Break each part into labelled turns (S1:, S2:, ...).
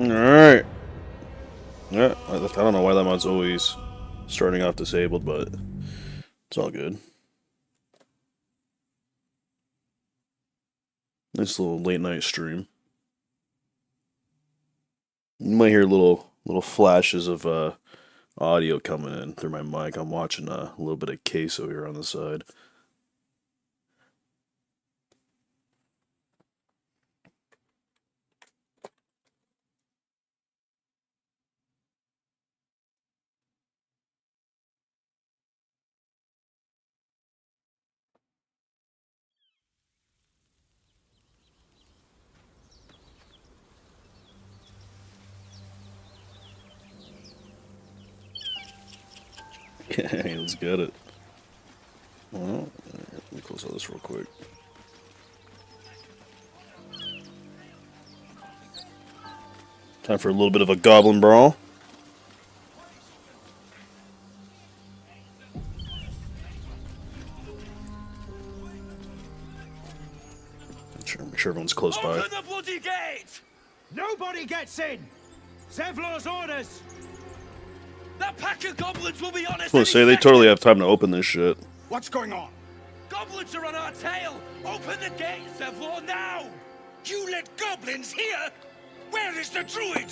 S1: Alright. Yeah, I don't know why that mod's always starting off disabled, but it's all good. Nice little late night stream. You might hear little flashes of audio coming in through my mic. I'm watching a little bit of queso here on the side. Okay, let's get it. Well, let me close out this real quick. Time for a little bit of a goblin brawl. Make sure everyone's close by.
S2: Open the bloody gate!
S3: Nobody gets in! Zevlor's orders!
S2: That pack of goblins will be on us.
S1: I was gonna say, they totally have time to open this shit.
S3: What's going on?
S2: Goblins are on our tail! Open the gate, Zevlor, now!
S4: You let goblins here? Where is the druid?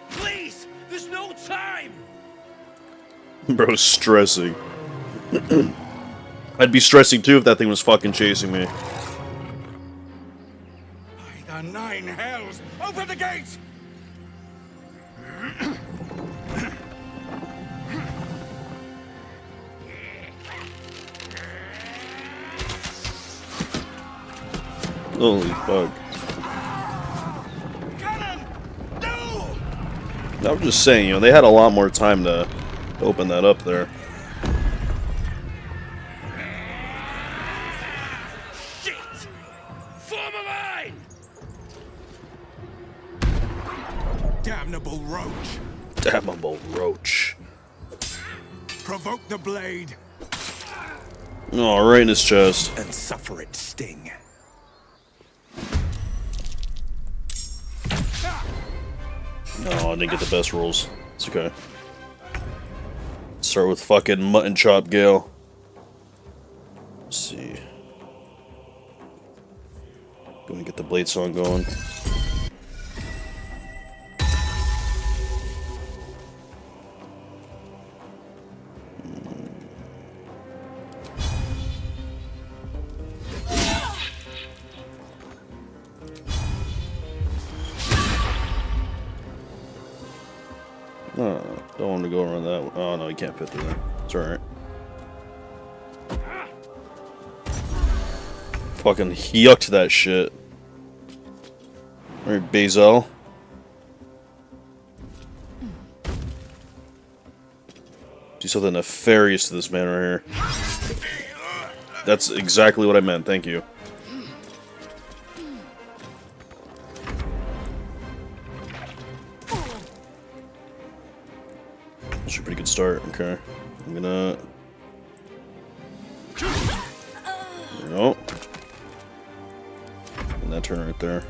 S2: Please! There's no time!
S1: Bro's stressing. I'd be stressing too if that thing was fucking chasing me.
S4: By the nine hells! Open the gate!
S1: Holy fuck.
S4: Cannon! No!
S1: I'm just saying, you know, they had a lot more time to open that up there.
S2: Shit! Form a line!
S4: Damnable roach!
S1: Damnable roach.
S4: Provoke the blade
S1: Oh, right in his chest.
S4: and suffer its sting.
S1: No, I didn't get the best rolls. It's okay. Start with fucking mutton chop Gale. Let's see. Gonna get the blade song going. Don't want to go around that one. Oh no, you can't fit through there. It's alright. Fucking yucked that shit. Alright, Bazel. Do something nefarious to this man right here. That's exactly what I meant, thank you. That's a pretty good start, okay. I'm gonna... There we go. And that turn right there.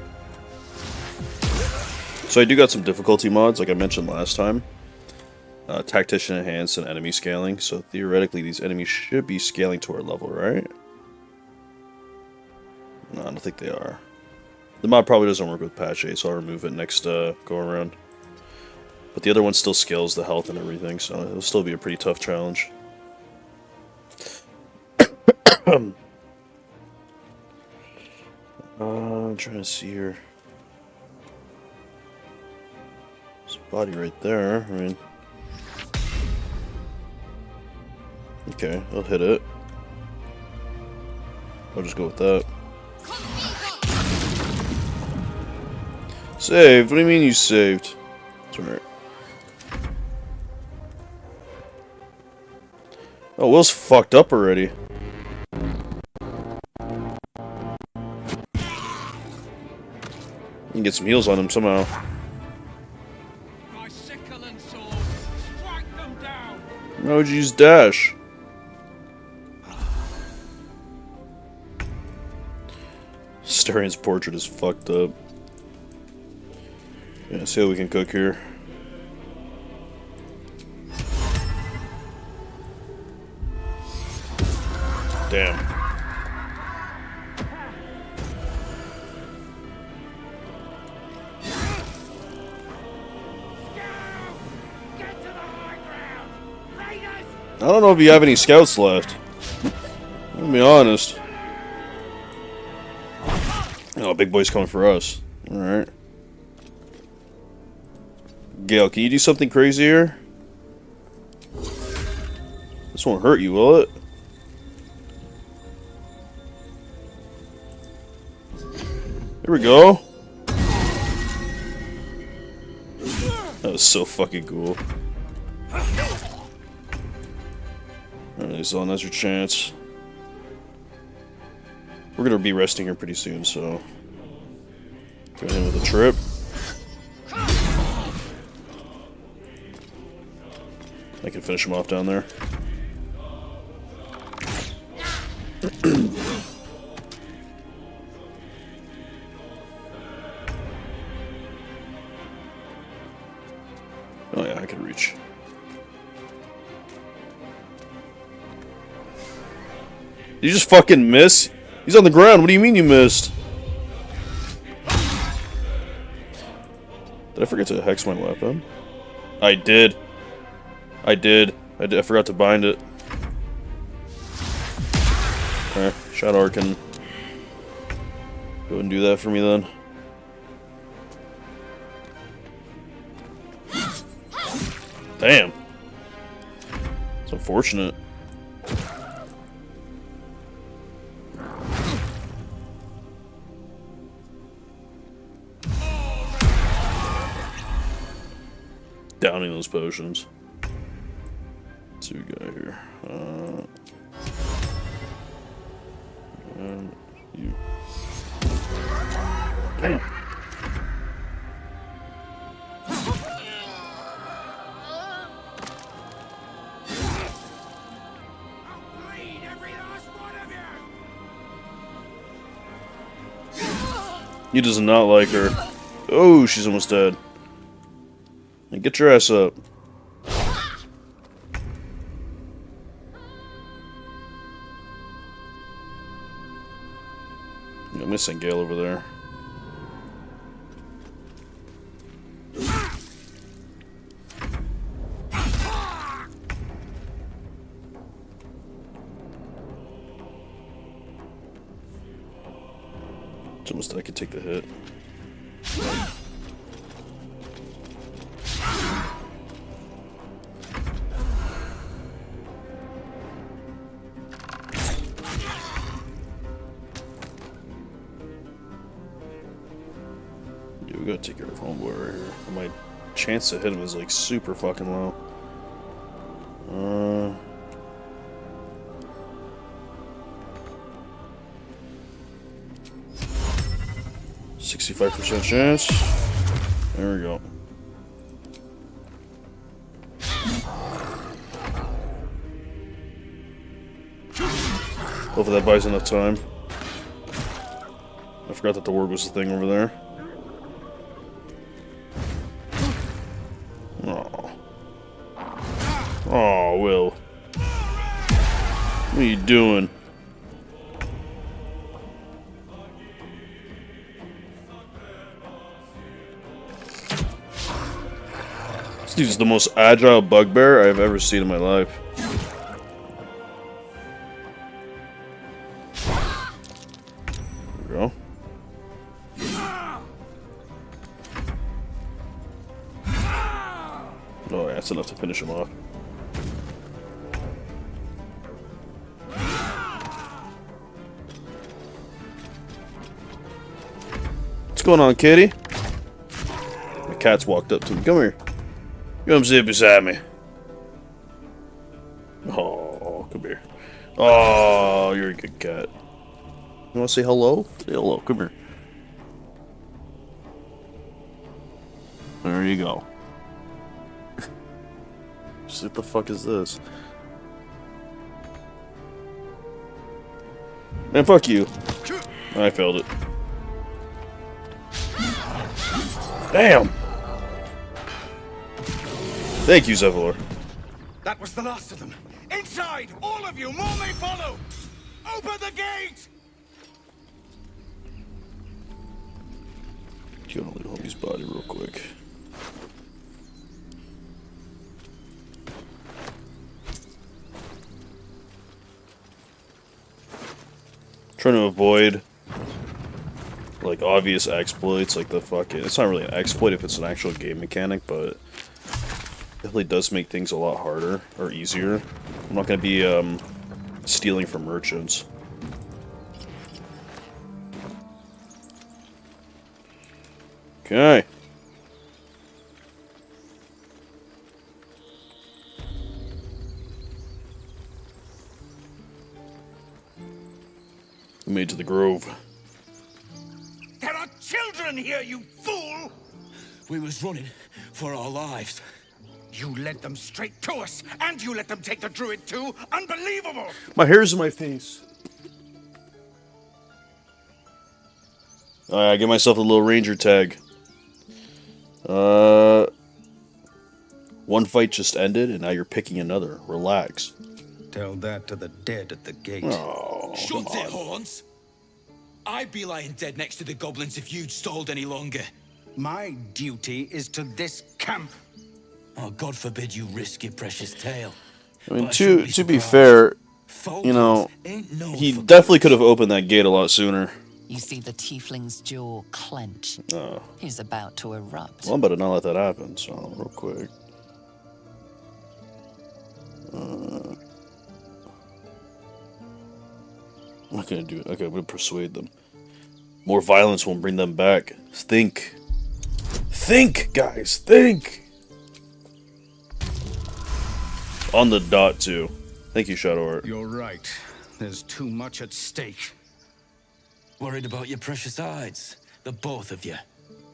S1: So I do got some difficulty mods, like I mentioned last time. Tactician Enhanced and enemy scaling, so theoretically these enemies should be scaling to our level, right? No, I don't think they are. The mod probably doesn't work with patch 8, so I'll remove it next go around. But the other one still scales the health and everything, so it'll still be a pretty tough challenge. I'm trying to see here. There's a body right there, I mean... Okay, I'll hit it. I'll just go with that. Saved? What do you mean you saved? It's alright. Oh, Will's fucked up already. You can get some heals on him somehow.
S3: My sickle and sword, strike them down!
S1: Why would you use dash? Starian's portrait is fucked up. Yeah, see what we can cook here. Damn.
S2: Get to the high ground! Raiders!
S1: I don't know if you have any scouts left. I'll be honest. Oh, big boy's coming for us. Alright. Gale, can you do something crazy here? This won't hurt you, will it? Here we go. That was so fucking cool. Alright, Zon, that's your chance. We're gonna be resting here pretty soon, so go in with a trip. I can finish him off down there. Oh yeah, I can reach. Did you just fucking miss? He's on the ground. What do you mean you missed? Did I forget to hex my weapon? I did. I forgot to bind it. Alright, Shadow can go and do that for me then. Damn. It's unfortunate. Downing those potions. Let's see what we got here. And you. Damn.
S2: Bleed every last one of you!
S1: He does not like her. Oh, she's almost dead. And get your ass up. I'm missing Gale over there. It's almost I could take the hit. Dude, we gotta take care of homeboy right here. My chance to hit him is like super fucking low. 65% chance. There we go. Hopefully that buys enough time. I forgot that the ward was the thing over there. Oh. Oh, Will. What are you doing? This dude's the most agile bugbear I've ever seen in my life. There we go. Oh yeah, that's enough to finish him off. What's going on, kitty? The cat's walked up to me. Come here. Come sit beside me. Oh, come here. Oh, you're a good cat. You want to say hello? Say hello. Come here. There you go. What the fuck is this? Man, fuck you. I failed it. Damn! Thank you, Zevlor.
S4: That was the last of them. Inside! All of you! More may follow! Open the gate!
S1: Gonna loot homie's body real quick. Trying to avoid like obvious exploits, like the fucking. It's not really an exploit if it's an actual game mechanic, but it definitely does make things a lot harder or easier. I'm not gonna be stealing from merchants. Okay. We made it to the grove.
S4: There are children here, you fool!
S2: We was running for our lives.
S4: You led them straight to us, and you let them take the druid too? Unbelievable!
S1: My hair's in my face. Alright, I get myself a little ranger tag. One fight just ended, and now you're picking another. Relax.
S3: Tell that to the dead at the gate.
S1: Oh,
S2: Shut it, Horns! I'd be lying dead next to the goblins if you'd stalled any longer.
S3: My duty is to this camp.
S2: Oh, God forbid you risk your precious tail.
S1: I mean,
S2: But I shouldn't
S1: to be
S2: surprised.
S1: fair,
S2: Folks
S1: you know,
S2: ain't known
S1: he
S2: for
S1: definitely could have opened that gate a lot sooner.
S5: You see the tiefling's jaw clench.
S1: Oh.
S5: He's about to erupt.
S1: Well, I'm about to not let that happen, so real quick. I'm not gonna do it. Okay, I'm gonna persuade them. More violence won't bring them back. Think. Think, guys, think! On the dot, too. Thank you, Shadow Art.
S3: You're right. There's too much at stake.
S2: Worried about your precious hides, the both of you.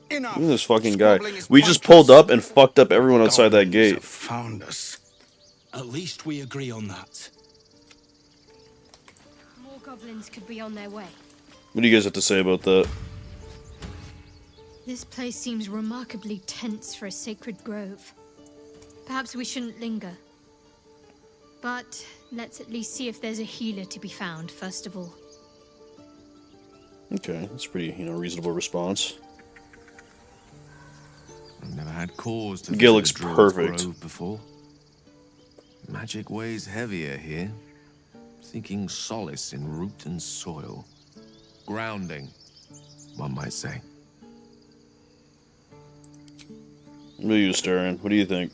S3: Enough.
S1: Look at this fucking guy.
S3: Squabbling is
S1: We just
S3: pointless.
S1: pulled up and fucked up everyone outside that
S3: Goblins
S1: gate.
S3: have found us.
S2: At least we agree on that.
S6: More goblins could be on their way.
S1: What do you guys have to say about that?
S6: This place seems remarkably tense for a sacred grove. Perhaps we shouldn't linger. But let's at least see if there's a healer to be found, first of all.
S1: Okay, that's a pretty, reasonable response.
S7: I've never had cause to
S1: Gil
S7: visit
S1: looks
S7: a druid's
S1: perfect.
S7: grove before. Magic weighs heavier here, seeking solace in root and soil. Grounding, one might say.
S1: What are you staring? What do you think?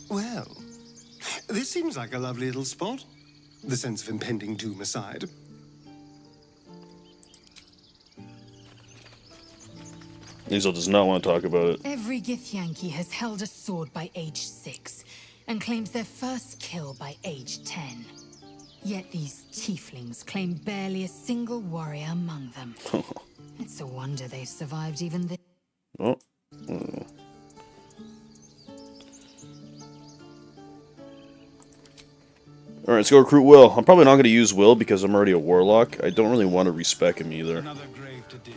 S8: Well, this seems like a lovely little spot. The sense of impending doom aside.
S1: Hazel does not want to talk about it.
S9: Every Githyanki has held a sword by age 6 and claims their first kill by age 10. Yet these tieflings claim barely a single warrior among them. It's a wonder they survived even this.
S1: Oh. Alright, let's go recruit Will. I'm probably not going to use Will because I'm already a warlock. I don't really want to respec him either.
S3: Another grave to dig.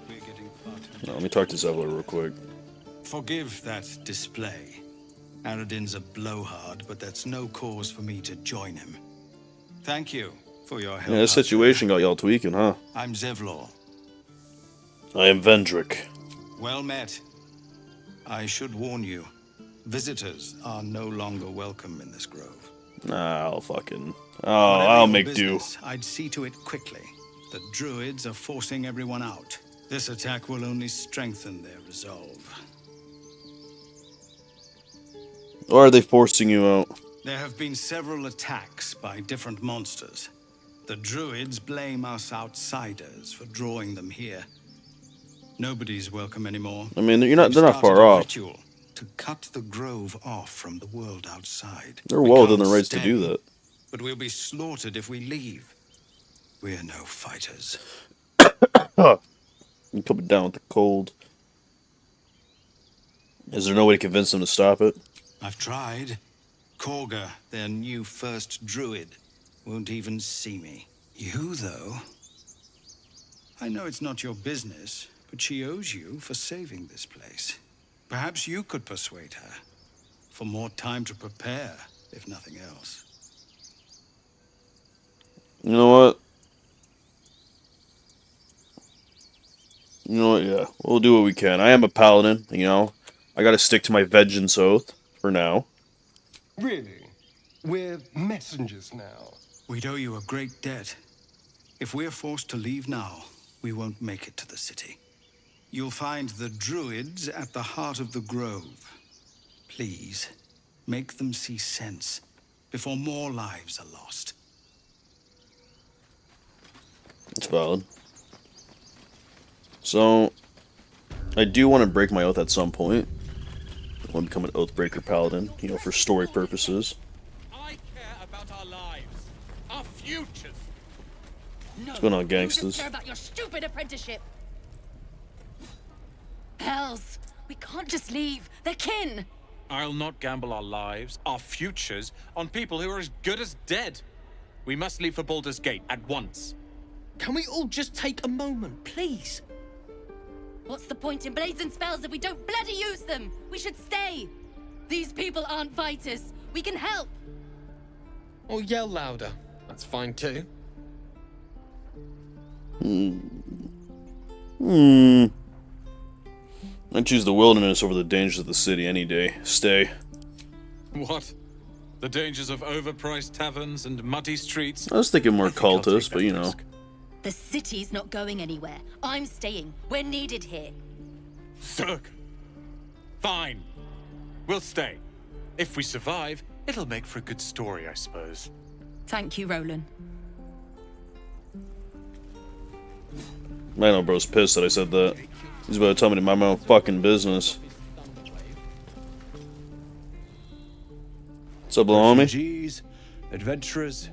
S3: We're getting far too
S1: No, let me talk to Zevlor real quick.
S3: Forgive that display. Aradin's a blowhard, but that's no cause for me to join him. Thank you for your help.
S1: Yeah, this
S3: out
S1: situation got y'all tweaking, huh?
S3: there. I'm Zevlor.
S1: I am Vendrick.
S3: Well met. I should warn you, visitors are no longer welcome in this grove.
S1: Nah, I'll fucking...
S3: Whatever
S1: I'll
S3: your
S1: make do.
S3: business, I'd see to it quickly. The druids are forcing everyone out. This attack will only strengthen their resolve.
S1: Or are they forcing you out?
S3: There have been several attacks by different monsters. The druids blame us outsiders for drawing them here. Nobody's welcome anymore.
S1: I mean, they're
S3: We've
S1: not
S3: started
S1: far
S3: a
S1: off.
S3: ritual to cut the grove off from the world outside.
S1: They're
S3: We
S1: well within
S3: can't
S1: their rights to do
S3: stay,
S1: that.
S3: But we'll be slaughtered if we leave. We're no fighters.
S1: I'm coming down with the cold. Is there no way to convince them to stop it?
S3: I've tried. Korga, their new first druid, won't even see me. You, though? I know it's not your business, but she owes you for saving this place. Perhaps you could persuade her. for more time to prepare, if nothing else.
S1: You know what? You know what? Yeah, we'll do what we can. I am a paladin, you know. I gotta stick to my vengeance oath for now.
S8: Really? We're messengers now.
S3: We'd owe you a great debt. If we're forced to leave now, we won't make it to the city. You'll find the druids at the heart of the grove. Please, make them see sense before more lives are lost.
S1: It's valid. So, I do want to break my oath at some point. I want to become an Oathbreaker Paladin, you know, for story purposes.
S2: I care about our lives, our futures.
S1: What's going on,
S10: You
S1: gangsters?
S10: just care about your stupid apprenticeship. Hells, we can't just leave. They're kin.
S11: I'll not gamble our lives, our futures, on people who are as good as dead. We must leave for Baldur's Gate at once.
S12: Can we all just take a moment, please?
S10: What's the point in blades and spells if we don't bloody use them? We should stay. These people aren't fighters. We can help.
S12: Or yell louder. That's fine too.
S1: I choose the wilderness over the dangers of the city any day. Stay.
S11: What? The dangers of overpriced taverns and muddy streets?
S1: I was thinking more
S11: I think I'll take
S1: cultists,
S11: that
S1: but you know.
S11: risk.
S10: The city's not going anywhere. I'm staying. We're needed here.
S11: Zerg. Fine. We'll stay. If we survive, it'll make for a good story, I suppose.
S10: Thank you, Roland.
S1: I know bro's pissed that I said that. He's about to tell me to mind my own fucking business. What's up, little homie?
S13: Refugees, adventurers.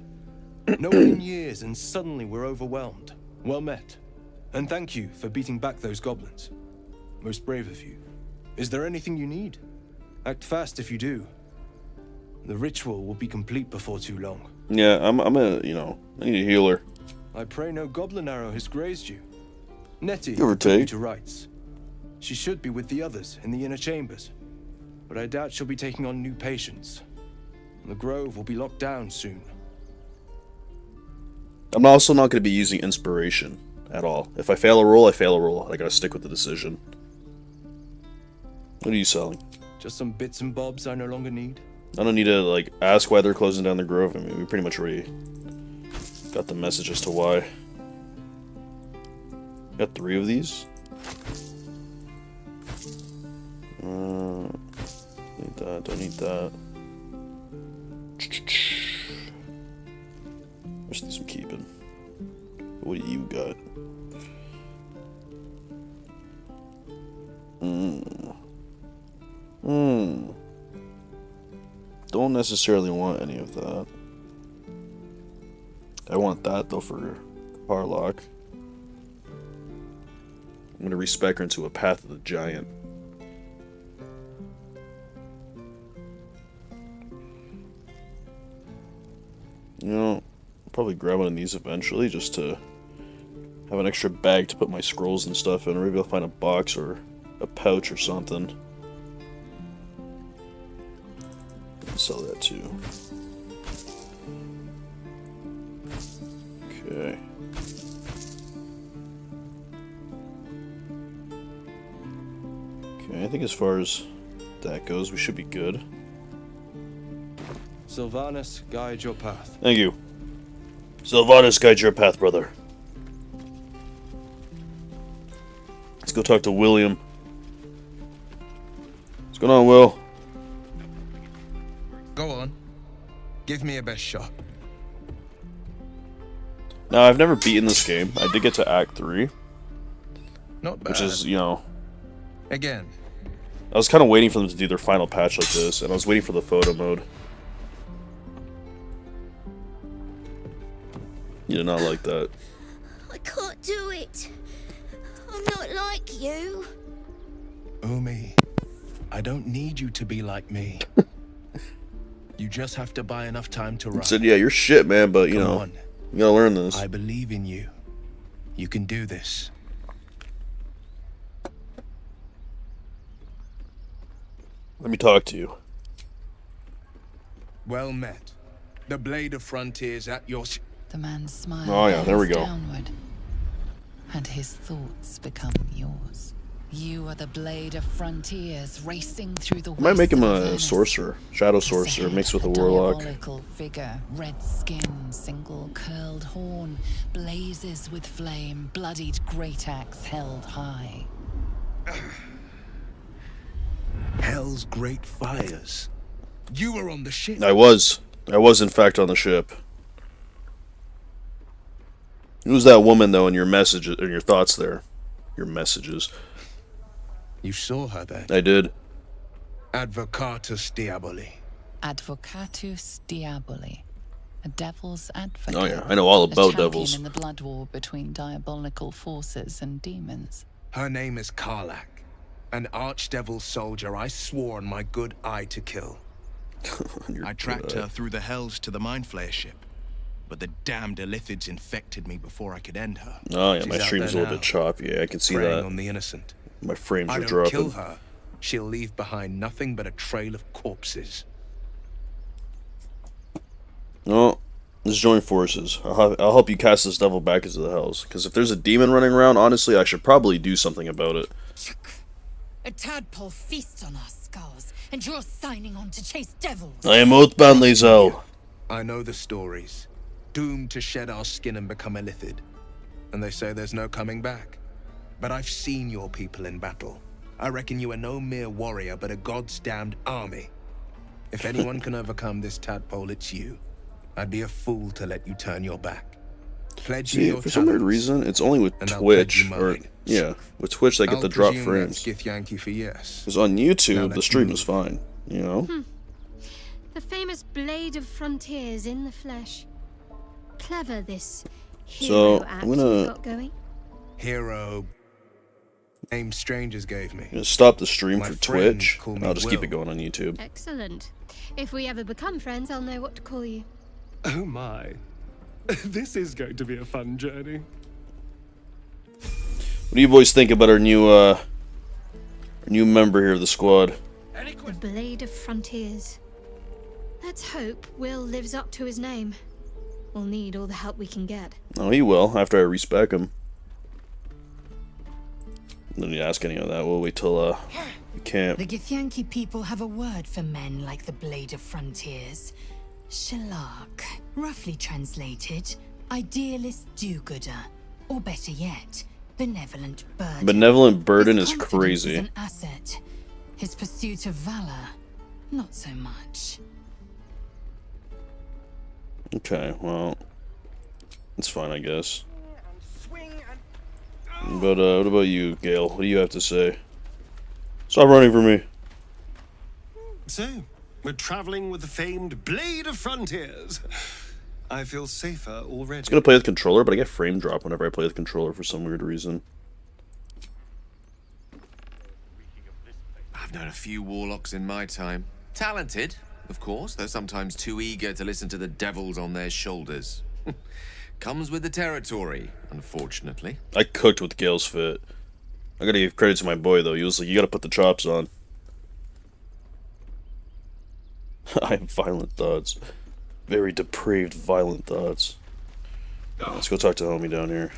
S13: No one in years, and suddenly we're overwhelmed. Well met. And thank you for beating back those goblins. Most brave of you. Is there anything you need? Act fast if you do. The ritual will be complete before too long.
S1: Yeah, I'm a, you know, I need a healer.
S13: I pray no goblin arrow has grazed you. Nettie
S1: Give or
S13: put you
S1: take.
S13: to rights. She should be with the others in the inner chambers, but I doubt she'll be taking on new patients. The grove will be locked down soon.
S1: I'm also not going to be using inspiration at all. If I fail a roll, I fail a roll. I gotta stick with the decision. What are you selling?
S13: Just some bits and bobs I no longer need.
S1: I don't need to, like, ask why they're closing down the grove. I mean, we pretty much already got the message as to why. Got 3 of these. Need that, don't need that. Rest of these I'm keeping. What do you got? Don't necessarily want any of that. I want that though for Parlock. I'm gonna respec her into a Path of the Giant. You know, I'll probably grab one of these eventually just to have an extra bag to put my scrolls and stuff in, or maybe I'll find a box or a pouch or something. Sell that too. Okay. Okay, I think as far as that goes, we should be good.
S13: Sylvanus, guide your path.
S1: Thank you. Sylvanus, guide your path, brother. Let's go talk to William. What's going on, Will?
S14: Go on. Give me a best shot.
S1: Now, I've never beaten this game. I did get to Act 3.
S14: Not bad.
S1: Which is, you know...
S14: Again.
S1: I was kind of waiting for them to do their final patch like this, and I was waiting for the photo mode. You did not like that.
S15: I can't do it. I'm not like you.
S14: Umi, I don't need you to be like me. You just have to buy enough time to
S1: I
S14: run.
S1: said, yeah, you're shit, man, but, you know, you gotta learn this.
S14: I believe in you. You can do this.
S1: Let me talk to you.
S14: Well met. The Blade of Frontiers at your...
S5: The man smiled.
S1: Oh yeah, there we go.
S5: Downward, and his thoughts become yours. You are the Blade of Frontiers, racing through the.
S1: I might make him a
S5: Venice.
S1: sorcerer, shadow sorcerer, mixed with a warlock.
S5: Diabolical figure, red skin, single curled horn, blazes with flame, bloodied great axe held high.
S14: Hell's great fires. You were on the ship.
S1: I was in fact on the ship. Who's that woman though in your messages, in your thoughts there? Your messages.
S14: You saw her then?
S1: I did.
S14: Advocatus Diaboli.
S5: Advocatus Diaboli. A devil's advocate.
S1: Oh yeah, I know all about
S5: a champion
S1: devils.
S5: in the blood war between diabolical forces and demons.
S14: Her name is Karlach, an archdevil soldier I swore on my good eye to kill.
S16: I tracked her through the hells to the Mind Flayer ship, but the damned Illithids infected me before I could end her.
S1: Oh yeah, my
S14: She's out
S1: stream's a
S14: there
S1: little bit choppy. Yeah, I can see
S14: preying
S1: that.
S14: on the innocent.
S1: My frames
S14: I
S1: are
S14: don't
S1: dropping.
S14: kill her, she'll leave behind nothing but a trail of corpses.
S1: No, let's join forces. I'll help you cast this devil back into the hells. Because if there's a demon running around, honestly, I should probably do something about it.
S9: A tadpole feasts on our skulls, and you're signing on to chase devils.
S1: I am Oathbound, Lae'zel.
S14: I know the stories. Doomed to shed our skin and become Illithid. And they say there's no coming back. But I've seen your people in battle. I reckon you are no mere warrior, but a god's damned army. If anyone can overcome this tadpole, it's you. I'd be a fool to let you turn your back. Pledge me
S1: See,
S14: your
S1: for some weird
S14: talents,
S1: reason, it's only with
S14: and I'll pledge
S1: Twitch,
S14: you
S1: or
S14: mine.
S1: yeah, with Twitch they get
S14: I'll
S1: the drop
S14: presume that's
S1: frames.
S14: Githyanki for yes.
S1: Because on
S14: Now
S1: YouTube, the
S14: let's
S1: stream
S14: move.
S1: is fine, you know?
S6: The famous Blade of Frontiers in the flesh. Clever, this hero
S1: So,
S6: act
S1: I'm
S6: you've
S1: gonna
S6: got going.
S14: Hero. Name strangers gave me.
S1: I'm gonna stop the stream
S14: My
S1: for
S14: friends
S1: Twitch,
S14: call
S1: and
S14: me
S1: I'll just keep
S14: Will.
S1: it going on YouTube.
S6: Excellent. If we ever become friends, I'll know what to call you.
S17: Oh my. This is going to be a fun journey.
S1: What do you boys think about our new member here of the squad?
S6: The Blade of Frontiers. Let's hope Will lives up to his name. We'll need all the help we can get.
S1: Oh, he will, after I respec him. Don't need to ask any of that. We'll wait till, we can't.
S9: The Githyanki people have a word for men like the Blade of Frontiers. Shalak. Roughly translated, idealist do-gooder. Or better yet, benevolent burden.
S1: Benevolent burden
S9: His
S1: is
S9: confidence
S1: crazy.
S9: Is an asset. His pursuit of valor, not so much.
S1: Okay, well, it's fine, I guess. But, what about you, Gale? What do you have to say? Stop running from me.
S8: So, we're traveling with the famed Blade of Frontiers. I feel safer already.
S1: I was gonna play with controller, but I get frame drop whenever I play with controller for some weird reason.
S7: I've known a few warlocks in my time. Talented, of course, though sometimes too eager to listen to the devils on their shoulders. Comes with the territory, unfortunately.
S1: I cooked with Gale's fit. I gotta give credit to my boy, though. He was like, you gotta put the chops on. I have violent thoughts. Very depraved, violent thoughts. Let's go talk to homie down here.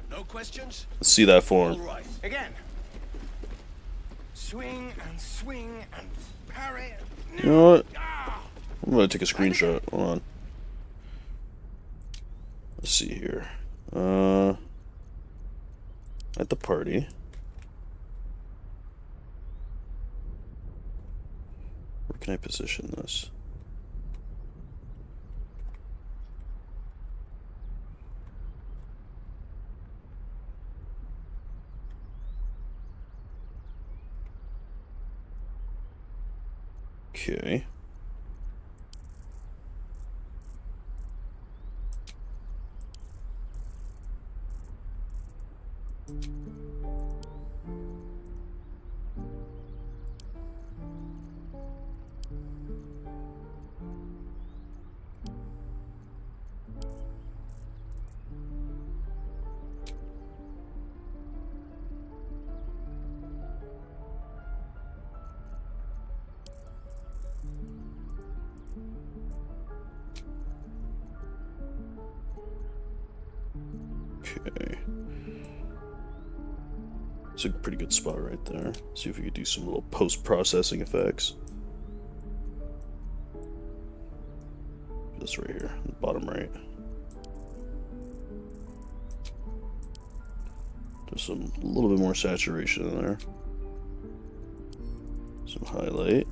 S4: No questions?
S1: Let's see that form.
S4: All right. Again. Swing and swing and parry.
S1: You know what? I'm gonna take a screenshot. Hold on. Let's see here. At the party. Where can I position this? Okay. Okay. It's a pretty good spot right there. See if we could do some little post-processing effects. This right here, bottom right. There's some a little bit more saturation in there. Some highlight.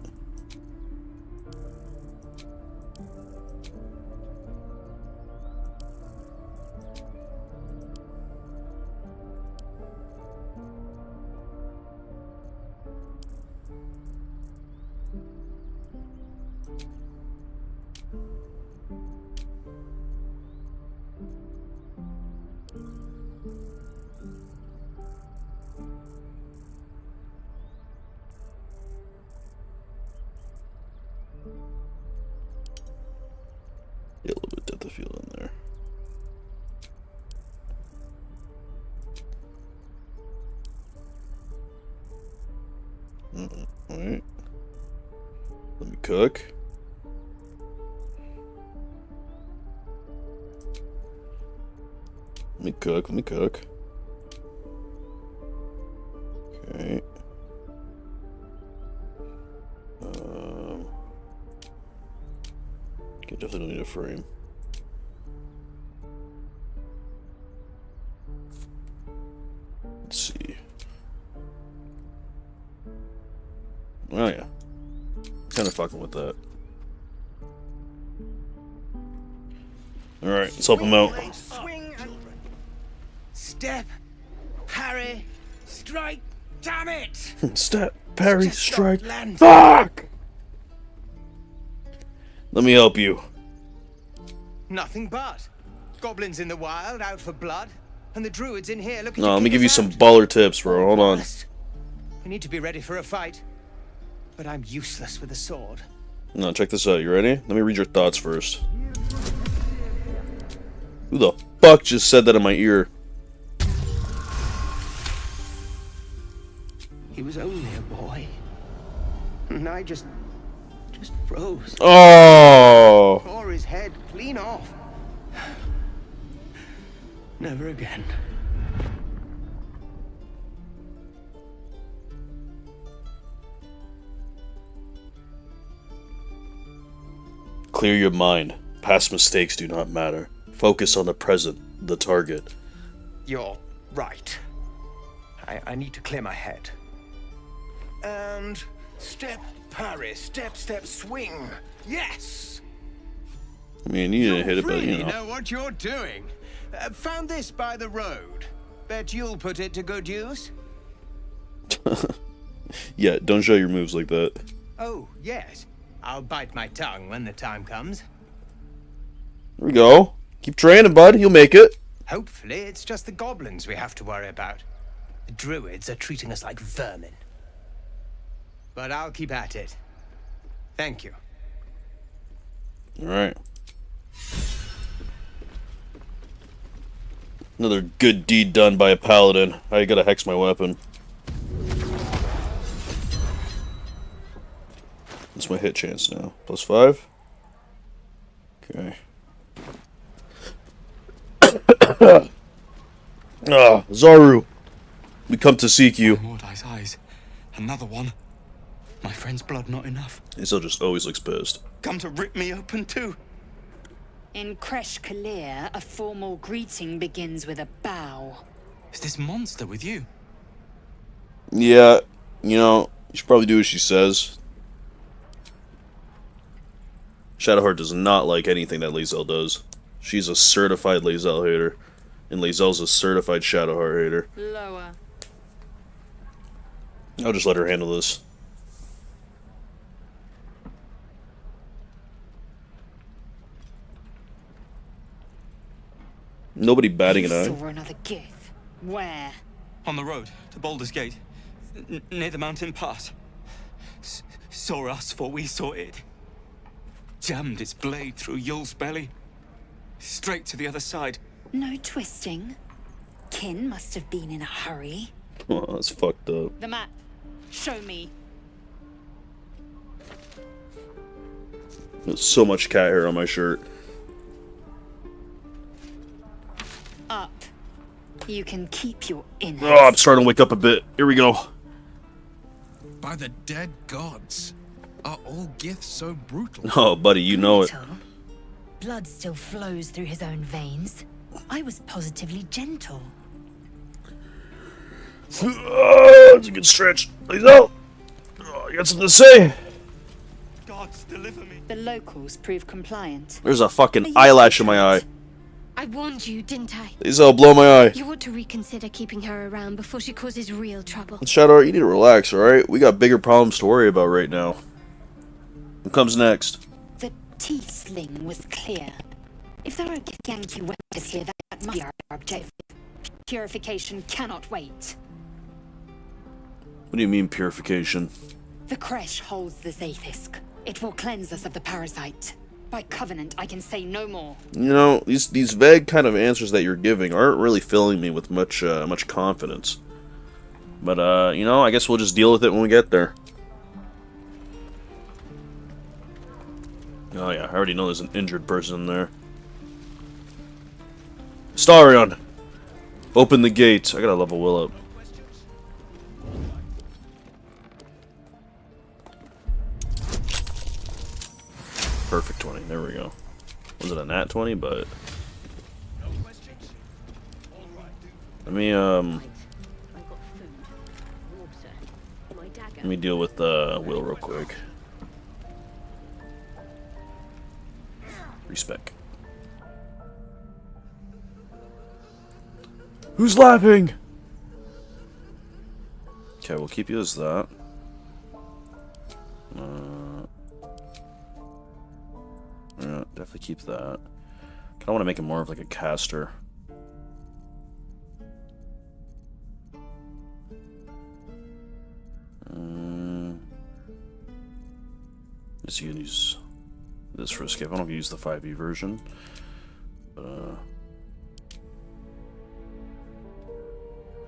S1: Get a little bit of depth of field in there. Alright. Let me cook. Let me cook. Okay. Okay, definitely don't need a frame. Let's see. Oh yeah. Kind of fucking with that. Alright, let's help him out.
S4: Swing and step, parry, strike. Damn it!
S1: Step, parry,
S4: Just
S1: strike.
S4: stop, land.
S1: Fuck! Let me help you.
S18: Nothing but goblins in the wild out for blood, and the druids in here looking.
S1: No,
S18: to
S1: let me
S18: kick
S1: give you
S18: us
S1: some
S18: out.
S1: baller tips, bro. Hold on.
S18: We need to be ready for a fight, but I'm useless with a sword.
S1: No, check this out. You ready? Let me read your thoughts first. Who the fuck just said that in my ear?
S18: He was only a boy, and I just froze.
S1: Oh!
S18: Tore his head clean off. Never again.
S1: Clear your mind. Past mistakes do not matter. Focus on the present, the target.
S18: You're right. I need to clear my head.
S4: And step, parry, step, swing. Yes!
S1: I mean, you didn't hit it, but you know.
S18: what you're doing. Found this by the road. Bet you'll put it to good use.
S1: Yeah, don't show your moves like that.
S18: Oh, yes. I'll bite my tongue when the time comes.
S1: There we go. Keep training, bud. You'll make it.
S18: Hopefully, it's just the goblins we have to worry about. The druids are treating us like vermin. But I'll keep at it. Thank you.
S1: Alright. Another good deed done by a paladin. I gotta hex my weapon. What's my hit chance now? +5? Okay. Zaru! We come to seek you.
S19: Mordai's eyes. Another one. My friend's blood not enough.
S1: Isel just always looks pissed.
S19: Come to rip me open too.
S20: In Kresh Kalir, a formal greeting begins with a bow.
S19: Is this monster with you?
S1: Yeah, you know, you should probably do as she says. Shadowheart does not like anything that Lae'zel does. She's a certified Lae'zel hater. And Lae'zel's a certified Shadowheart hater.
S20: Lower.
S1: I'll just let her handle this. Nobody batting an eye.
S20: Saw another gith. Where?
S19: On the road to Baldur's Gate, near the mountain pass. Saw us before we saw it. Jammed its blade through Yul's belly. Straight to the other side.
S20: No twisting. Kin must have been in a hurry.
S1: Oh, that's fucked up.
S20: The map. Show me.
S1: There's so much cat hair on my shirt.
S20: Up. You can keep your innards.
S1: Oh, I'm starting to wake up a bit. Here we go.
S16: By the dead gods, are all Giths so brutal?
S1: Oh, buddy, you know it.
S21: Blood still flows through his own veins. I was positively gentle.
S1: That's a good stretch. Please out. Oh, you got something to say?
S10: Gods, deliver me. The locals prove compliant.
S1: There's a fucking eyelash in my eye.
S6: I warned you, didn't I?
S1: Please out, blow my eye.
S6: You ought to reconsider keeping her around before she causes real trouble.
S1: Shadow, you need to relax, alright? We got bigger problems to worry about right now. What comes next?
S20: The tiefling was clear. If there are Yankee weapons here, that must be our objective. Purification cannot wait.
S1: What do you mean, purification?
S20: The Kresh holds the Zaithisk. It will cleanse us of the parasite. By covenant, I can say no more.
S1: You know, these vague kind of answers that you're giving aren't really filling me with much confidence. But, you know, I guess we'll just deal with it when we get there. Oh yeah, I already know there's an injured person there. Starion! Open the gate. I gotta level Will up. Perfect 20. There we go. Was it a nat 20? But let me deal with Will real quick. Respec. Who's laughing? Okay, we'll keep you as that. Yeah, definitely keep that. Kinda wanna make him more of like a caster. Just you can use this for a skip. I don't use the 5e version. But,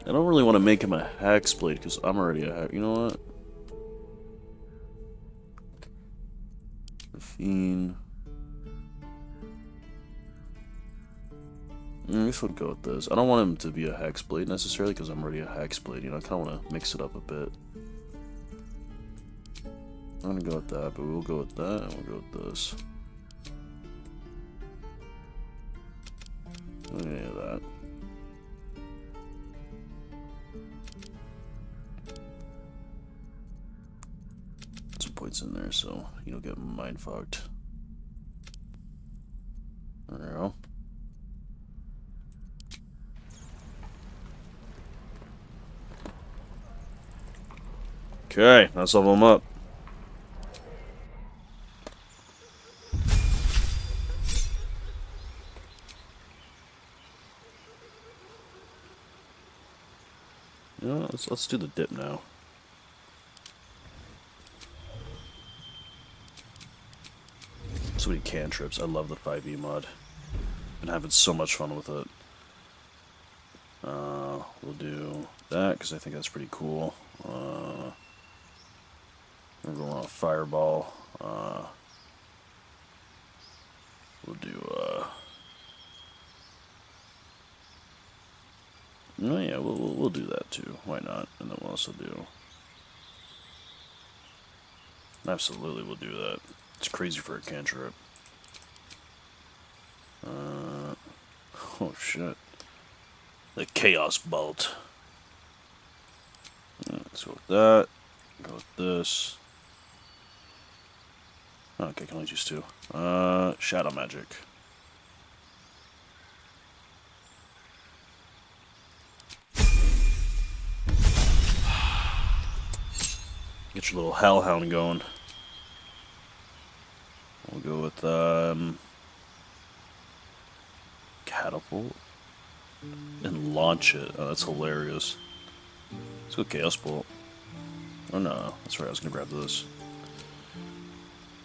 S1: I don't really want to make him a hexblade because I'm already a hex. You know what? The Fiend. I guess we'll go with this. I don't want him to be a hexblade necessarily because I'm already a hexblade. You know, I kind of want to mix it up a bit. I'm gonna go with that, but we'll go with that and we'll go with this. Any of that. Some points in there so you don't get mind fogged. There we go. Okay, let's level them up. You know, let's do the dip now. So many cantrips. I love the 5e mod. Been having so much fun with it. We'll do that because I think that's pretty cool. We're going on a fireball. We'll do no, yeah, we'll do that too. Why not? And then we'll also do. Absolutely, we'll do that. It's crazy for a cantrip. Oh shit! The Chaos Bolt. Let's go with that. Go with this. Okay, I can only choose two. Shadow Magic. Get your little hellhound going. We'll go with catapult and launch it. Oh, that's hilarious. Let's go Chaos Bolt. Oh no, that's right. I was gonna grab this.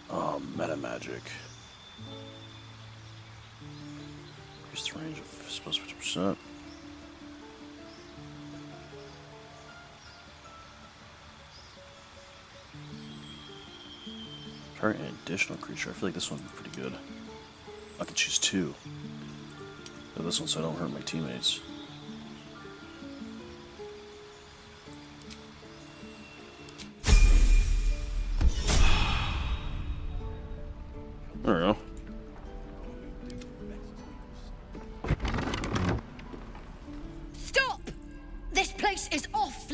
S1: Oh, meta magic. Increase the range of plus 50%. Target an additional creature. I feel like this one's pretty good. I can choose two. But this one so I don't hurt my teammates.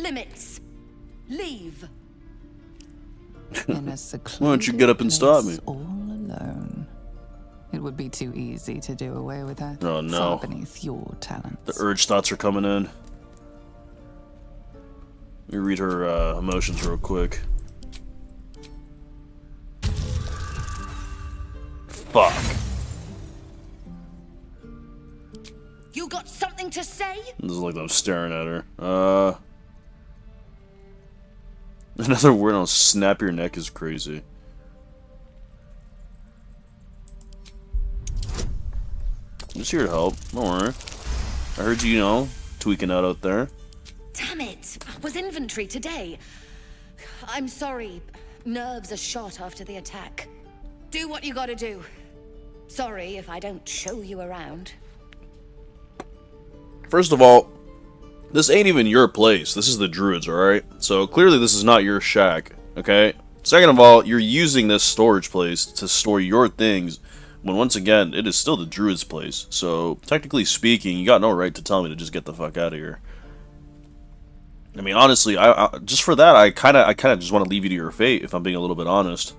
S10: limits. Leave.
S5: In a
S1: Why don't you get up and stop me?
S5: all alone. It would be too easy to do away with her.
S1: Oh no.
S5: Far beneath your talent.
S1: The urge thoughts are coming in. Let me read her emotions real quick. Fuck.
S10: You got something to say?
S1: It doesn't look like I'm staring at her. Another word on snap your neck is crazy. I'm just here to help. Don't worry. I heard you, tweaking out there.
S10: Damn it! Was inventory today. I'm sorry. Nerves are shot after the attack. Do what you gotta do. Sorry if I don't show you around.
S1: First of all, this ain't even your place. This is the Druids, alright? So clearly this is not your shack, okay? Second of all, you're using this storage place to store your things, when once again, it is still the Druids' place. So, technically speaking, you got no right to tell me to just get the fuck out of here. I mean, honestly, I just for that, I kind of just want to leave you to your fate, if I'm being a little bit honest.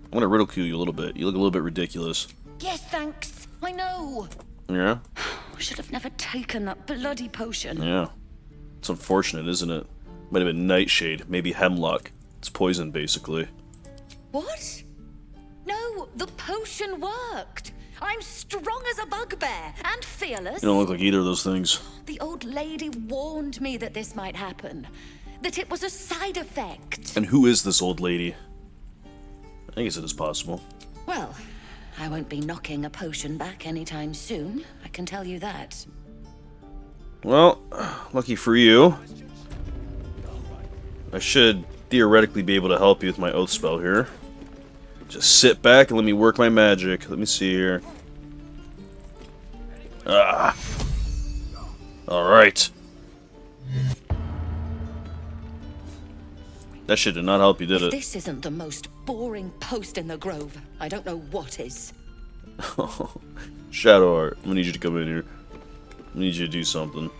S1: I'm gonna ridicule you a little bit. You look a little bit ridiculous.
S10: Yes, thanks. I know.
S1: Yeah?
S10: I should have never taken that bloody potion.
S1: Yeah. It's unfortunate, isn't it? Might have been nightshade, maybe hemlock. It's poison, basically.
S10: What? No, the potion worked. I'm strong as a bugbear and fearless.
S1: You don't look like either of those things.
S10: The old lady warned me that this might happen. That it was a side effect.
S1: And who is this old lady? I guess it is possible.
S10: Well, I won't be knocking a potion back anytime soon. I can tell you that.
S1: Well, lucky for you. I should theoretically be able to help you with my oath spell here. Just sit back and let me work my magic. Let me see here. Ah. Alright. That shit did not help you, did
S10: If
S1: it?
S10: this isn't the most boring post in the Grove, I don't know what is.
S1: Shadowheart, I'm gonna need you to come in here. I need you to do something.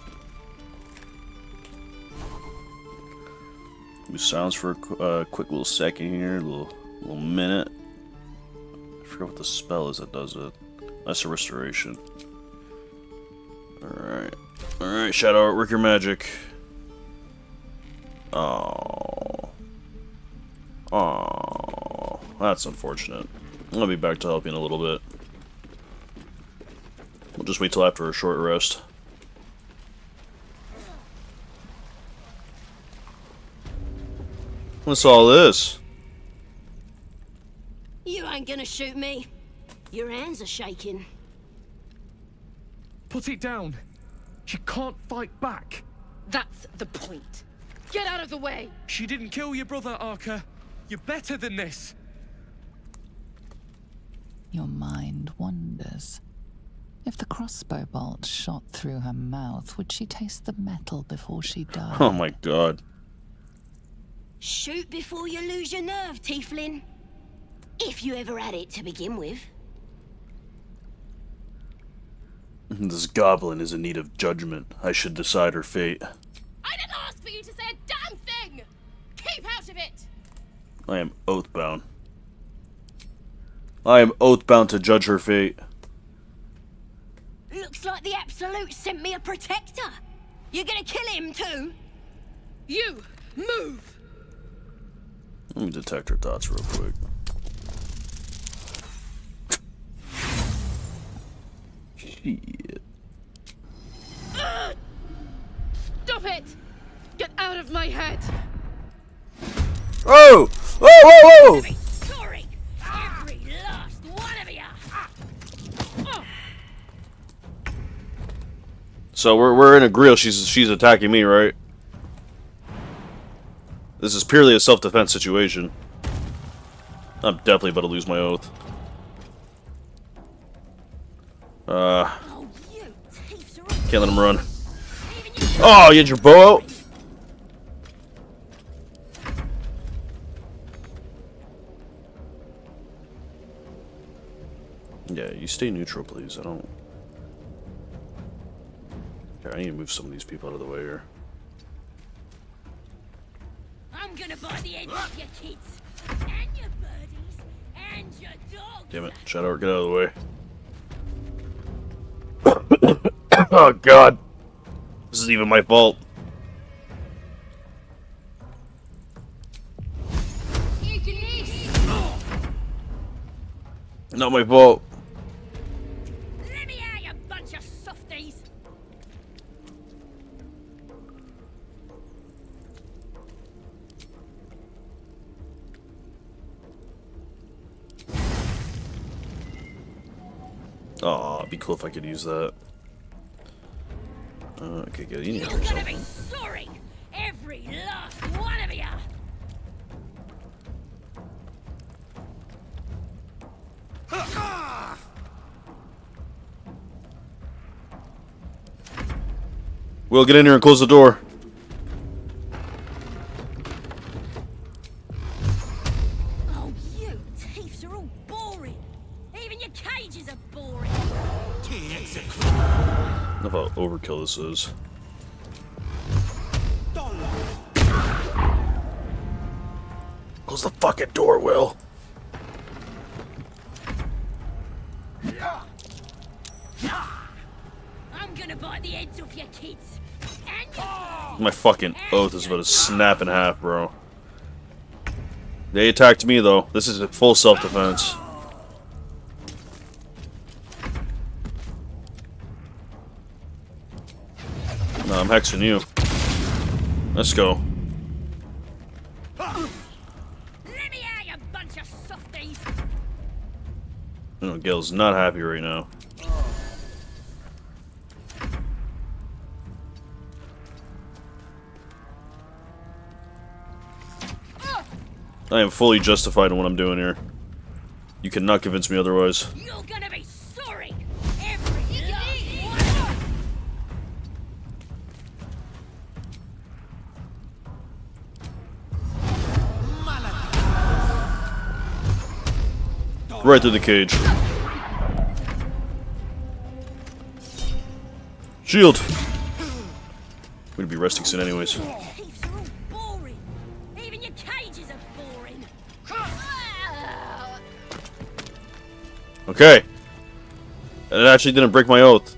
S1: Give me silence for a quick little second here, a little minute. I forgot what the spell is that does it. That's a restoration. Alright. Alright, Shadowheart, work your magic. Oh. Oh. That's unfortunate. I'll be back to help you in a little bit. We'll just wait till after a short rest. What's all this?
S3: You ain't gonna shoot me. Your hands are shaking.
S17: Put it down. She can't fight back.
S10: That's the point. Get out of the way!
S17: She didn't kill your brother, Arca. You're better than this.
S5: Your mind wanders. If the crossbow bolt shot through her mouth, would she taste the metal before she died?
S1: Oh my god.
S3: Shoot before you lose your nerve, Tiefling. If you ever had it to begin with.
S1: This goblin is in need of judgment. I should decide her fate.
S10: I didn't ask for you to say a damn thing! Keep out of it!
S1: I am oathbound. I am oathbound to judge her fate.
S3: Looks like the Absolute sent me a protector. You're gonna kill him too?
S10: You, move!
S1: Let me detect her thoughts real quick. Shit.
S10: Stop it! Get out of my head!
S1: Oh! Whoa, whoa, whoa!
S3: Sorry, every last one of you.
S1: So we're in a grill. She's attacking me, right? This is purely a self-defense situation. I'm definitely about to lose my oath. Can't let him run. Oh, you had your bow out? Yeah, you stay neutral, please. I don't... Okay, I need to move some of these people out of the way here.
S3: I'm gonna buy the end of your kids, and your birdies, and your dogs.
S1: Damn it, Shadow, get out of the way. Oh god. This is even my fault. Not my fault.
S3: Let me out, you bunch of softies.
S1: Aw, it'd be cool if I could use that. Okay, good. You need to
S3: You're
S1: do
S3: gonna be
S1: something.
S3: sorry, every last one of you.
S1: Will, get in here and close the door.
S3: Oh, you thieves are all boring. Even your cages are boring.
S1: I don't know how overkill this is. Close the fucking door, Will.
S3: I'm gonna buy the heads off your kids. And your
S1: My fucking oath is about to snap in half, bro. They attacked me, though. This is a full self-defense. No, I'm hexing you. Let's go.
S3: Let me out, you bunch of softies.
S1: No, Gil's not happy right now. I am fully justified in what I'm doing here. You cannot convince me otherwise.
S3: You're gonna be sorry, every last one of you.
S1: Right through the cage. Shield! We'd be resting soon anyways.
S3: Thieves are all boring. Even your cages are boring.
S1: Okay. And it actually didn't break my oath.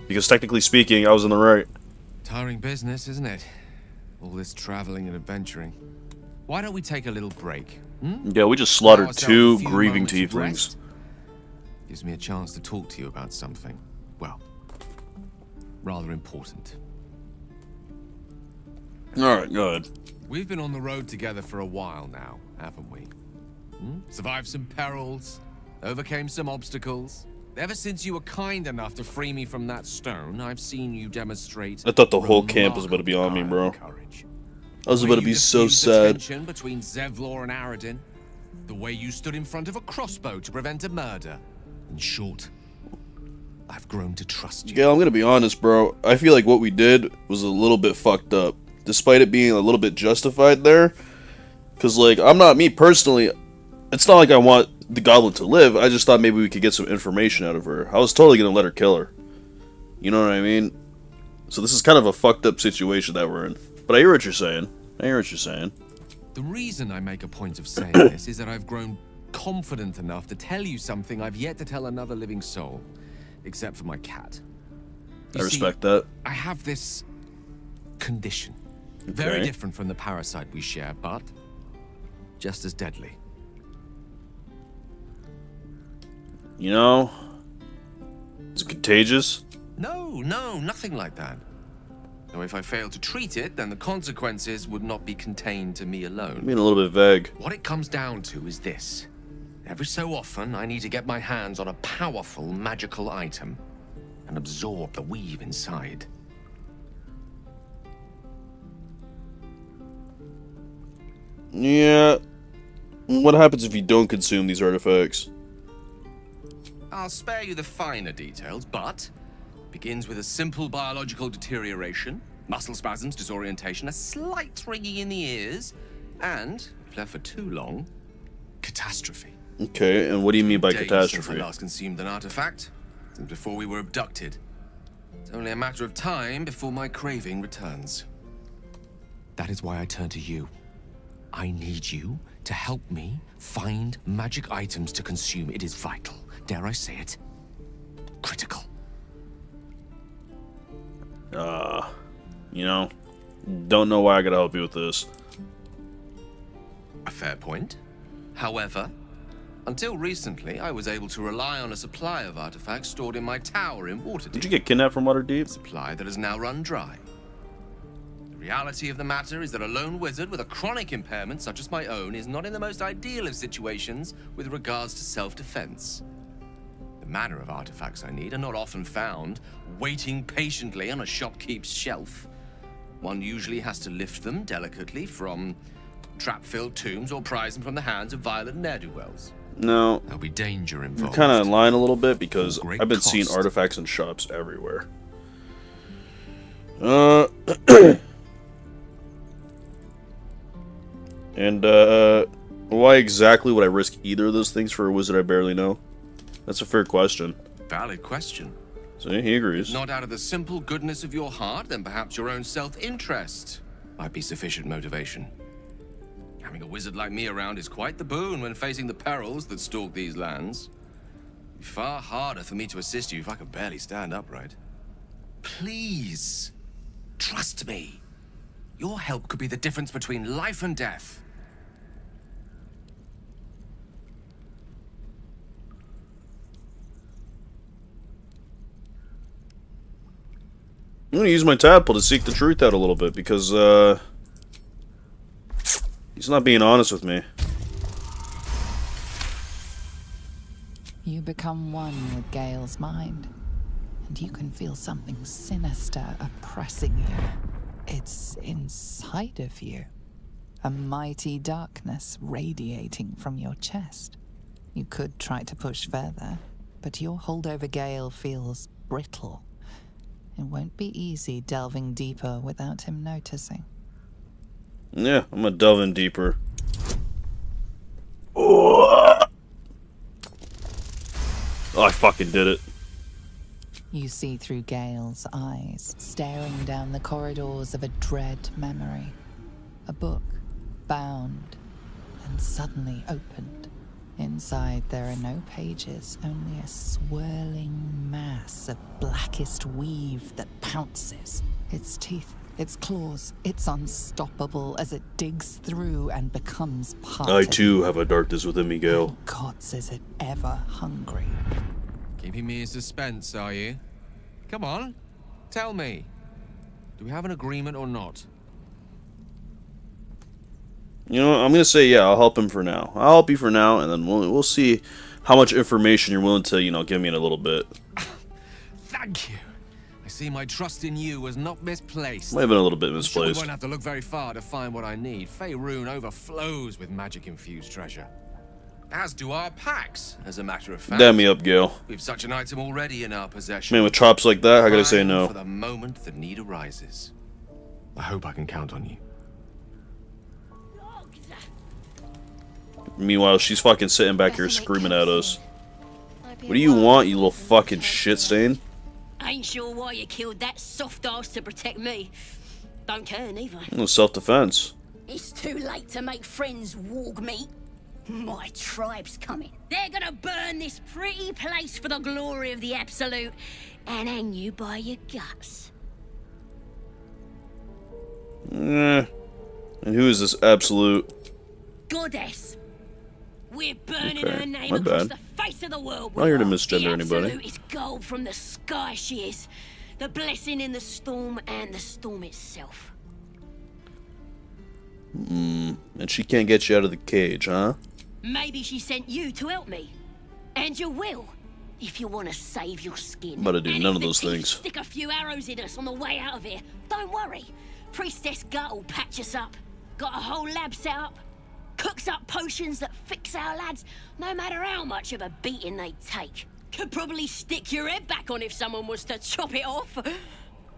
S1: Because technically speaking, I was in the right.
S7: Tiring business, isn't it? All this traveling and adventuring. Why don't we take a little break?
S1: Yeah, we just slaughtered
S7: Allow ourselves a
S1: 2
S7: few
S1: grieving
S7: moments of
S1: tieflings.
S7: rest. Gives me a chance to talk to you about something. Well, rather important.
S1: Alright, go ahead.
S7: We've been on the road together for a while now, haven't we? Survived some perils, overcame some obstacles. Ever since you were kind enough to free me from that stone, I've seen you demonstrate.
S1: I thought the whole camp was about to be on me, bro. I was about to be so sad.
S7: Tension between Zevlor and Aradin. The way you stood in front of a crossbow to prevent a murder. In short, I've grown to trust you.
S1: Yeah, I'm gonna be honest, bro. I feel like what we did was a little bit fucked up. Despite it being a little bit justified there. Because, like, I'm not, me personally, it's not like I want the goblin to live. I just thought maybe we could get some information out of her. I was totally gonna let her kill her. You know what I mean? So this is kind of a fucked up situation that we're in. But I hear what you're saying. I hear what you're saying.
S7: The reason I make a point of saying this is that I've grown confident enough to tell you something I've yet to tell another living soul. Except for my cat.
S1: I respect that.
S7: I have this condition. Very different from the parasite we share, but just as deadly.
S1: You know? Is it contagious?
S7: No, nothing like that. Though if I fail to treat it, then the consequences would not be contained to me alone.
S1: I'm being a little bit vague.
S7: What it comes down to is this. Every so often, I need to get my hands on a powerful magical item and absorb the weave inside.
S1: Yeah. What happens if you don't consume these artifacts?
S7: I'll spare you the finer details, but it begins with a simple biological deterioration, muscle spasms, disorientation, a slight ringing in the ears, and, if left for too long, catastrophe.
S1: Okay, and what do you mean by
S7: Days
S1: catastrophe?
S7: Since I last consumed an artifact, since before we were abducted. It's only a matter of time before my craving returns. That is why I turn to you. I need you to help me find magic items to consume. It is vital. Dare I say it? Critical.
S1: You know, don't know why I gotta help you with this.
S7: A fair point. However, until recently, I was able to rely on a supply of artifacts stored in my tower in Waterdeep.
S1: Did you get kidnapped from Waterdeep?
S7: Supply that has now run dry. The reality of the matter is that a lone wizard with a chronic impairment such as my own is not in the most ideal of situations with regards to self-defense. The manner of artifacts I need are not often found waiting patiently on a shopkeep's shelf. One usually has to lift them delicately from trap-filled tombs or prise them from the hands of violent ne'er-do-wells.
S1: No.
S7: There'll be danger involved.
S1: You're kind of in line a little bit because
S7: Great
S1: I've been
S7: cost.
S1: seeing artifacts in shops everywhere. And why exactly would I risk either of those things for a wizard I barely know? That's a fair question.
S7: Valid question.
S1: See, he agrees.
S7: Not out of the simple goodness of your heart, then perhaps your own self-interest might be sufficient motivation. Having a wizard like me around is quite the boon when facing the perils that stalk these lands. It'd be far harder for me to assist you if I could barely stand upright. Please, trust me. Your help could be the difference between life and death.
S1: I'm gonna use my tadpole to seek the truth out a little bit because, he's not being honest with me.
S5: You become one with Gale's mind, and you can feel something sinister oppressing you. It's inside of you. A mighty darkness radiating from your chest. You could try to push further, but your hold over Gale feels brittle. It won't be easy delving deeper without him noticing.
S1: Yeah, I'm gonna delve in deeper. Oh, I fucking did it.
S5: You see through Gale's eyes, staring down the corridors of a dread memory. A book, bound, and suddenly opened. Inside there are no pages, only a swirling mass of blackest weave that pounces. Its teeth, its claws, it's unstoppable as it digs through and becomes part
S1: I
S5: of
S1: too have a darkness within me, Gale.
S5: Gods, is it ever hungry?
S7: Keeping me in suspense, are you? Come on, tell me. Do we have an agreement or not?
S1: You know what? I'm gonna say yeah. I'll help him for now. I'll help you for now, and then we'll see how much information you're willing to give me in a little bit.
S7: Thank you. I see my trust in you was not misplaced.
S1: Might have been a little bit
S7: I'm sure
S1: misplaced.
S7: we won't have to look very far to find what I need. Faerun overflows with magic-infused treasure. As do our packs, as a matter of fact.
S1: Damn me up, Gale.
S7: We've such an item already in our possession.
S1: Man, with chops like that, how could I say
S7: Time
S1: no?
S7: For the moment the need arises. I hope I can count on you.
S1: Meanwhile, she's fucking sitting back here screaming at us. What do you want, you little fucking shit stain?
S3: Ain't sure why you killed that soft ass to protect me. Don't care neither.
S1: No self-defense.
S3: It's too late to make friends, warg meat. My tribe's coming. They're gonna burn this pretty place for the glory of the Absolute and hang you by your guts.
S1: And who is this Absolute?
S3: Goddess. We're burning
S1: Okay,
S3: her name
S1: my
S3: across
S1: bad.
S3: the face of the world.
S1: Not here to
S3: we are.
S1: misgender
S3: The
S1: anybody.
S3: Absolute is gold from the sky, she is. The blessing in the storm and the storm itself.
S1: And she can't get you out of the cage, huh?
S3: Maybe she sent you to help me. And you will, if you want to save your skin.
S1: I'm about to do
S3: And
S1: none
S3: if
S1: of
S3: the
S1: those
S3: teeth
S1: things.
S3: Stick a few arrows in us on the way out of here. Don't worry. Priestess Gut will patch us up. Got a whole lab set up. Cooks up potions that fix our lads, no matter how much of a beating they take. Could probably stick your head back on if someone was to chop it off.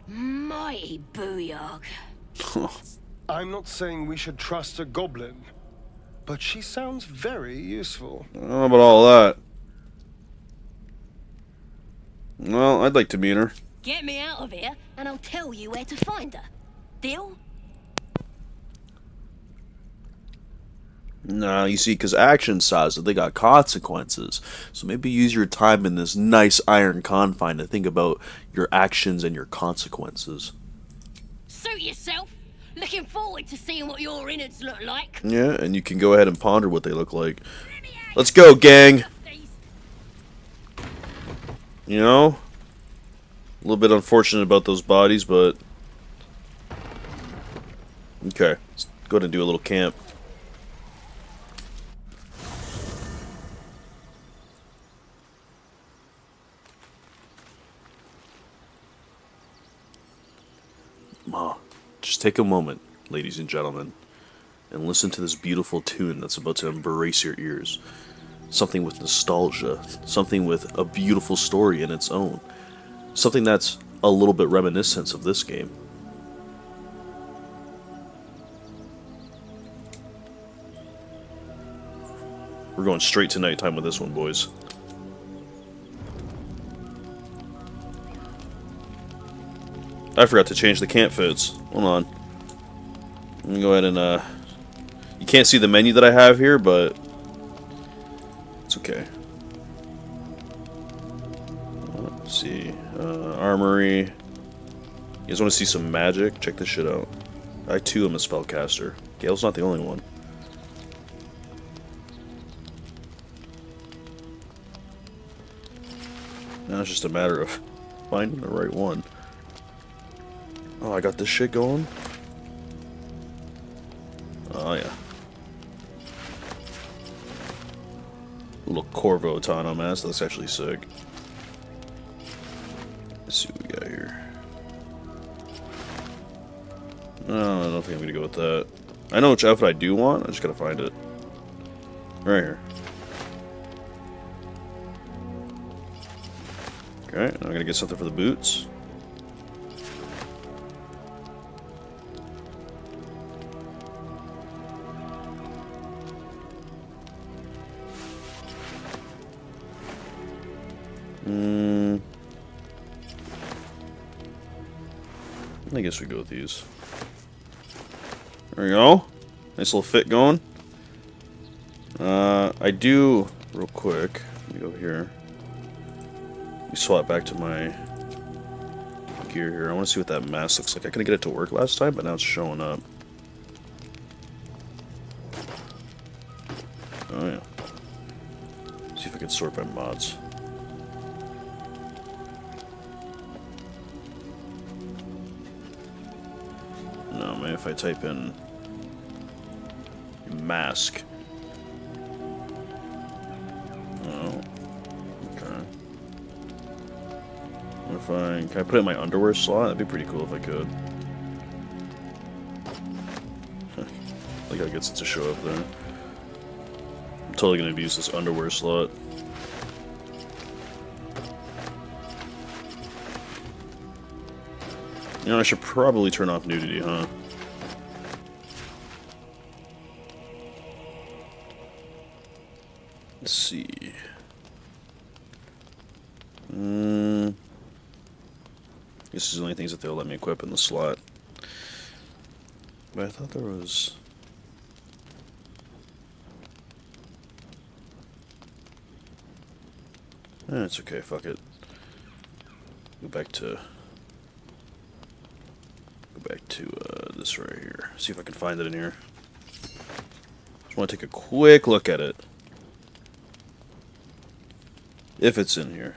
S3: Mighty booyog.
S8: I'm not saying we should trust a goblin, but she sounds very useful.
S1: I don't know about all that. Well, I'd like to meet her.
S3: Get me out of here, and I'll tell you where to find her. Deal?
S1: Nah, you see, because action styles, they got consequences. So maybe use your time in this nice iron confine to think about your actions and your consequences.
S3: Suit yourself. Looking forward to seeing what your innards look like.
S1: Yeah, and you can go ahead and ponder what they look like. Let's go, gang! You know? A little bit unfortunate about those bodies, but... Okay, let's go ahead and do a little camp. Just take a moment, ladies and gentlemen, and listen to this beautiful tune that's about to embrace your ears. Something with nostalgia, something with a beautiful story in its own, something that's a little bit reminiscent of this game. We're going straight to nighttime with this one, boys. I forgot to change the camp fits. Hold on. Let me go ahead and, you can't see the menu that I have here, but it's okay. Let's see. Armory. You guys want to see some magic? Check this shit out. I, too, am a spellcaster. Gale's not the only one. Now it's just a matter of finding the right one. Oh, I got this shit going? Oh, yeah. Little Corvo Autonomous. That's actually sick. Let's see what we got here. No, I don't think I'm gonna go with that. I know which outfit I do want. I just gotta find it. Right here. Okay, I'm gonna get something for the boots. I guess we go with these. There we go. Nice little fit going. I do, real quick, let me go here. Let me swap back to my gear here. I want to see what that mask looks like. I couldn't get it to work last time, but now it's showing up. Oh yeah. See if I can sort by mods. No, man, if I type in mask. Oh, okay. What if can I put it in my underwear slot? That'd be pretty cool if I could. Like how it gets it to show up there. I'm totally gonna use this underwear slot. You know, I should probably turn off nudity, huh? Let's see. This is the only things that they'll let me equip in the slot. But I thought there was... it's okay, fuck it. Go back to this right here. See if I can find it in here. Just want to take a quick look at it. If it's in here.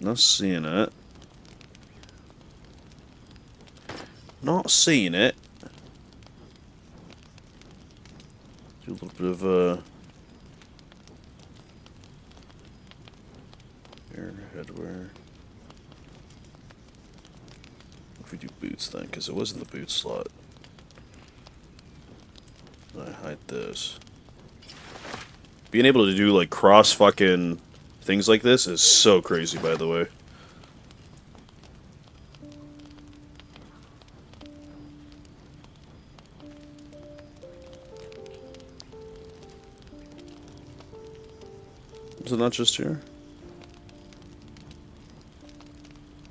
S1: Not seeing it. Not seeing it. Do a little bit of air headwear. If we do boots then, because it was in the boot slot. I hide this. Being able to do like cross fucking things like this is so crazy, by the way. Is it not just here?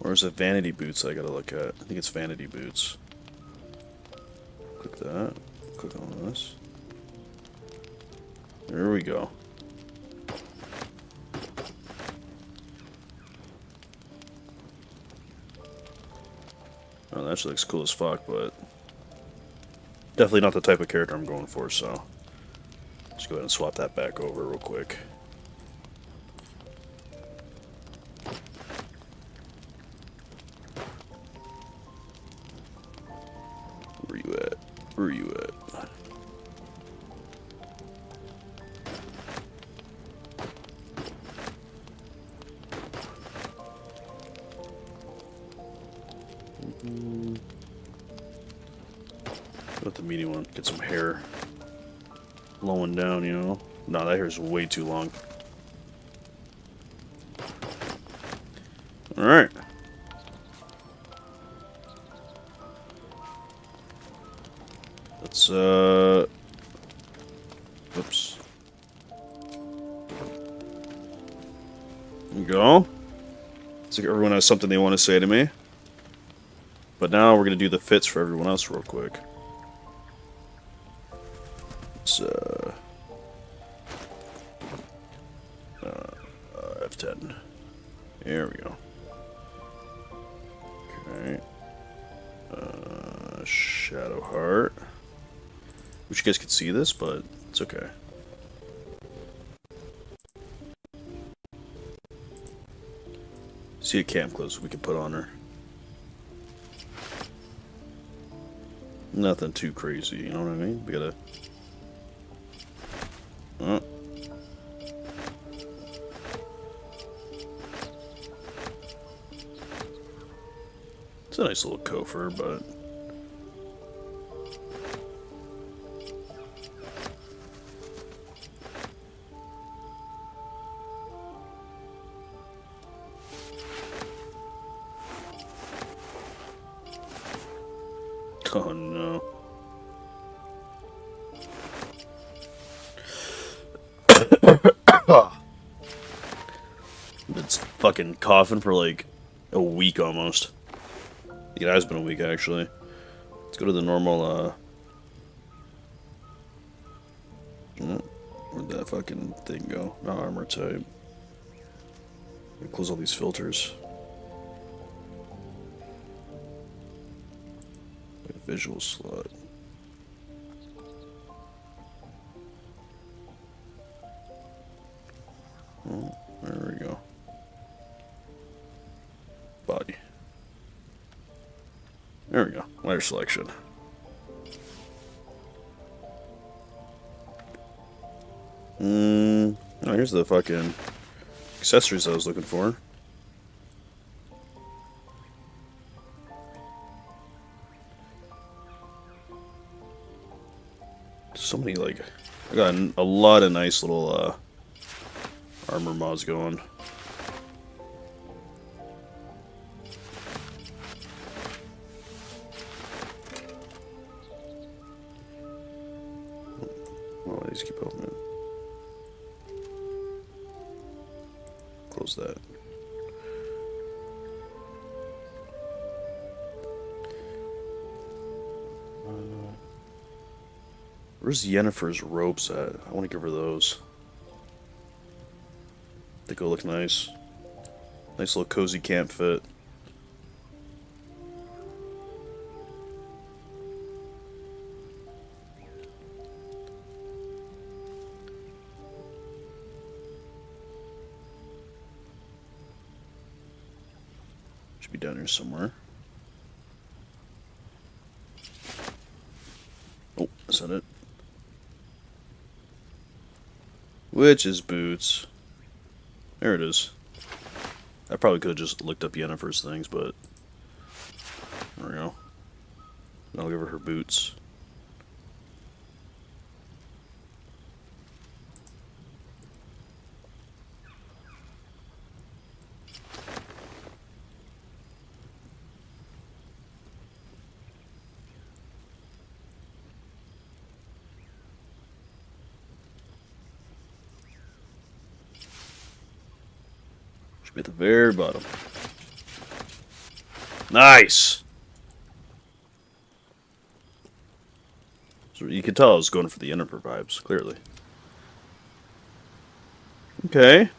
S1: Or is it vanity boots I gotta look at? I think it's vanity boots. Click that. Click on this. There we go. Oh, that actually looks cool as fuck, but definitely not the type of character I'm going for, so let's go ahead and swap that back over real quick. Where you at? Where you at? Let the medium one get some hair blowing down, you know? No, that hair's way too long. Alright. Let's, oops. There you go. Looks like everyone has something they want to say to me. But now we're going to do the fits for everyone else real quick. Let's, F10. There we go. Okay. Shadow Heart. Wish you guys could see this, but it's okay. See a cam close we can put on her. Nothing too crazy, you know what I mean? We gotta... Oh. It's a nice little cofer, but... Oh no. It's fucking coughing for like a week almost. It has been a week actually. Let's go to the normal, where'd that fucking thing go? Not armor type. Close all these filters. Visual slot. Oh, there we go. Body. There we go. Layer selection. Oh, here's the fucking accessories I was looking for. So many, like, I got a lot of nice little armor mods going. Oh, I just keep opening. Close that. Where's Yennefer's ropes at? I want to give her those. They go look nice. Nice little cozy camp fit. Should be down here somewhere. Oh, is that it? Witch's boots. There it is. I probably could have just looked up Yennefer's things, but there we go. I'll give her her boots. Should be at the very bottom. Nice! So you could tell I was going for the Emperor vibes, clearly. Okay.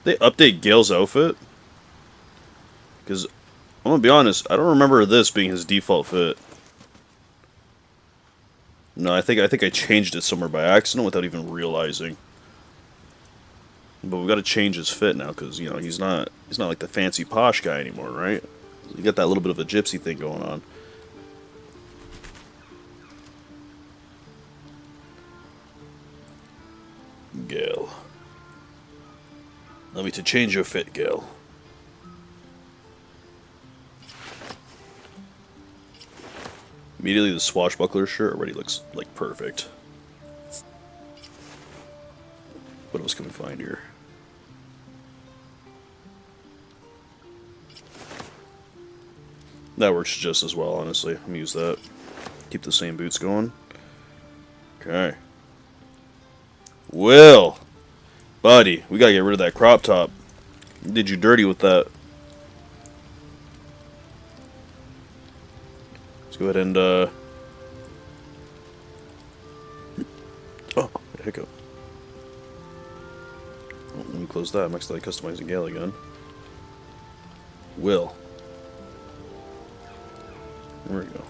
S1: They update Gale's outfit? Because, I'm gonna be honest, I don't remember this being his default fit. No, I think I changed it somewhere by accident without even realizing. But we got to change his fit now because you know he's not like the fancy posh guy anymore, right? You got that little bit of a gypsy thing going on. Gale, allow me to change your fit, Gale. Immediately, the swashbuckler shirt already looks like perfect. What else can we find here? That works just as well, honestly. I'm gonna use that. Keep the same boots going. Okay. Will! Buddy, we gotta get rid of that crop top. Did you dirty with that? Let's go ahead and, oh, hiccup. Oh, let me close that. I'm actually customizing Gale again. Will. There we go.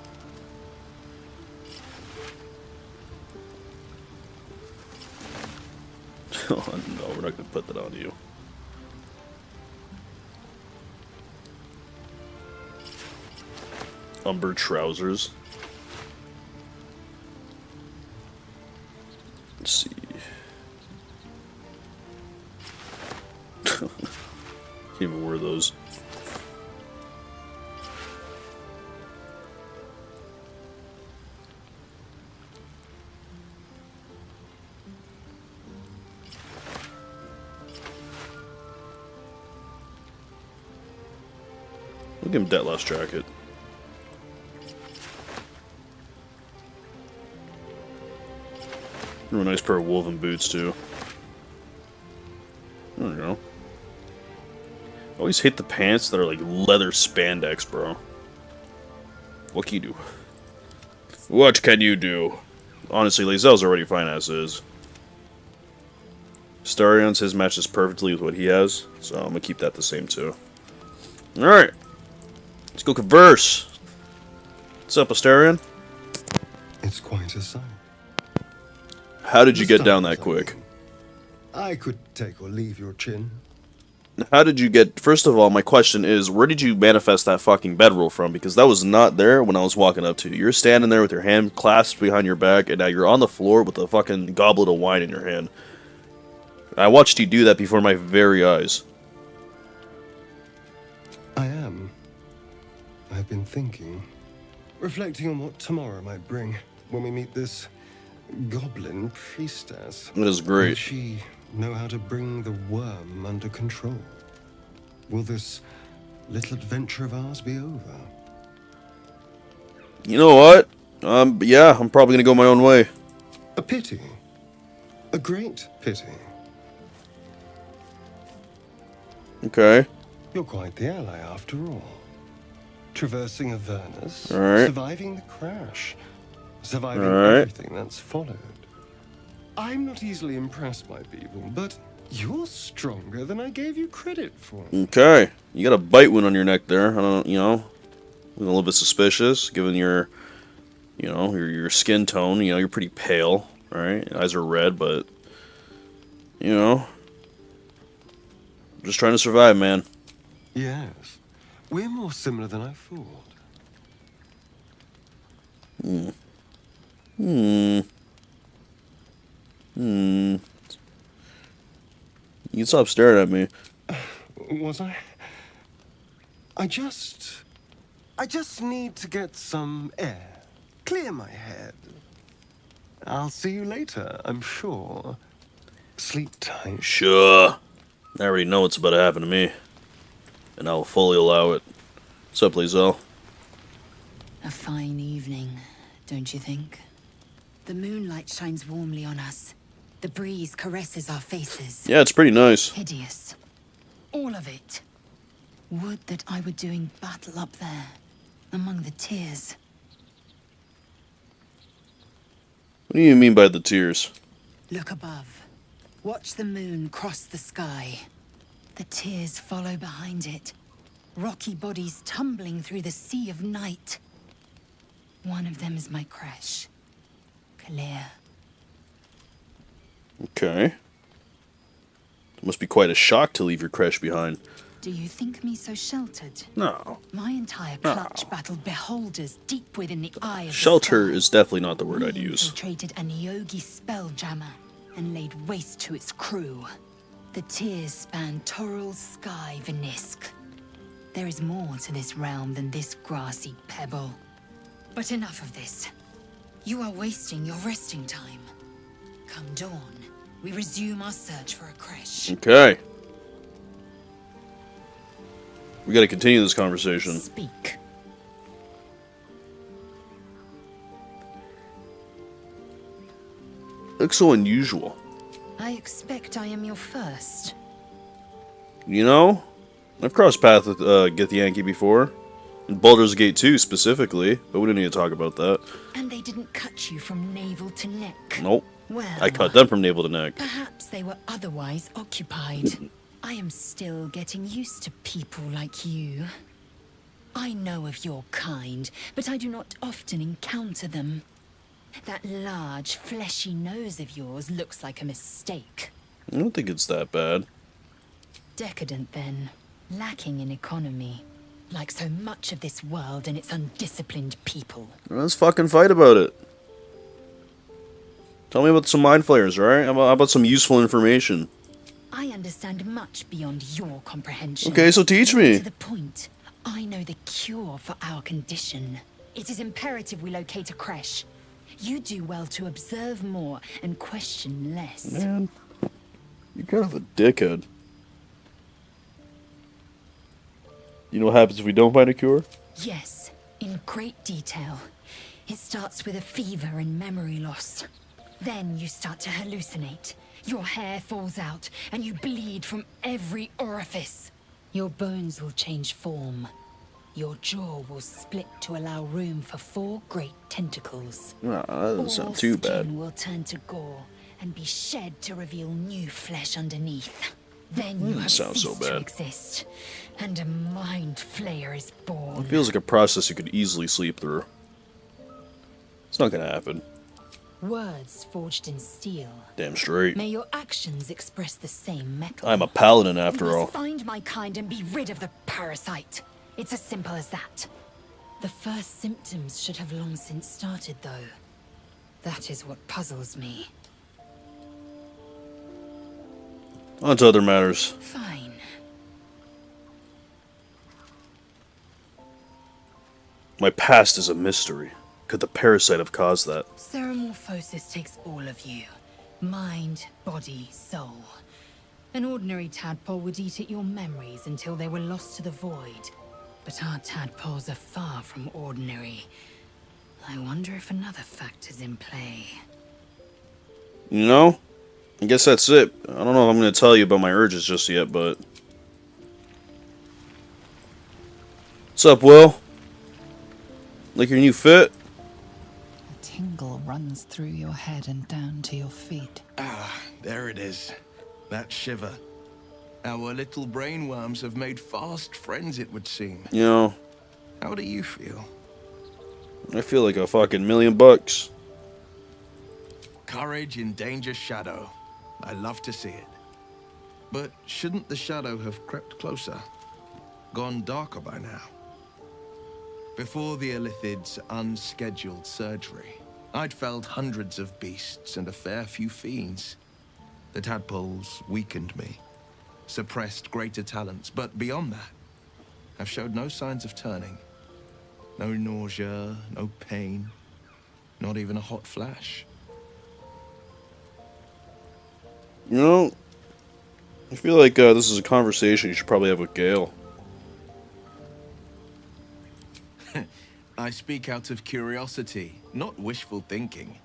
S1: Oh, no, we're not going to put that on you. Umber trousers. Let's see. Can't even wear those. We'll give him Detlef's jacket. A nice pair of woven boots, too. There we go. I always hate the pants that are like leather spandex, bro. What can you do? What can you do? Honestly, Lae'zel's already fine as is. Starion's, his matches perfectly with what he has, so I'm gonna keep that the same, too. Alright. Let's go converse. What's up, Astarion?
S8: It's quite a sight.
S1: How did you get down that quick?
S8: I could take or leave your chin.
S1: How did you get... First of all, my question is, where did you manifest that fucking bedroll from? Because that was not there when I was walking up to you. You're standing there with your hand clasped behind your back, and now you're on the floor with a fucking goblet of wine in your hand. I watched you do that before my very eyes.
S8: I am. I've been thinking, reflecting on what tomorrow might bring when we meet this goblin priestess.
S1: That is great.
S8: Will she know how to bring the worm under control? Will this little adventure of ours be over?
S1: You know what? Yeah, I'm probably gonna go my own way.
S8: A pity. A great pity.
S1: Okay.
S8: You're quite the ally after all. Traversing Avernus,
S1: All right.
S8: surviving the crash, surviving
S1: All right.
S8: everything that's followed. I'm not easily impressed by people, but you're stronger than I gave you credit for.
S1: Okay. You got a bite wound on your neck there. I don't, you know, a little bit suspicious, given your, you know, your skin tone. You know, you're pretty pale, right? Eyes are red, but, you know, just trying to survive, man.
S8: Yes, we're more similar than I thought.
S1: You can stop staring at me.
S8: Was I? I just need to get some air. Clear my head. I'll see you later, I'm sure. Sleep tight.
S1: Sure. I already know what's about to happen to me. And I will fully allow it. What's up, Lae'zel?
S21: A fine evening, don't you think? The moonlight shines warmly on us. The breeze caresses our faces.
S1: Yeah, it's pretty nice.
S21: Hideous. All of it. Would that I were doing battle up there, among the tears.
S1: What do you mean by the tears?
S21: Look above. Watch the moon cross the sky. The tears follow behind it. Rocky bodies tumbling through the sea of night. One of them is my crash. Clear.
S1: Okay. It must be quite a shock to leave your crash behind.
S21: Do you think me so sheltered?
S1: No.
S21: My entire clutch battled beholders deep within the eye of
S1: Shelter
S21: the sky.
S1: is definitely not the word I'd
S21: We
S1: use.
S21: infiltrated a Neogi spelljammer and laid waste to its crew. The tears span Toral's sky, Venisk. There is more to this realm than this grassy pebble. But enough of this. You are wasting your resting time. Come dawn, we resume our search for a creche.
S1: Okay. We gotta continue this conversation.
S21: Speak.
S1: Looks so unusual.
S21: I expect I am your first.
S1: You know, I've crossed paths with Githyanki before. In Baldur's Gate 2 specifically, but we don't need to talk about that.
S21: And they didn't cut you from navel to neck.
S1: Nope.
S21: Well,
S1: I cut them from navel to neck.
S21: perhaps they were otherwise occupied. I am still getting used to people like you. I know of your kind, but I do not often encounter them. That large, fleshy nose of yours looks like a mistake.
S1: I don't think it's that bad.
S21: Decadent, then. Lacking in economy. Like so much of this world and its undisciplined people.
S1: Let's fucking fight about it. Tell me about some mind flayers, alright? How about some useful information?
S21: I understand much beyond your comprehension.
S1: Okay, so teach me.
S21: To the point, I know the cure for our condition. It is imperative we locate a creche. You do well to observe more and question less.
S1: Man, you're kind of a dickhead. You know what happens if we don't find a cure?
S21: Yes, in great detail. It starts with a fever and memory loss. Then you start to hallucinate. Your hair falls out, and you bleed from every orifice. Your bones will change form. Your jaw will split to allow room for 4 great tentacles.
S1: Nah, that doesn't sound too
S21: All
S1: bad.
S21: skin will turn to gore and be shed to reveal new flesh underneath. Then you have
S1: Sounds so
S21: ceased to
S1: bad.
S21: exist, and a mind flayer is born.
S1: It feels like a process you could easily sleep through. It's not gonna happen.
S21: Words forged in steel.
S1: Damn straight.
S21: May your actions express the same metal.
S1: I'm a paladin after
S21: You must
S1: all.
S21: find my kind and be rid of the parasite. It's as simple as that. The first symptoms should have long since started, though. That is what puzzles me.
S1: On to other matters.
S21: Fine.
S1: My past is a mystery. Could the parasite have caused that?
S21: Ceremorphosis takes all of you. Mind, body, soul. An ordinary tadpole would eat at your memories until they were lost to the void. But our tadpoles are far from ordinary. I wonder if another factor's in play.
S1: You know? I guess that's it. I don't know if I'm gonna tell you about my urges just yet, but... What's up, Will? Like your new fit?
S5: A tingle runs through your head and down to your feet.
S16: Ah, there it is. That shiver. Our little brainworms have made fast friends, it would seem.
S1: You know,
S16: How do you feel?
S1: I feel like a fucking $1,000,000.
S16: Courage in danger's shadow. I love to see it. But shouldn't the shadow have crept closer? Gone darker by now? Before the Illithid's unscheduled surgery, I'd felled hundreds of beasts and a fair few fiends. The tadpoles weakened me, suppressed greater talents, but beyond that, I've showed no signs of turning. No nausea, no pain, not even a hot flash.
S1: You know, I feel like this is a conversation you should probably have with Gale.
S16: I speak out of curiosity, not wishful thinking.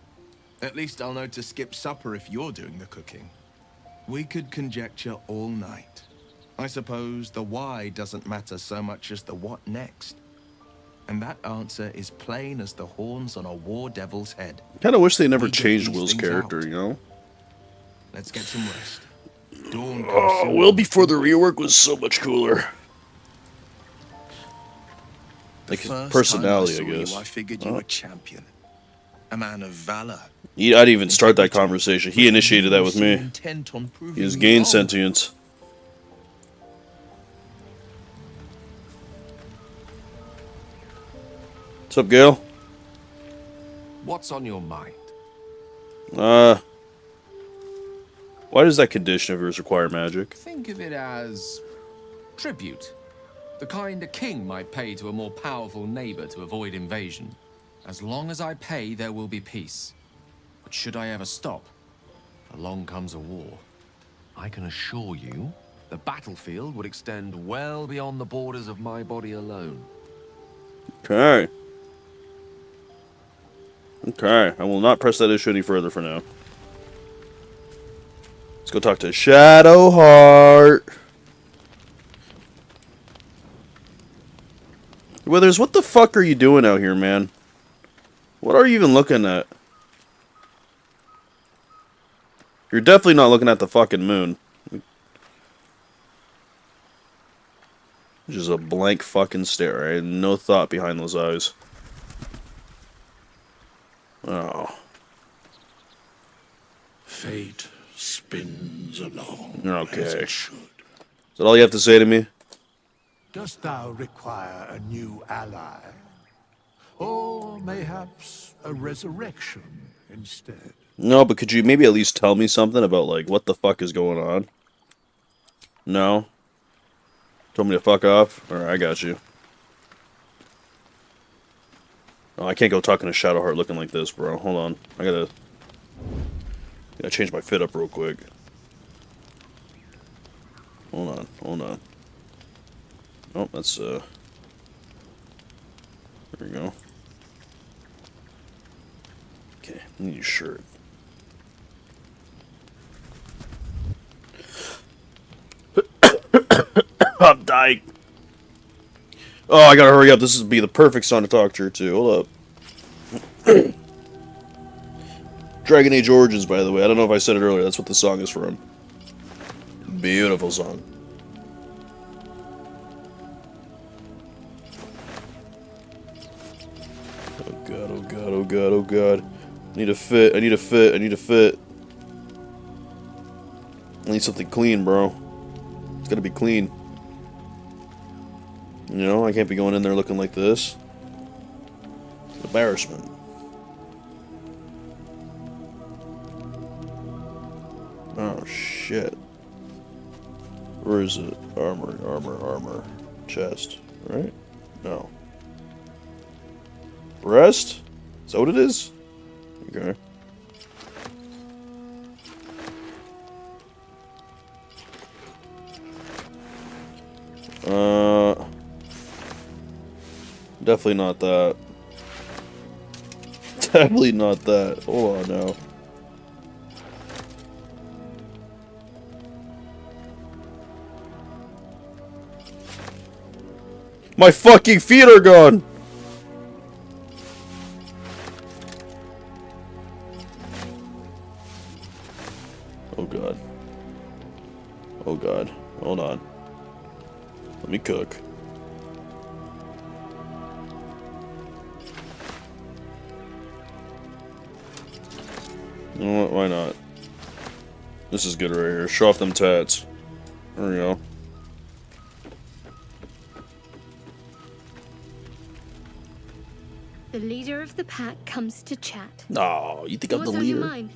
S16: At least I'll know to skip supper if you're doing the cooking. We could conjecture all night. I suppose the why doesn't matter so much as the what next. And that answer is plain as the horns on a war devil's head.
S1: Kind of wish they never
S16: We get
S1: changed
S16: these
S1: Will's
S16: things
S1: character,
S16: out.
S1: you know?
S16: Let's get some rest. Dawn comes
S1: Oh,
S16: soon.
S1: Will before the rework was so much cooler. Like his personality, I guess.
S16: I figured you were champion. A man of valor.
S1: I didn't even start that conversation. He initiated that with me.
S16: Intent on proving
S1: He has
S16: me
S1: gained
S16: wrong.
S1: sentience. What's up, Gale?
S7: What's on your mind?
S1: Why does that condition of yours require magic?
S7: Think of it as tribute. The kind a king might pay to a more powerful neighbor to avoid invasion. As long as I pay, there will be peace. But should I ever stop, along comes a war. I can assure you, the battlefield would extend well beyond the borders of my body alone.
S1: Okay. Okay, I will not press that issue any further for now. Let's go talk to Shadowheart. Withers, what the fuck are you doing out here, man? What are you even looking at? You're definitely not looking at the fucking moon. Just a blank fucking stare. I had no thought behind those eyes. Oh.
S2: Fate spins along.
S1: Okay.
S2: As it
S1: Is
S2: should.
S1: that all you have to say to me?
S2: Dost thou require a new ally? Or mayhaps a resurrection instead?
S1: No, but could you maybe at least tell me something about, like, what the fuck is going on? No? Told me to fuck off? Alright, I got you. Oh, I can't go talking to Shadowheart looking like this, bro. Hold on. I gotta change my fit up real quick. Hold on, hold on. Oh, that's, there we go. Okay, I need your shirt. I'm dying. Oh, I gotta hurry up. This would be the perfect song to talk to her too. Hold up. Dragon Age Origins, by the way. I don't know if I said it earlier. That's what the song is from. Beautiful song. Oh god, oh god, oh god, oh god. I need a fit, I need a fit, I need a fit. I need something clean, bro. It's gotta be clean. You know, I can't be going in there looking like this. Embarrassment. Oh, shit. Where is it? Armor, armor, armor. Chest. Right? No. Breast? Is that what it is? Okay. Definitely not that. Definitely not that. Hold on now. My fucking feet are gone! Oh god. Oh god. Hold on. Let me cook. You know what? Why not? This is good right here. Show off them tats. There we go.
S6: The leader of the pack comes to chat.
S1: Oh, you think I'm the
S6: What's on your
S1: leader?
S6: mind?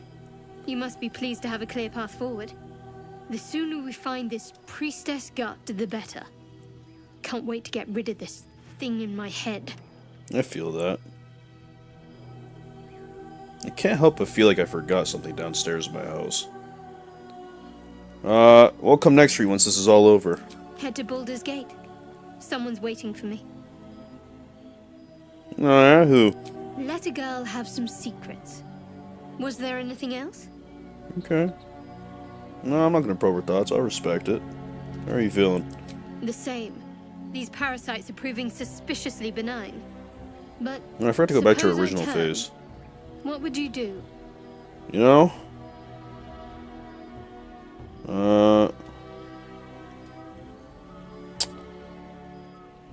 S6: You must be pleased to have a clear path forward. The sooner we find this priestess gut, the better. Can't wait to get rid of this thing in my head.
S1: I feel that. I can't help but feel like I forgot something downstairs in my house. We'll come next for you once this is all over.
S6: Head to Baldur's Gate. Someone's waiting for me.
S1: Who?
S6: Let a girl have some secrets. Was there anything else?
S1: Okay. No, I'm not gonna probe her thoughts. I respect it. How are you feeling?
S6: The same. These parasites are proving suspiciously benign. But
S1: I forgot to go back to
S6: suppose I
S1: original
S6: turn.
S1: phase.
S6: What would you do?
S1: You know?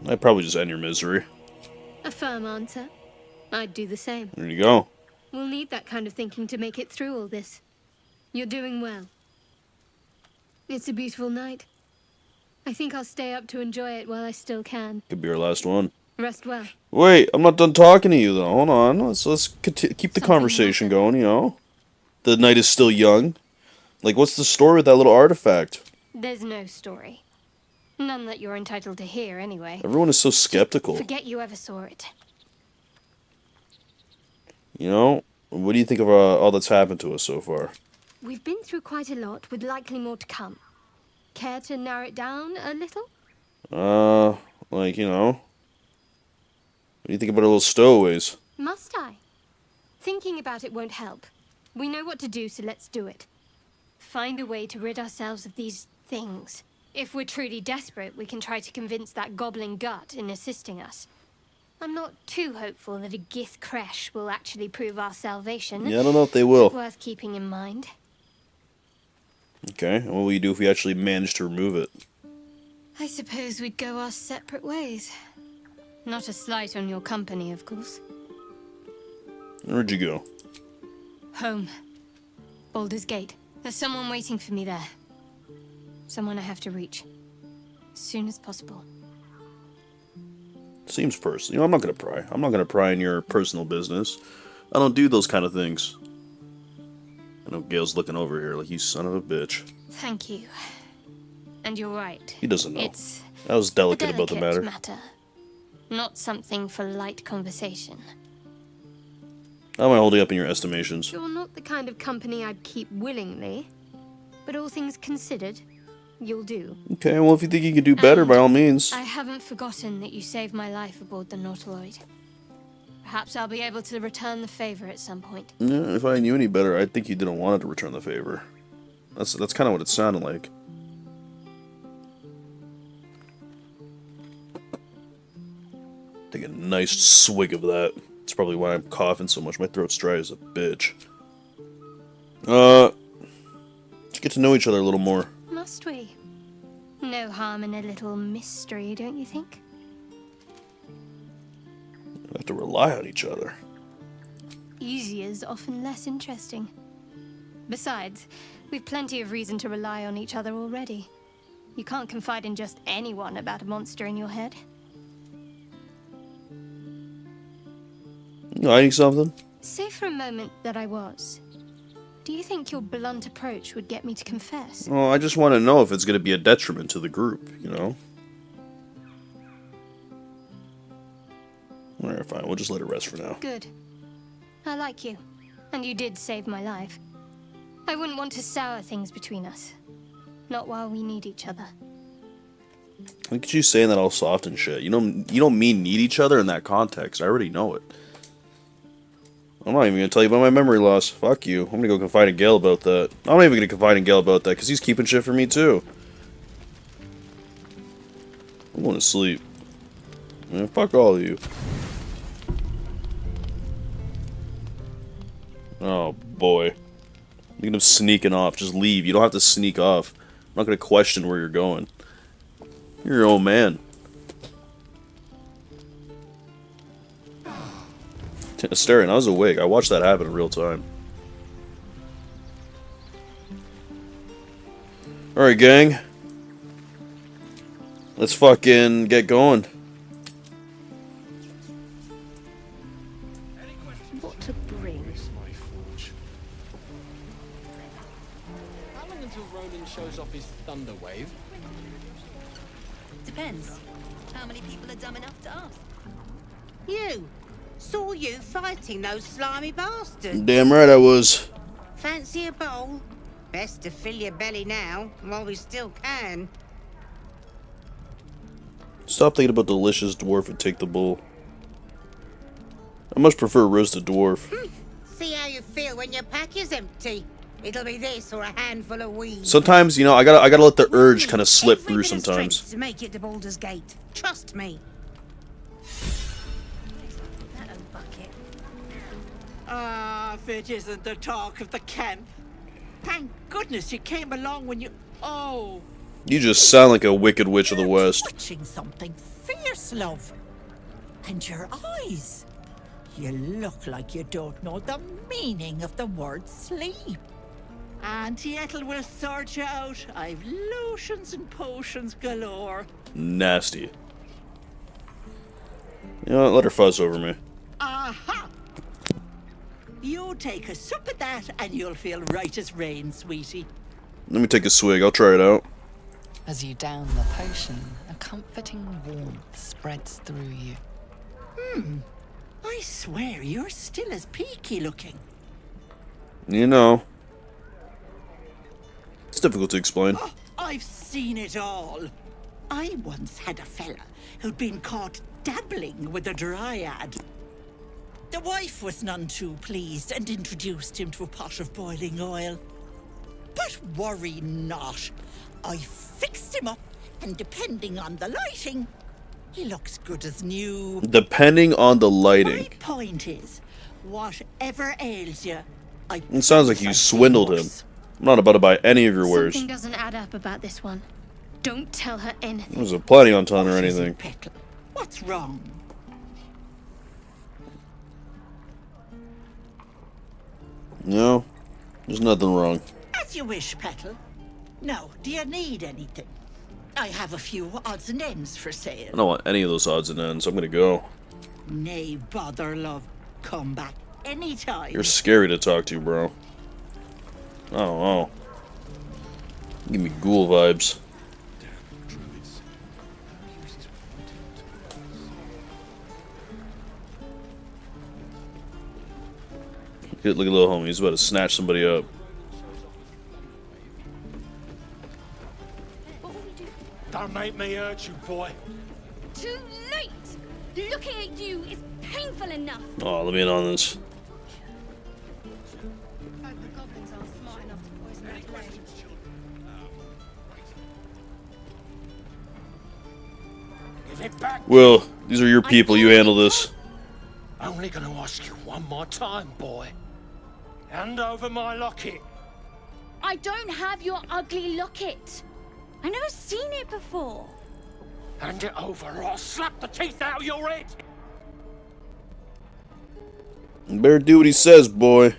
S1: I'd probably just end your misery.
S6: A firm answer. I'd do the same.
S1: There you go.
S6: We'll need that kind of thinking to make it through all this. You're doing well. It's a beautiful night. I think I'll stay up to enjoy it while I still can.
S1: Could be our last one.
S6: Rest well.
S1: Wait, I'm not done talking to you though. Hold on. Let's keep the conversation going, you know? The night is still young. Like, what's the story with that little artifact?
S6: There's no story. None that you're entitled to hear, anyway.
S1: Everyone is so skeptical.
S6: Forget you ever saw it.
S1: You know? What do you think of all that's happened to us so far?
S6: We've been through quite a lot, with likely more to come. Care to narrow it down a little?
S1: Like, you know... What do you think about our little stowaways?
S6: Must I? Thinking about it won't help. We know what to do, so let's do it. Find a way to rid ourselves of these things. If we're truly desperate, we can try to convince that goblin gut in assisting us. I'm not too hopeful that a Gith Kresh will actually prove our salvation.
S1: Yeah, I don't know if they will.
S6: Worth keeping in mind.
S1: Okay, and what will you do if we actually manage to remove it?
S6: I suppose we'd go our separate ways. Not a slight on your company, of course.
S1: Where'd you go?
S6: Home. Baldur's Gate. There's someone waiting for me there. Someone I have to reach. As soon as possible.
S1: Seems personal. You know, I'm not gonna pry. I'm not gonna pry in your personal business. I don't do those kind of things. I know Gale's looking over here like, you son of a bitch.
S6: Thank you. And you're right.
S1: He doesn't know.
S6: It's
S1: I was delicate about the matter.
S6: Not something for light conversation.
S1: How am I holding up in your estimations?
S6: You're not the kind of company I'd keep willingly. But all things considered, you'll do.
S1: Okay, well, if you think you can do better, by all means.
S6: I haven't forgotten that you saved my life aboard the Nautiloid. Perhaps I'll be able to return the favor at some point.
S1: Yeah, if I knew any better, I'd think you didn't want to return the favor. That's kind of what it sounded like. Take a nice swig of that. It's probably why I'm coughing so much. My throat's dry as a bitch. Let's get to know each other a little more.
S6: Must we? No harm in a little mystery, don't you think?
S1: We have to rely on each other.
S6: Easy is often less interesting. Besides, we've plenty of reason to rely on each other already. You can't confide in just anyone about a monster in your head.
S1: You hiding something?
S6: Say for a moment that I was. Do you think your blunt approach would get me to confess?
S1: Well, I just want to know if it's going to be a detriment to the group, you know? Alright, fine. We'll just let it rest for now.
S6: Good. I like you. And you did save my life. I wouldn't want to sour things between us. Not while we need each other.
S1: Look at you saying that all soft and shit. You don't mean need each other in that context. I already know it. I'm not even going to tell you about my memory loss. Fuck you. I'm going to go confide in Gale about that. I'm not even going to confide in Gale about that, because he's keeping shit for me, too. I'm going to sleep. Man, fuck all of you. Oh, boy. Look at him sneaking off. Just leave. You don't have to sneak off. I'm not going to question where you're going. You're your own man. Staring, I was awake. I watched that happen in real time. Alright, gang. Let's fucking get going.
S10: What to bring?
S12: How long until Ronan shows off his thunder wave?
S22: Depends. How many people are dumb enough to ask?
S23: You! Saw you fighting those slimy bastards.
S1: Damn right I was.
S23: Fancy a bowl? Best to fill your belly now, while we still can.
S1: Stop thinking about delicious dwarf and take the bowl. I much prefer roasted dwarf.
S23: See how you feel when your pack is empty. It'll be this or a handful of weeds.
S1: Sometimes, you know, I gotta let the urge kind of slip through sometimes.
S23: To make it to Baldur's Gate. Trust me.
S11: Ah, if it isn't the talk of the camp. Thank goodness you came along when you... Oh.
S1: You just sound like a wicked witch of the West.
S11: Watching something fierce, love. And your eyes. You look like you don't know the meaning of the word sleep. Auntie Ethel will sort you out. I've lotions and potions galore.
S1: Nasty. You know what? Let her fuzz over me.
S11: Aha! You take a sip of that and you'll feel right as rain, sweetie.
S1: Let me take a swig. I'll try it out.
S5: As you down the potion, a comforting warmth spreads through you.
S11: I swear you're still as peaky looking.
S1: You know. It's difficult to explain.
S11: Oh, I've seen it all. I once had a fella who'd been caught dabbling with a dryad. The wife was none too pleased and introduced him to a pot of boiling oil. But worry not. I fixed him up, and depending on the lighting, he looks good as new.
S1: Depending on the lighting.
S11: My point is, whatever ails you,
S1: It sounds like you swindled him. I'm not about to buy any of your wares.
S6: Something doesn't add up about this one. Don't tell her anything.
S1: I wasn't planning on telling her anything.
S11: What's wrong?
S1: No, there's nothing wrong.
S11: As you wish, Petal. Now, do you need anything? I have a few odds and ends for sale.
S1: I don't want any of those odds and ends. I'm gonna go.
S11: Nay, bother, love. Come back anytime.
S1: You're scary to talk to, bro. I don't know. Give me ghoul vibes. Look at little homie. He's about to snatch somebody up.
S2: Don't make me hurt you, boy.
S13: Too late! Looking at you is painful enough.
S1: Oh, let me in on this.
S2: Give it back.
S1: Will, these are your people. You handle this.
S2: Only gonna ask you one more time, boy. Hand over my locket.
S13: I don't have your ugly locket. I've never seen it before.
S2: Hand it over or I'll slap the teeth out of your head.
S1: You better do what he says, boy.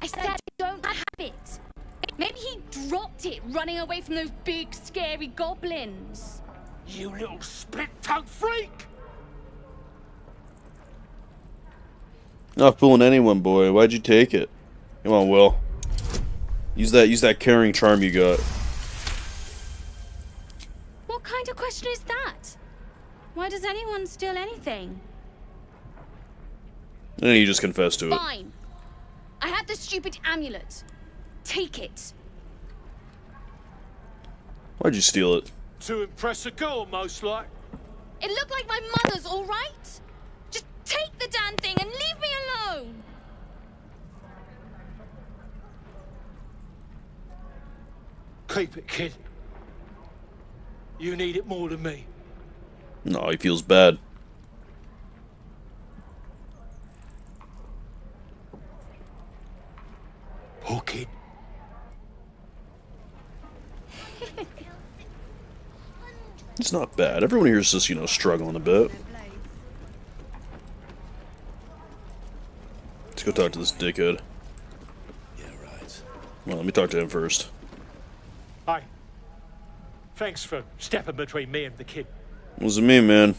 S13: I said I don't have it. Maybe he dropped it running away from those big, scary goblins.
S2: You little split-tongued freak!
S1: Not fooling anyone, boy. Why'd you take it? Come on, Will. Use that carrying charm you got.
S13: What kind of question is that? Why does anyone steal anything?
S1: And you just confess to it.
S13: Fine. I have the stupid amulet. Take it.
S1: Why'd you steal it?
S2: To impress a girl, most like.
S13: It looked like my mother's, all right? Just take the damn thing and leave me alone.
S2: Keep it, kid. You need it more than me.
S1: No, he feels bad.
S2: Poor kid.
S1: It's not bad. Everyone here is just, you know, struggling a bit. Let's go talk to this dickhead.
S2: Yeah, right.
S1: Well, let me talk to him first.
S2: Hi. Thanks for stepping between me and the kid.
S1: What does it mean, man?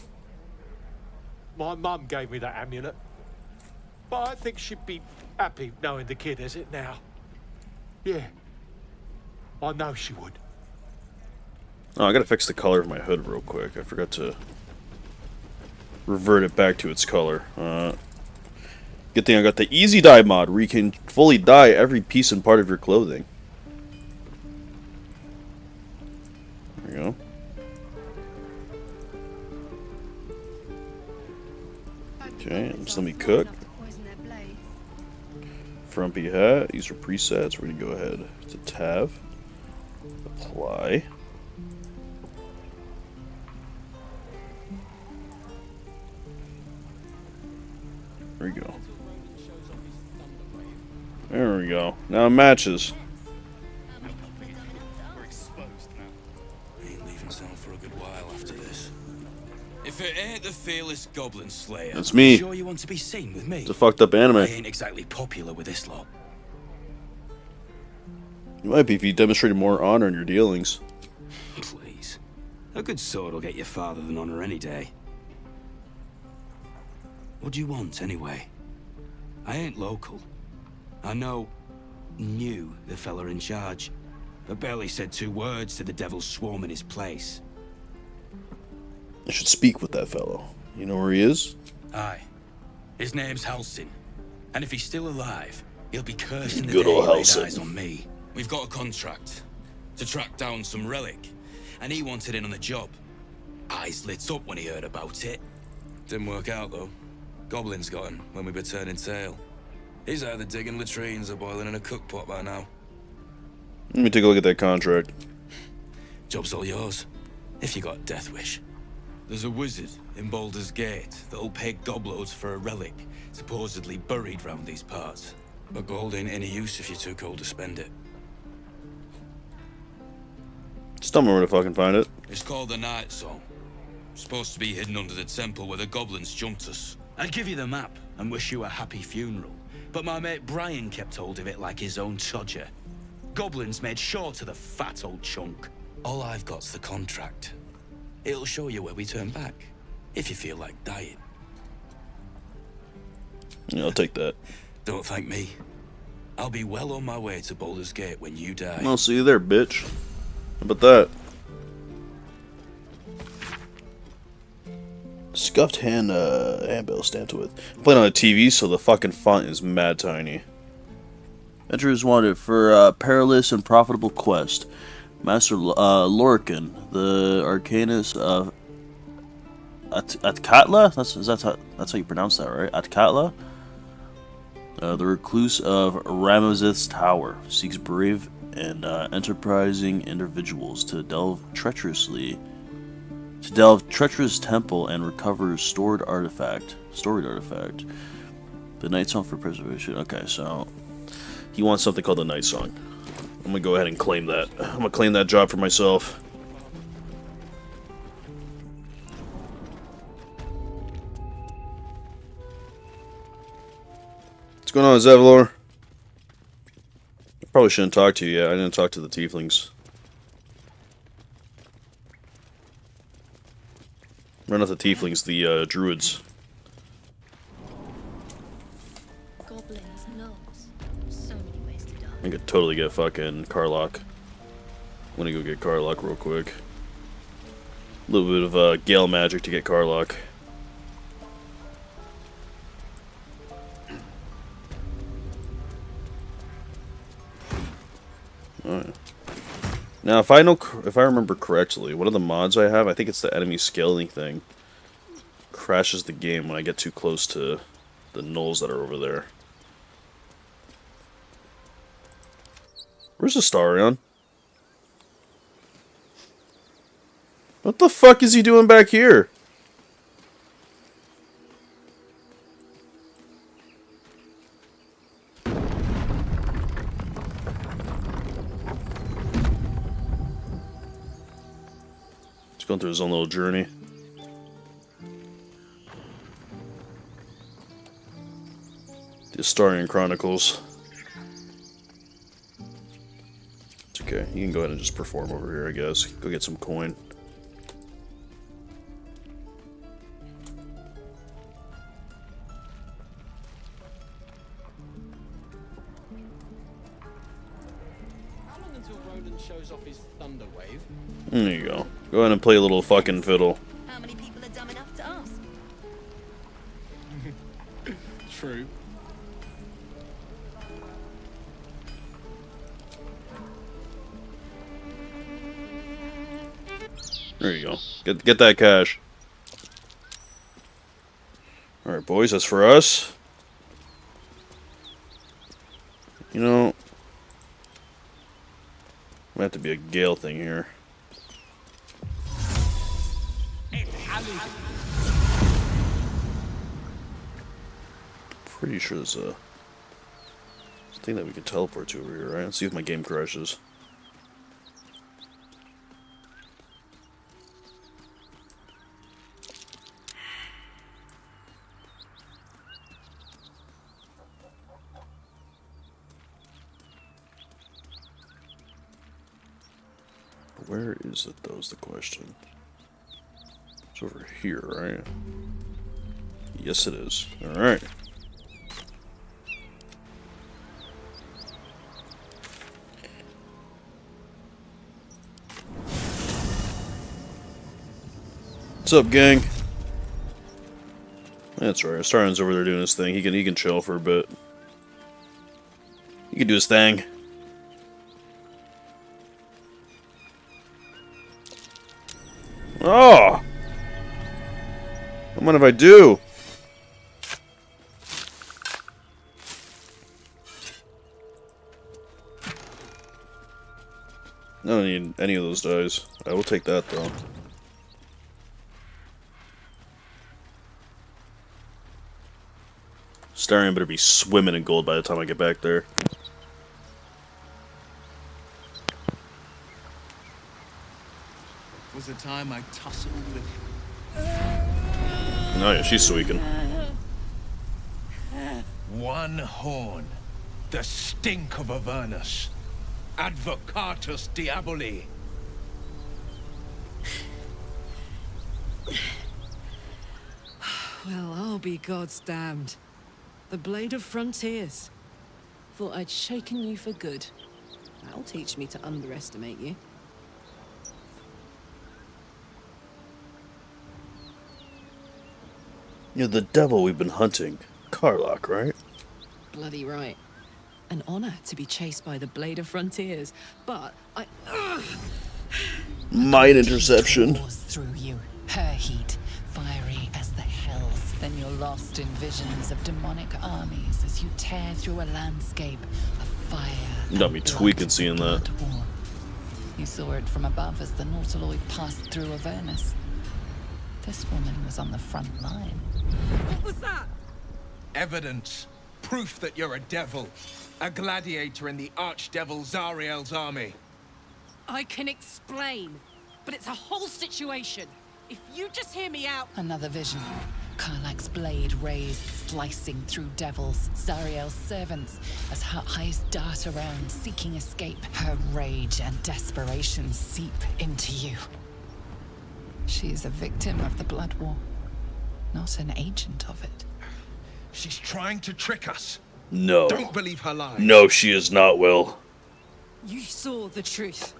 S2: My mum gave me that amulet. But I think she'd be happy knowing the kid has it now. Yeah. I know she would.
S1: Oh, I gotta fix the color of my hood real quick. I forgot to revert it back to its color. Good thing I got the easy dye mod, where you can fully dye every piece and part of your clothing. There you go. Okay, just let me cook. frumpy hat. These are presets. We're going to go ahead to tab. Apply. There we go. There we go. Now it matches.
S9: We're exposed now. Ain't leaving town for a good while after this. If it ain't the fearless Goblin Slayer,
S1: That's me.
S9: Sure you want to be seen with me?
S1: It's a fucked up anime.
S9: I ain't exactly popular with this lot.
S1: You might be if you demonstrated more honor in your dealings.
S9: Please. A good sword will get you farther than honor any day. What do you want, anyway? I ain't local. I knew the fella in charge, but barely said 2 words to the devil's swarm in his place.
S1: I should speak with that fellow. You know where he is?
S9: Aye. His name's Halsin. And if he's still alive, he'll be cursing the
S1: Good
S9: day
S1: old
S9: he laid
S1: Halsin.
S9: eyes on me. We've got a contract to track down some relic, and he wanted in on the job. Eyes lit up when he heard about it. Didn't work out, though. Goblins got him when we were turning tail. He's either digging latrines or boiling in a cookpot by now.
S1: Let me take a look at that contract.
S9: Job's all yours, if you got a death wish. There's a wizard in Baldur's Gate that'll pay gobloads for a relic, supposedly buried round these parts. But gold ain't any use if you're too cold to spend it.
S1: Just tell me where to fucking find it.
S9: It's called the Night Song. Supposed to be hidden under the temple where the goblins jumped us. I'd give you the map and wish you a happy funeral, but my mate Brian kept hold of it like his own todger. Goblins made sure to the fat old chunk. All I've got's the contract. It'll show you where we turn back, if you feel like dying.
S1: Yeah, I'll take that.
S9: Don't thank me. I'll be well on my way to Baldur's Gate when you die.
S1: I'll see you there, bitch. How about that? Scuffed handbill stamped with. I'm playing on a TV, so the fucking font is mad tiny. Adventurers wanted for a perilous and profitable quest. Master Lorcan, the Arcanist of Atkatla? That's how you pronounce that, right? Atkatla? The Recluse of Ramazith's Tower seeks brave and enterprising individuals to delve treacherous temple and recover storied artifact. The Night Song for preservation. Okay, so he wants something called the Night Song. I'm gonna go ahead and claim that. I'm gonna claim that job for myself. What's going on, Zevlor? I probably shouldn't talk to you yet. I didn't talk to the tieflings. Or not the tieflings, the druids.
S3: Goblins, gnomes. So many ways to die.
S1: I could totally get fucking Carlock. I'm gonna go get Carlock real quick. A little bit of Gale magic to get Carlock. Alright. Now, if I remember correctly, one of the mods I have, I think it's the enemy scaling thing, crashes the game when I get too close to the gnolls that are over there. Where's Astarion? What the fuck is he doing back here? He's going through his own little journey. The Astarion Chronicles. It's okay. You can go ahead and just perform over here, I guess. Go get some coin.
S12: How long until Roland shows off his thunder wave?
S1: There you go. Go ahead and play a little fucking fiddle.
S22: How many people are dumb enough to ask?
S12: True.
S1: There you go. Get that cash. Alright, boys, that's for us. Might have to be a Gale thing here. Pretty sure there's a thing that we can teleport to over here, right? Let's see if my game crashes. Where is it, though, is the question. It's over here, right? Yes, it is. Alright. What's up, gang? That's right. Starin's over there doing his thing. He can chill for a bit. He can do his thing. Oh! What mind if I do? I don't need any of those dies. I will take that, though. Starin better be swimming in gold by the time I get back there.
S16: Was the time I tussled with...
S1: Oh yeah, she's squeaking.
S16: One horn. The stink of Avernus. Advocatus Diaboli.
S4: Well, I'll be God's damned. The Blade of Frontiers. Thought I'd shaken you for good. That'll teach me to underestimate you.
S1: You're the devil we've been hunting. Karlach, right?
S4: Bloody right. An honor to be chased by the Blade of Frontiers, but I...
S1: Mind interception.
S5: Pours through you, her heat, fiery as the hells. Then you're lost in visions of demonic armies as you tear through a landscape of fire.
S1: You got me tweaking seeing that.
S5: War. You saw it from above as the Nautiloid passed through Avernus. This woman was on the front line.
S4: What was that?
S16: Evidence. Proof that you're a devil. A gladiator in the archdevil Zariel's army.
S4: I can explain, but it's a whole situation. If you just hear me out...
S5: Another vision. Karlach's blade raised, slicing through devils, Zariel's servants, as her eyes dart around, seeking escape. Her rage and desperation seep into you. She's a victim of the Blood War, not an agent of it.
S16: She's trying to trick us.
S1: No.
S16: Don't believe her lies.
S1: No, she is not, Will.
S4: You saw the truth.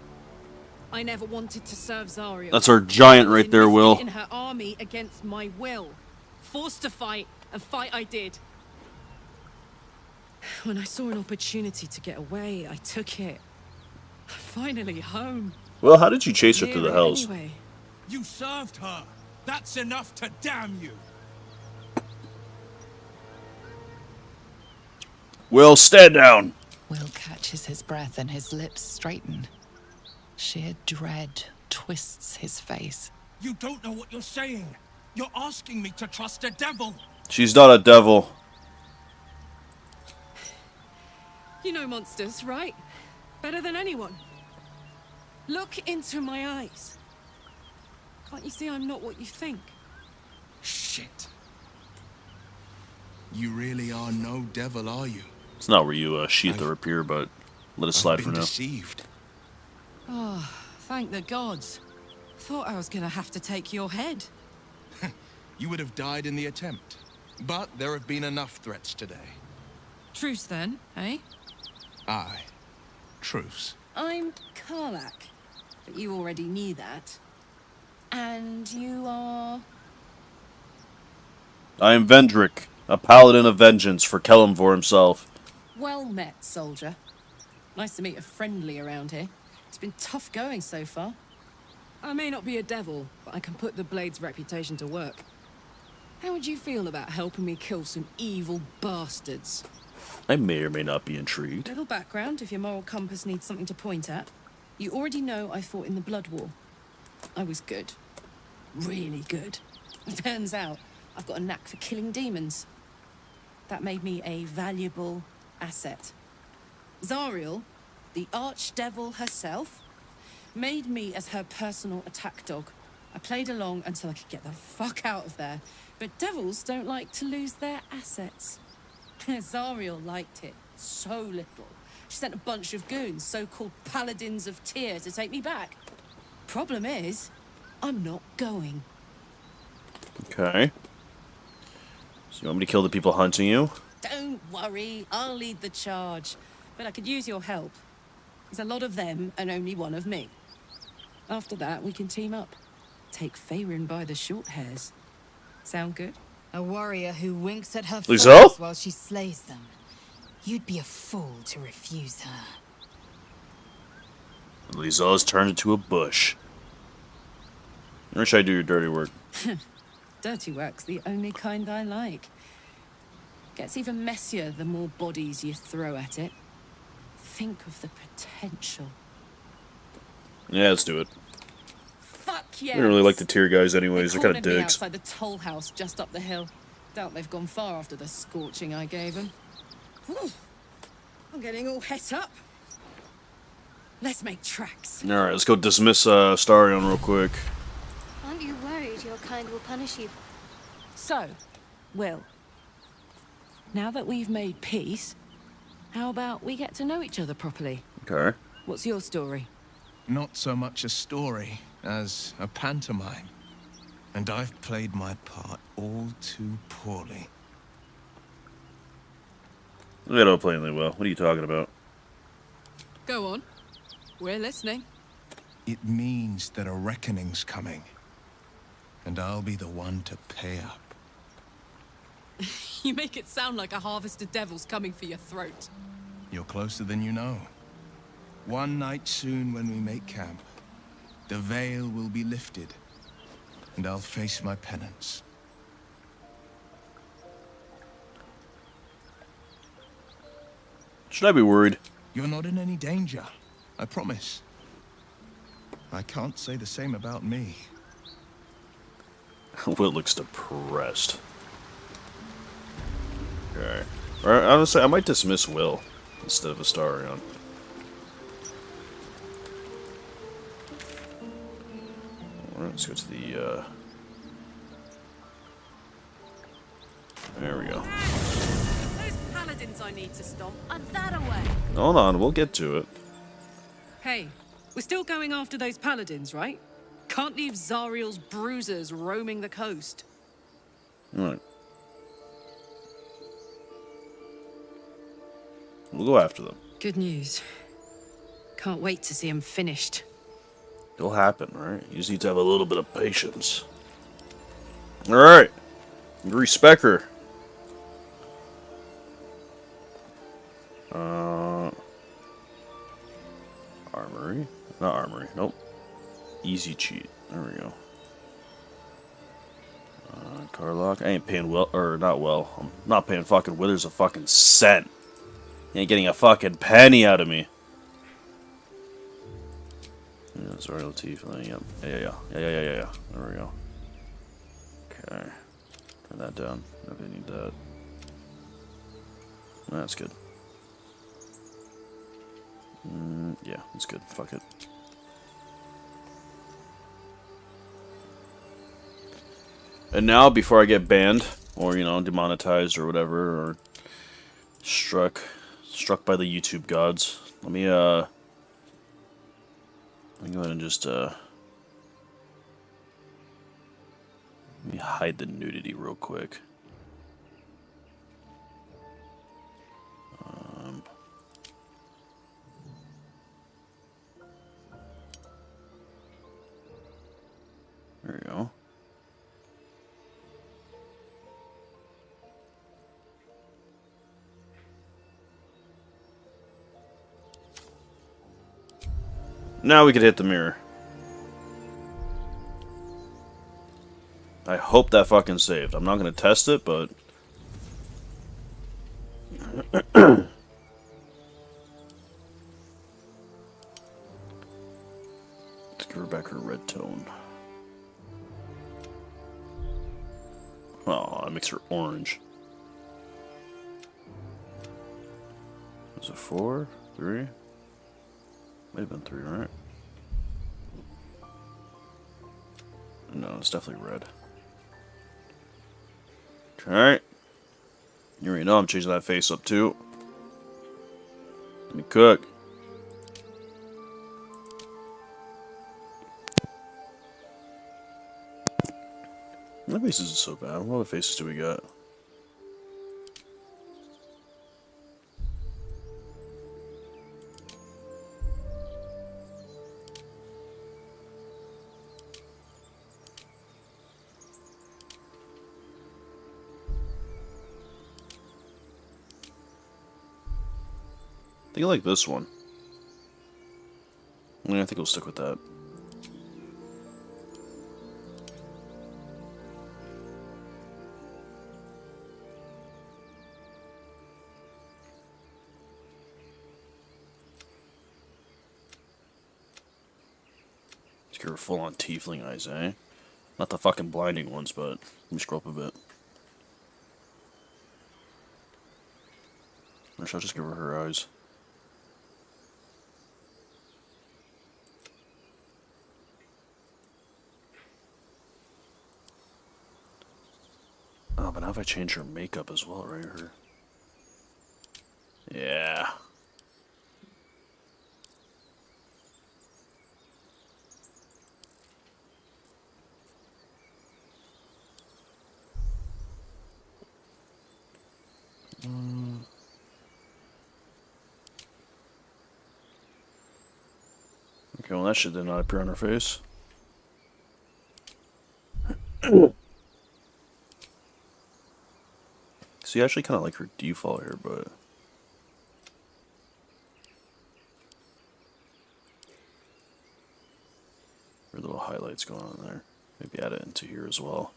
S4: I never wanted to serve Zariel.
S1: That's our giant right there, Will.
S4: In her army against my will. Forced to fight, and fight I did. When I saw an opportunity to get away, I took it. Finally home.
S1: Well, how did you chase her through the hells?
S4: Anyway.
S9: You served her. That's enough to damn you.
S1: Will, stand down.
S5: Will catches his breath and his lips straighten. Sheer dread twists his face.
S9: You don't know what you're saying. You're asking me to trust a devil.
S1: She's not a devil.
S4: You know monsters, right? Better than anyone. Look into my eyes. Can't you see I'm not what you think?
S16: Shit. You really are no devil, are you?
S1: It's not where you sheath the rapier, but let it slide for now.
S16: Deceived.
S4: Oh, thank the gods. Thought I was gonna have to take your head.
S16: You would have died in the attempt. But there have been enough threats today.
S4: Truce then, eh?
S16: Aye. Truce.
S4: I'm Karlach, but you already knew that. And you are...
S1: I am Vendrick, a paladin of vengeance for Kelemvor himself.
S4: Well met, soldier. Nice to meet a friendly around here. It's been tough going so far. I may not be a devil, but I can put the Blade's reputation to work. How would you feel about helping me kill some evil bastards?
S1: I may or may not be intrigued.
S4: Little background if your moral compass needs something to point at. You already know I fought in the Blood War. I was good. Really good. Turns out, I've got a knack for killing demons. That made me a valuable asset. Zariel, the archdevil herself, made me as her personal attack dog. I played along until I could get the fuck out of there. But devils don't like to lose their assets. Zariel liked it so little. She sent a bunch of goons, so-called paladins of Tyr, to take me back. Problem is, I'm not going.
S1: Okay. So you want me to kill the people hunting you?
S4: Don't worry, I'll lead the charge. But I could use your help. There's a lot of them and only one of me. After that, we can team up. Take Faerun by the short hairs. Sound good?
S21: A warrior who winks at her
S1: Lizelle?
S21: foes while she slays them. You'd be a fool to refuse her.
S1: Lizelle's turned into a bush. Or should I do your dirty work?
S4: Dirty work's the only kind I like. Gets even messier the more bodies you throw at it. Think of the potential.
S1: Yeah, let's do it.
S4: Fuck yeah!
S1: I don't really like the tier guys anyways, they're kind of
S4: cornered me
S1: dicks.
S4: outside the toll house just up the hill. Doubt they've gone far after the scorching I gave them. Whew. I'm getting all het up. Let's make tracks.
S1: Alright, let's go dismiss Starion real quick.
S6: Aren't you worried your kind will punish you?
S4: So, Will, now that we've made peace, how about we get to know each other properly?
S1: Okay.
S4: What's your story?
S16: Not so much a story as a pantomime. And I've played my part all too poorly.
S1: I don't play really well. What are you talking about?
S4: Go on. We're listening.
S16: It means that a reckoning's coming. And I'll be the one to pay up.
S4: You make it sound like a harvest of devils coming for your throat.
S16: You're closer than you know. One night soon when we make camp, the veil will be lifted, and I'll face my penance.
S1: Should I be worried?
S16: You're not in any danger, I promise. I can't say the same about me.
S1: Will looks depressed. Okay. Alright, honestly, I might dismiss Will instead of Astarion. Alright, let's go to the, there we go.
S4: Those paladins I need to stomp are that away.
S1: Hold on, we'll get to it.
S4: Hey, we're still going after those paladins, right? Can't leave Zariel's bruisers roaming the coast.
S1: Alright. We'll go after them.
S4: Good news. Can't wait to see them finished.
S1: It'll happen, right? You just need to have a little bit of patience. Alright. Respect her. Armory? Not armory. Nope. Easy cheat. There we go. Carlock. I ain't paying well, or not well. I'm not paying fucking Withers a fucking cent. You ain't getting a fucking penny out of me. Yeah, sorry, Latif. Yep. Yeah. There we go. Okay. Turn that down. Okay, need that. That's good. Yeah, that's good. Fuck it. And now, before I get banned, or, you know, demonetized or whatever, or struck by the YouTube gods, let me go ahead and just, let me hide the nudity real quick. There we go. Now we could hit the mirror. I hope that fucking saved. I'm not gonna test it, but... give her back her red tone. Oh, that makes her orange. Was it 4? 3? Might have been 3, right? No, it's definitely red. Alright. You already know I'm changing that face up too. Let me cook. That face isn't so bad. What other faces do we got? I think I like this one. Yeah, I think we'll stick with that. Let's give her full-on tiefling eyes, eh? Not the fucking blinding ones, but let me scroll up a bit. Or should I just give her her eyes? Oh, but now if I change her makeup as well, right? Her. Yeah. Okay, well that shit did not appear on her face. See, I actually kind of like her default here, but... Her little highlights going on there. Maybe add it into here as well.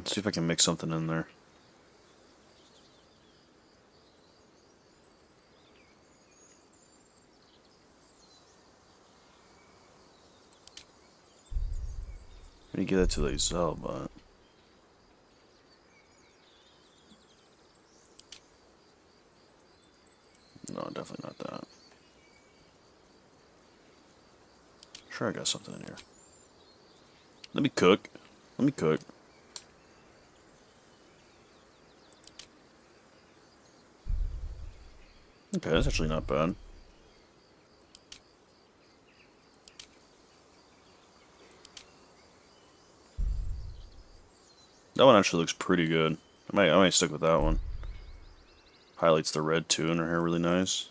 S1: See if I can mix something in there. I'm gonna give that to Lae'zel, but... No, definitely not that. Sure, I got something in here. Let me cook. Let me cook. Okay, that's actually not bad. That one actually looks pretty good. I might stick with that one. Highlights the red too in her hair really nice.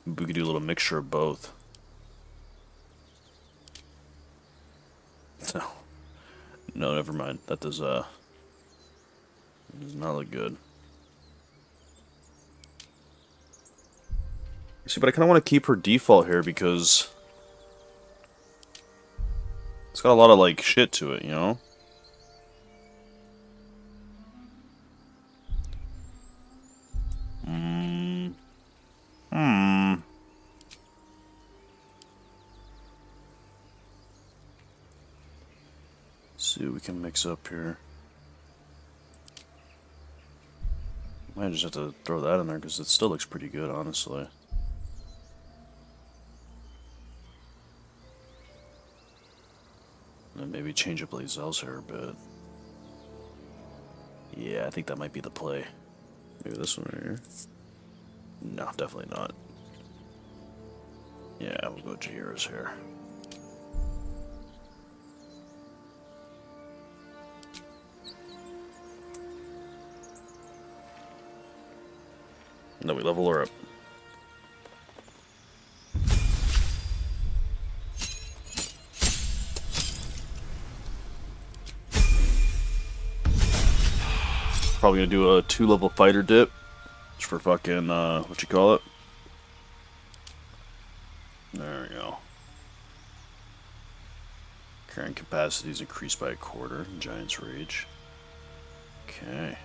S1: We could do a little mixture of both. No. No, never mind. That does not look good. See, but I kind of want to keep her default here because it's got a lot of, like, shit to it, you know? See what we can mix up here. Might just have to throw that in there because it still looks pretty good, honestly. And maybe change up Lae'zel's hair a bit. Yeah, I think that might be the play. Maybe this one right here. No, definitely not. Yeah, we'll go Jaheira's hair. And then we level her up. Probably gonna do a 2-level fighter dip. Just for fucking, what you call it? There we go. Current capacity is increased by a quarter. Giant's Rage. Okay.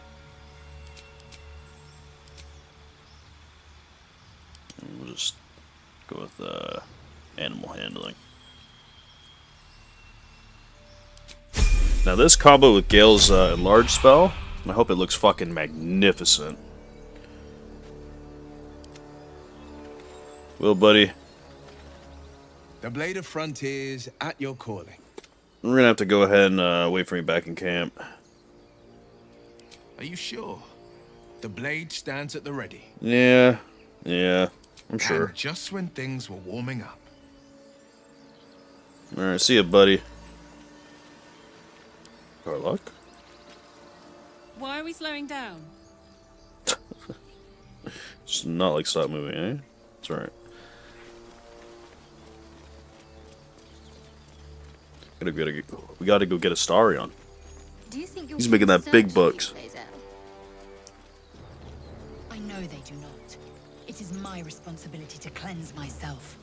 S1: And we'll just go with animal handling. Now this combo with Gale's enlarge spell, I hope it looks fucking magnificent. Well, buddy.
S16: The Blade of Frontiers at your calling.
S1: We're gonna have to go ahead and wait for me back in camp.
S16: Are you sure? The blade stands at the ready.
S1: Yeah, I'm sure.
S16: And just when things were warming up.
S1: Alright, see ya, buddy. Our luck?
S4: Why are we slowing down?
S1: It's not like stop moving, eh? It's alright. We gotta go get Astarion.
S20: Do you think
S1: He's making that big bucks.
S21: I know they do not. It is my responsibility to cleanse myself.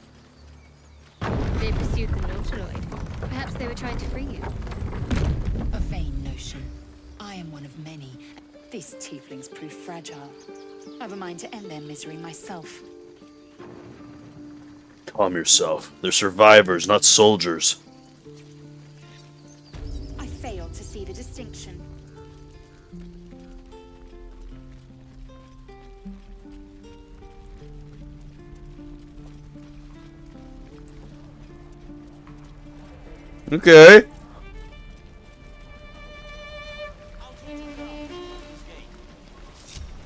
S6: They pursued the Nautiloid. Perhaps they were trying to free you.
S21: A vain notion. I am one of many. These tieflings prove fragile. I've a mind to end their misery myself.
S1: Calm yourself. They're survivors, not soldiers.
S21: I fail to see the distinction.
S1: Okay.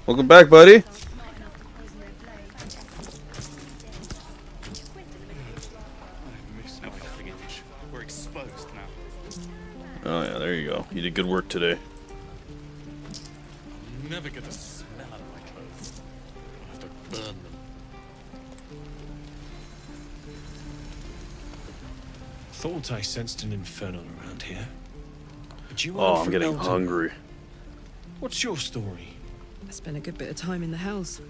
S1: Welcome back, buddy.
S19: We're exposed now.
S1: Oh yeah, there you go. You did good work today.
S2: I'll never get the smell out of my clothes. I'll have to burn them. Thought I sensed an infernal around here. But you
S1: Oh,
S2: are
S1: I'm
S2: from
S1: getting
S2: Elton.
S1: hungry.
S2: What's your story?
S4: I spent a good bit of time in the Hells.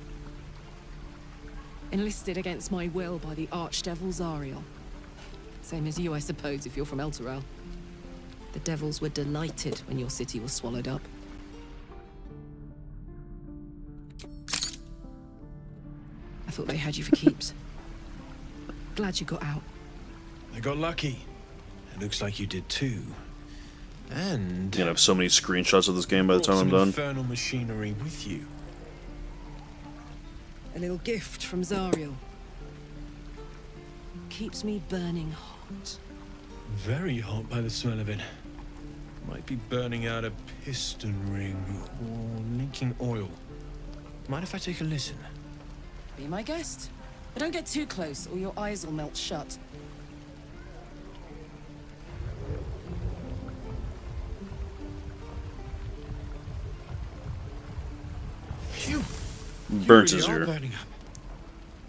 S4: Enlisted against my will by the Archdevil Zariel. Same as you, I suppose, if you're from Elturel. The devils were delighted when your city was swallowed up. I thought they had you for keeps. Glad you got out.
S2: I got lucky. It looks like you did too. And
S1: You're gonna have so many screenshots of this game by the time I'm
S2: brought some
S1: done.
S2: infernal machinery with you.
S4: A little gift from Zariel. Keeps me burning hot.
S2: Very hot by the smell of it. Might be burning out a piston ring or leaking oil. Mind if I take a listen?
S4: Be my guest. But don't get too close or your eyes will melt shut.
S2: Phew!
S1: Burnt
S2: You
S1: his
S2: really are
S1: ear.
S2: burning up.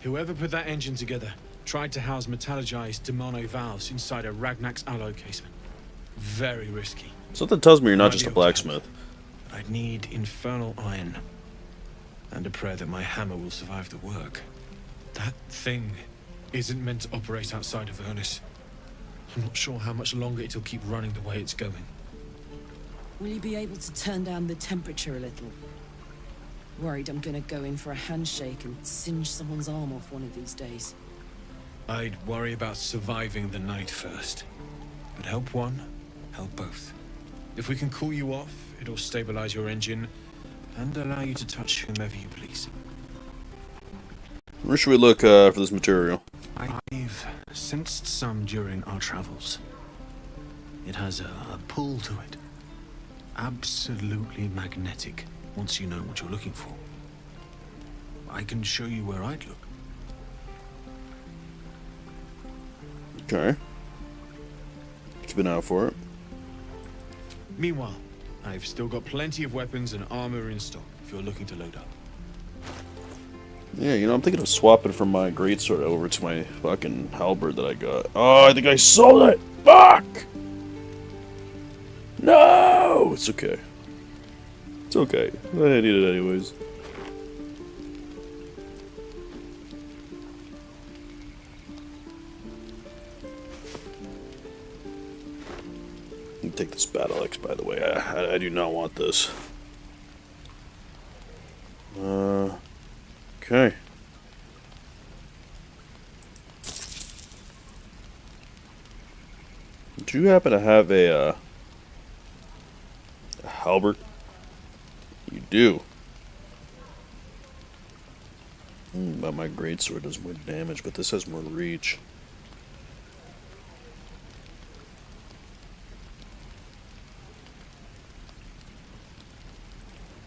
S2: Whoever put that engine together tried to house metallurgized demono valves inside a Ragnak's alloy casement. Very risky.
S1: Something tells me you're not
S2: Might
S1: just
S2: be
S1: a
S2: able to help.
S1: blacksmith.
S2: I'd need infernal iron. And a prayer that my hammer will survive the work. That thing isn't meant to operate outside of Vernus. I'm not sure how much longer it'll keep running the way it's going.
S4: Will you be able to turn down the temperature a little? Worried I'm gonna go in for a handshake and singe someone's arm off one of these days.
S2: I'd worry about surviving the night first. But help one, help both. If we can cool you off, it'll stabilize your engine and allow you to touch whomever you please.
S1: Where should we look for this material?
S2: I've sensed some during our travels. It has a pull to it. Absolutely magnetic, once you know what you're looking for. I can show you where I'd look.
S1: Okay. Keep an eye out for it.
S2: Meanwhile, I've still got plenty of weapons and armor in stock if you're looking to load up.
S1: Yeah, you know, I'm thinking of swapping from my greatsword over to my fucking halberd that I got. Oh, I think I sold it! Fuck! No! It's okay. It's okay. I need it anyways. me take this battle axe, by the way. I do not want this. Okay. Do you happen to have a halberd? You do. But my greatsword does more damage, but this has more reach.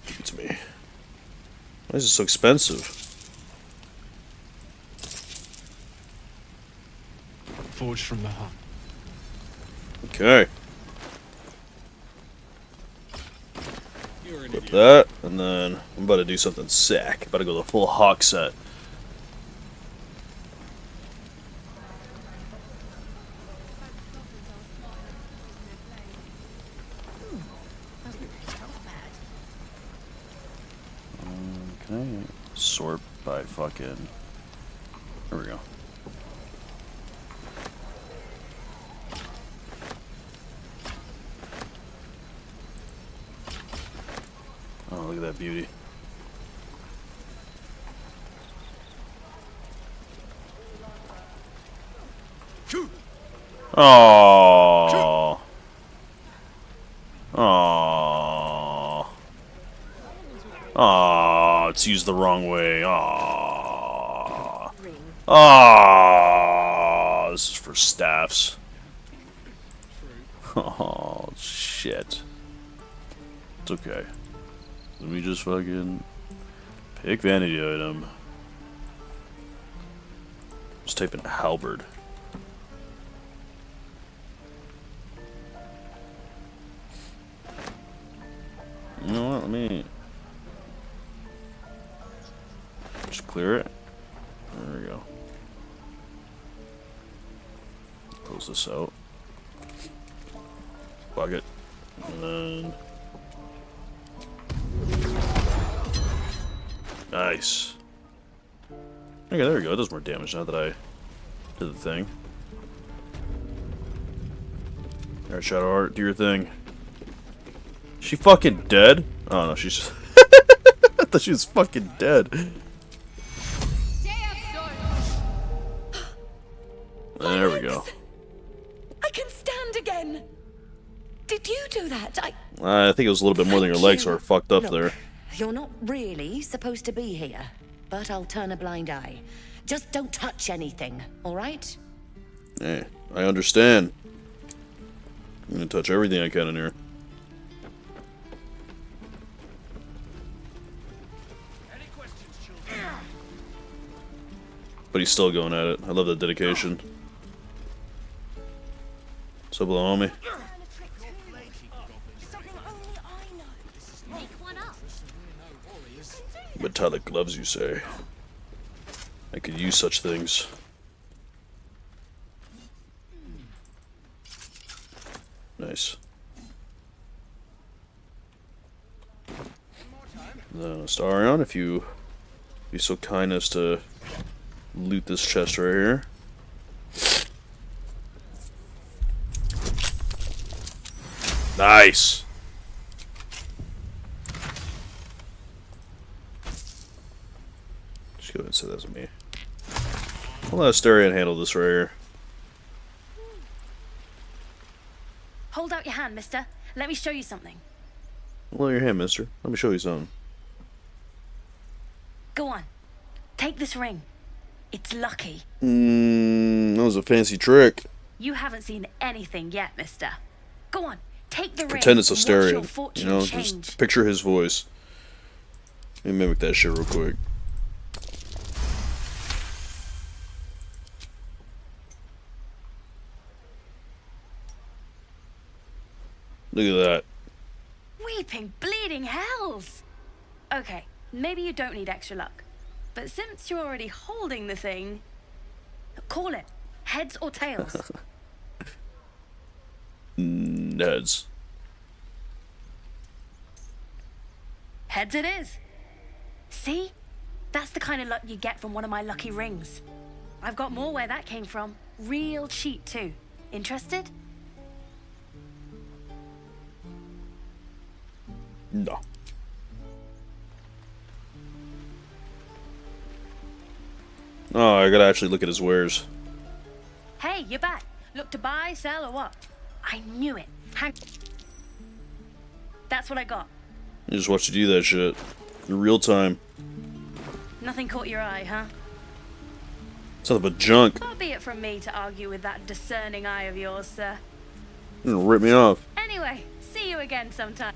S1: Give it to me. Why is it so expensive?
S2: Forged from the heart.
S1: Okay. Flip that, and then I'm about to do something sick. About to go the full hawk set. Okay, sort by fucking. There we go. Oh, look at that beauty. Oh. Oh. Oh, it's used the wrong way. Oh. Oh. This is for staffs. Oh, shit. It's okay. Let me just fucking pick vanity item. Just type in halberd. You know what? Let me just clear it. There we go. Close this out. Bucket. And then. Nice. Okay, there we go. It does more damage now that I did the thing. Alright, Shadowheart, do your thing. Is she fucking dead? Oh no, she's. I thought she was fucking dead. There we go.
S10: I can stand again. Did you do that?
S1: I think it was a little bit more than your legs are fucked up
S10: Look,
S1: there.
S10: You're not really supposed to be here, but I'll turn a blind eye. Just don't touch anything, all right?
S1: Hey, I understand. I'm gonna touch everything I can in here. But he's still going at it. I love that dedication. So below me. Metallic gloves, you say? I could use such things. Nice. Starion, if you be so kind as to loot this chest right here. Nice. Just go ahead and say that's me. I'll let Astarion handle this right here.
S13: Hold out your hand, mister. Let me show you something.
S1: Hold out your hand, mister. Let me show you something.
S13: Go on. Take this ring. It's lucky.
S1: That was a fancy trick.
S13: You haven't seen anything yet, mister. Go on. Take the ring.
S1: Pretend it's
S13: and watch your
S1: Astarion.
S13: fortune
S1: You know,
S13: change.
S1: just picture his voice. Let me mimic that shit real quick. Look at that.
S13: Weeping, bleeding hells! Okay, maybe you don't need extra luck. But since you're already holding the thing, call it. Heads or tails?
S1: Heads.
S13: Heads it is. See? That's the kind of luck you get from one of my lucky rings. I've got more where that came from. Real cheap, too. Interested?
S1: No. Oh, I gotta actually look at his wares.
S13: Hey, you're back. Look to buy, sell, or what? I knew it. That's what I got.
S1: I just watched you do that shit. In real time.
S13: Nothing caught your eye, huh?
S1: Son of a junk.
S13: Far be it from me to argue with that discerning eye of yours, sir.
S1: You're gonna rip me off.
S13: Anyway, see you again sometime.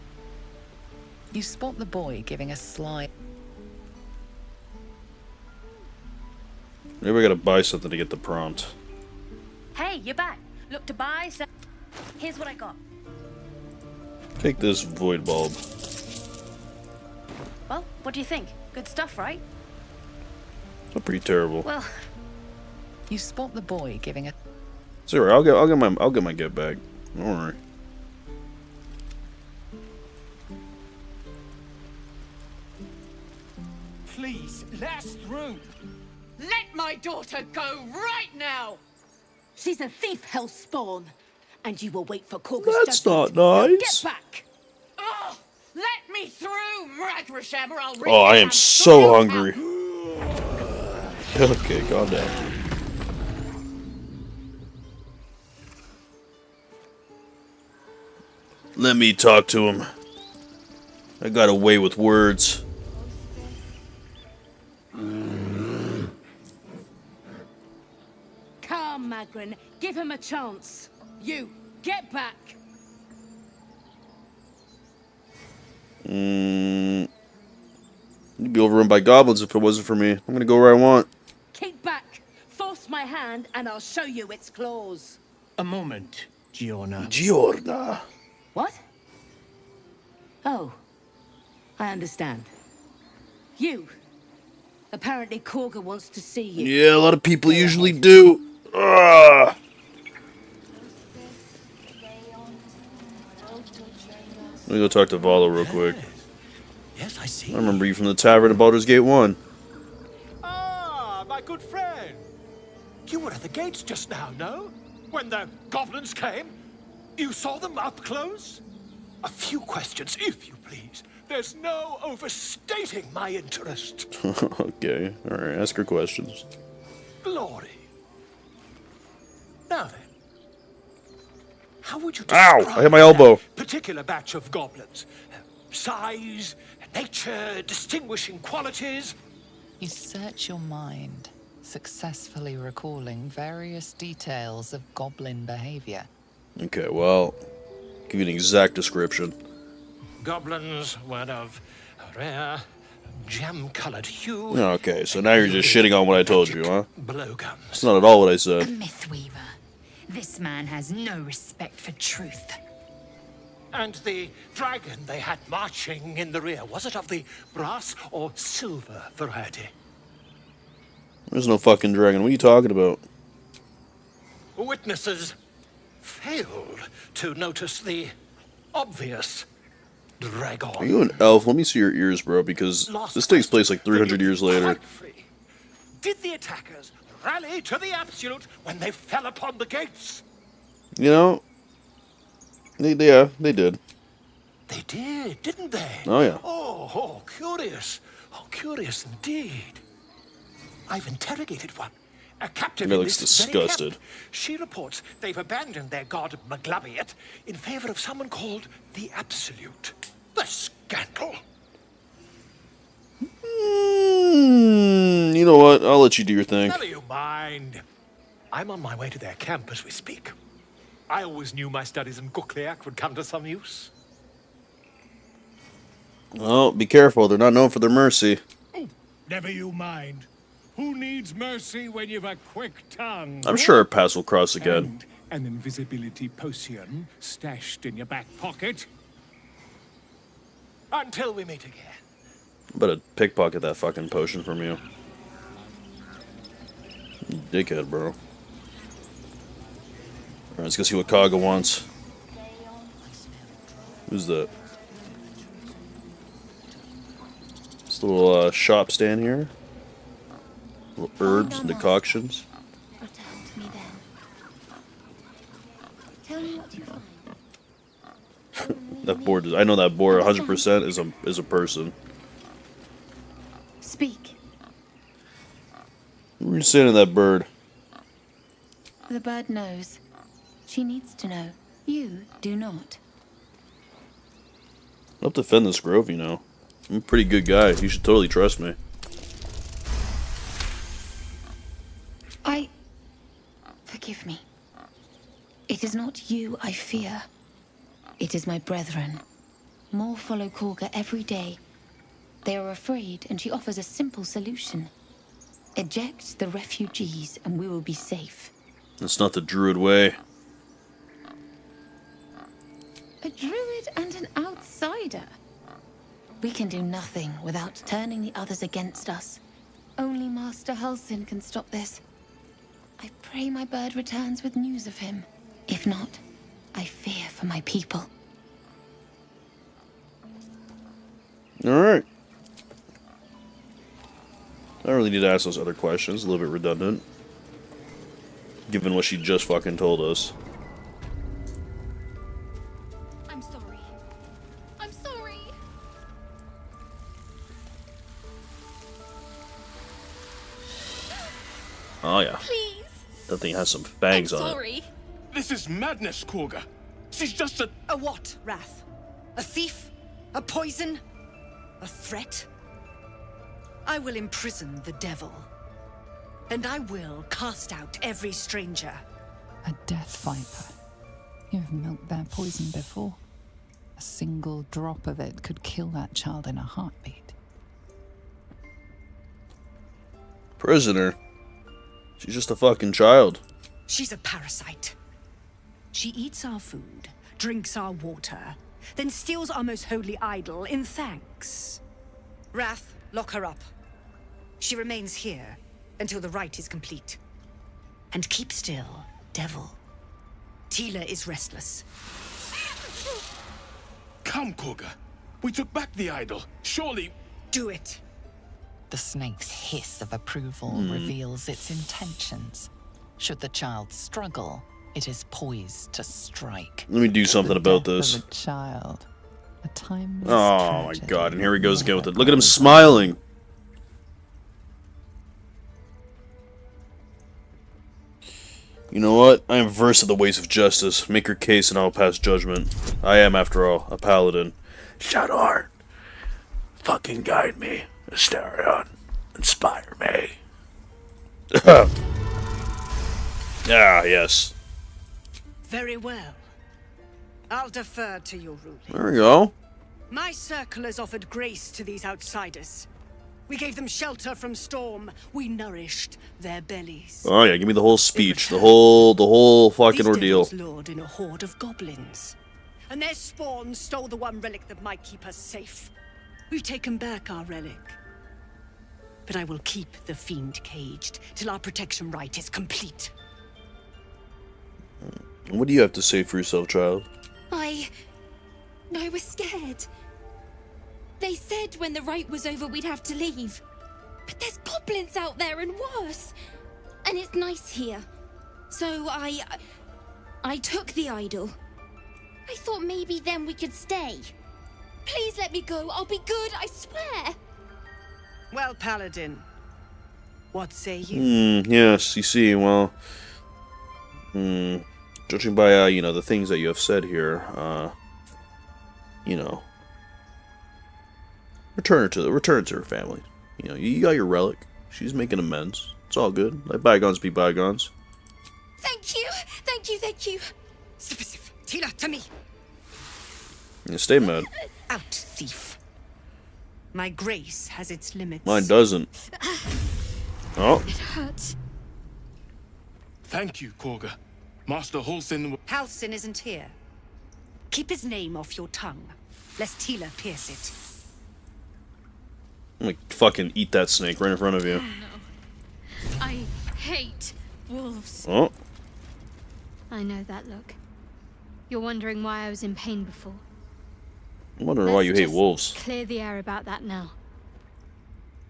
S5: You spot the boy giving a sly...
S1: Maybe I gotta buy something to get the prompt.
S13: Hey, you're back. Look to buy, sell. Here's what I got.
S1: Take this void bulb.
S13: Well, what do you think? Good stuff, right?
S1: It's not pretty terrible.
S13: Well,
S5: you spot the boy giving a...
S1: Sorry, I'll get my get back. Don't worry.
S14: Please, last through.
S4: Let my daughter go right now!
S23: She's a thief, hellspawn. And you will wait for Korga's
S1: That's
S23: judgment.
S1: not
S23: Now
S1: nice.
S23: get back!
S4: Oh, let me through, Ragrasham, or I'll
S1: Oh, I am so hungry. Okay, calm down. Let me talk to him. I got a way with words.
S23: Come, Magrin, give him a chance. You, get back!
S1: You'd be overrun by goblins if it wasn't for me. I'm gonna go where I want.
S23: Keep back! Force my hand and I'll show you its claws.
S12: A moment, Giorna.
S1: Giorna.
S23: What? Oh, I understand. You. Apparently Korga wants to see you.
S1: Yeah, a lot of people usually do. Ugh. Let me go talk to Vala real quick.
S12: Yes, I see.
S1: I remember you from the tavern at Baldur's Gate 1.
S12: Ah, my good friend. You were at the gates just now, no? When the goblins came? You saw them up close? A few questions, if you please. There's no overstating my interest.
S1: Okay, alright, ask her questions.
S12: Glory. Now then, how would you
S1: Ow!
S12: describe
S1: I hit my elbow.
S12: that particular batch of goblins? Size, nature, distinguishing qualities?
S5: You search your mind, successfully recalling various details of goblin behavior.
S1: Okay, well, give you an exact description.
S12: Goblins were of a rare, jam-colored hue.
S1: Okay, so now you're just shitting on what I told you, huh?
S12: Blowguns.
S1: That's not at all what I
S20: A
S1: said.
S20: Mythweaver. This man has no respect for truth.
S12: And the dragon they had marching in the rear, was it of the brass or silver variety?
S1: There's no fucking dragon. What are you talking about?
S12: Witnesses failed to notice the obvious dragon.
S1: Are you an elf? Let me see your ears, bro, because this takes place like 300 years later.
S12: Did the attackers rally to the absolute when they fell upon the gates?
S1: You know, yeah, they did.
S12: They did, didn't they?
S1: Oh, yeah.
S12: Oh, curious. Oh, curious indeed. I've interrogated one. A captive
S1: That
S12: in
S1: looks
S12: this very
S1: disgusted.
S12: camp. She reports they've abandoned their god Maglabiet in favor of someone called the Absolute. The scandal.
S1: You know what? I'll let you do your thing.
S12: Never you mind. I'm on my way to their camp as we speak. I always knew my studies in Gukliak would come to some use.
S1: Well, be careful. They're not known for their mercy.
S15: Never you mind. Who needs mercy when you've a quick tongue?
S1: I'm sure our paths will cross again.
S15: And an invisibility potion stashed in your back pocket.
S12: Until we meet again.
S1: I'm about to pickpocket that fucking potion from you. You dickhead, bro. Alright, let's go see what Kaga wants. Who's that? This little shop stand here. Little herbs and decoctions.
S22: Return to me then. Tell me what you find. Only
S1: That boar. I know that boar 100% is a person.
S20: Speak.
S1: What are you saying to that bird?
S20: The bird knows. She needs to know. You do not.
S1: I'll defend this grove, you know. I'm a pretty good guy. You should totally trust me.
S20: Forgive me. It is not you I fear. It is my brethren. More follow Korga every day. They are afraid, and she offers a simple solution. Eject the refugees, and we will be safe.
S1: That's not the druid way.
S20: A druid and an outsider. We can do nothing without turning the others against us. Only Master Halsin can stop this. I pray my bird returns with news of him. If not, I fear for my people.
S1: Alright. I don't really need to ask those other questions. A little bit redundant. Given what she just fucking told us.
S6: I'm sorry. I'm sorry.
S1: Oh yeah.
S6: Please.
S1: That thing has some fangs on it.
S6: Sorry.
S15: This is madness, Korga. She's just a...
S8: A what, Wrath? A thief? A poison? A threat? I will imprison the devil. And I will cast out every stranger.
S5: A death viper. You have milked their poison before. A single drop of it could kill that child in a heartbeat.
S1: Prisoner. She's just a fucking child.
S8: She's a parasite. She eats our food, drinks our water, then steals our most holy idol in thanks. Wrath, lock her up. She remains here until the rite is complete. And keep still, devil. Tila is restless.
S15: Come, Korga. We took back the idol. Surely...
S8: Do it.
S5: The snake's hiss of approval reveals its intentions. Should the child struggle, it is poised to strike.
S1: Let me do something about this.
S5: Of a child. A timeless
S1: Oh my
S5: tragedy
S1: god, and here he goes again with it. Look at him smiling. You know what? I am versed in the ways of justice. Make your case and I will pass judgment. I am, after all, a paladin. Shadowheart, fucking guide me. Asterion, inspire me. Ah, yes.
S8: Very well. I'll defer to your ruling.
S1: There we go.
S8: My circle has offered grace to these outsiders. We gave them shelter from storm. We nourished their bellies.
S1: Oh yeah, give me the whole speech, the whole fucking ordeal.
S8: These devils lured in a horde of goblins, and their spawn stole the one relic that might keep us safe. We've taken back our relic, but I will keep the fiend caged till our protection rite is complete.
S1: What do you have to say for yourself, child?
S6: I was scared. They said when the rite was over we'd have to leave. But there's goblins out there and worse. And it's nice here. So I took the idol. I thought maybe then we could stay. Please let me go. I'll be good, I swear.
S8: Well, Paladin, what say you?
S1: Yes, you see, well, judging by, you know, the things that you have said here, you know, return her to her family. You know, you got your relic. She's making amends. It's all good. Let bygones be bygones.
S6: Thank you. Thank you.
S8: Sif, Tila, to me.
S1: Yeah, stay mad.
S8: Out, thief. My grace has its limits.
S1: Mine doesn't. Oh.
S6: It hurts.
S15: Thank you, Korga. Master Halsin...
S8: Halsin isn't here. Keep his name off your tongue, lest Tila pierce it.
S1: I'm gonna fucking eat that snake right in front of you.
S6: Oh, no. I hate wolves.
S1: Oh.
S6: I know that look. You're wondering why I was in pain before.
S1: I'm wondering why you hate wolves.
S6: Clear the air about that now.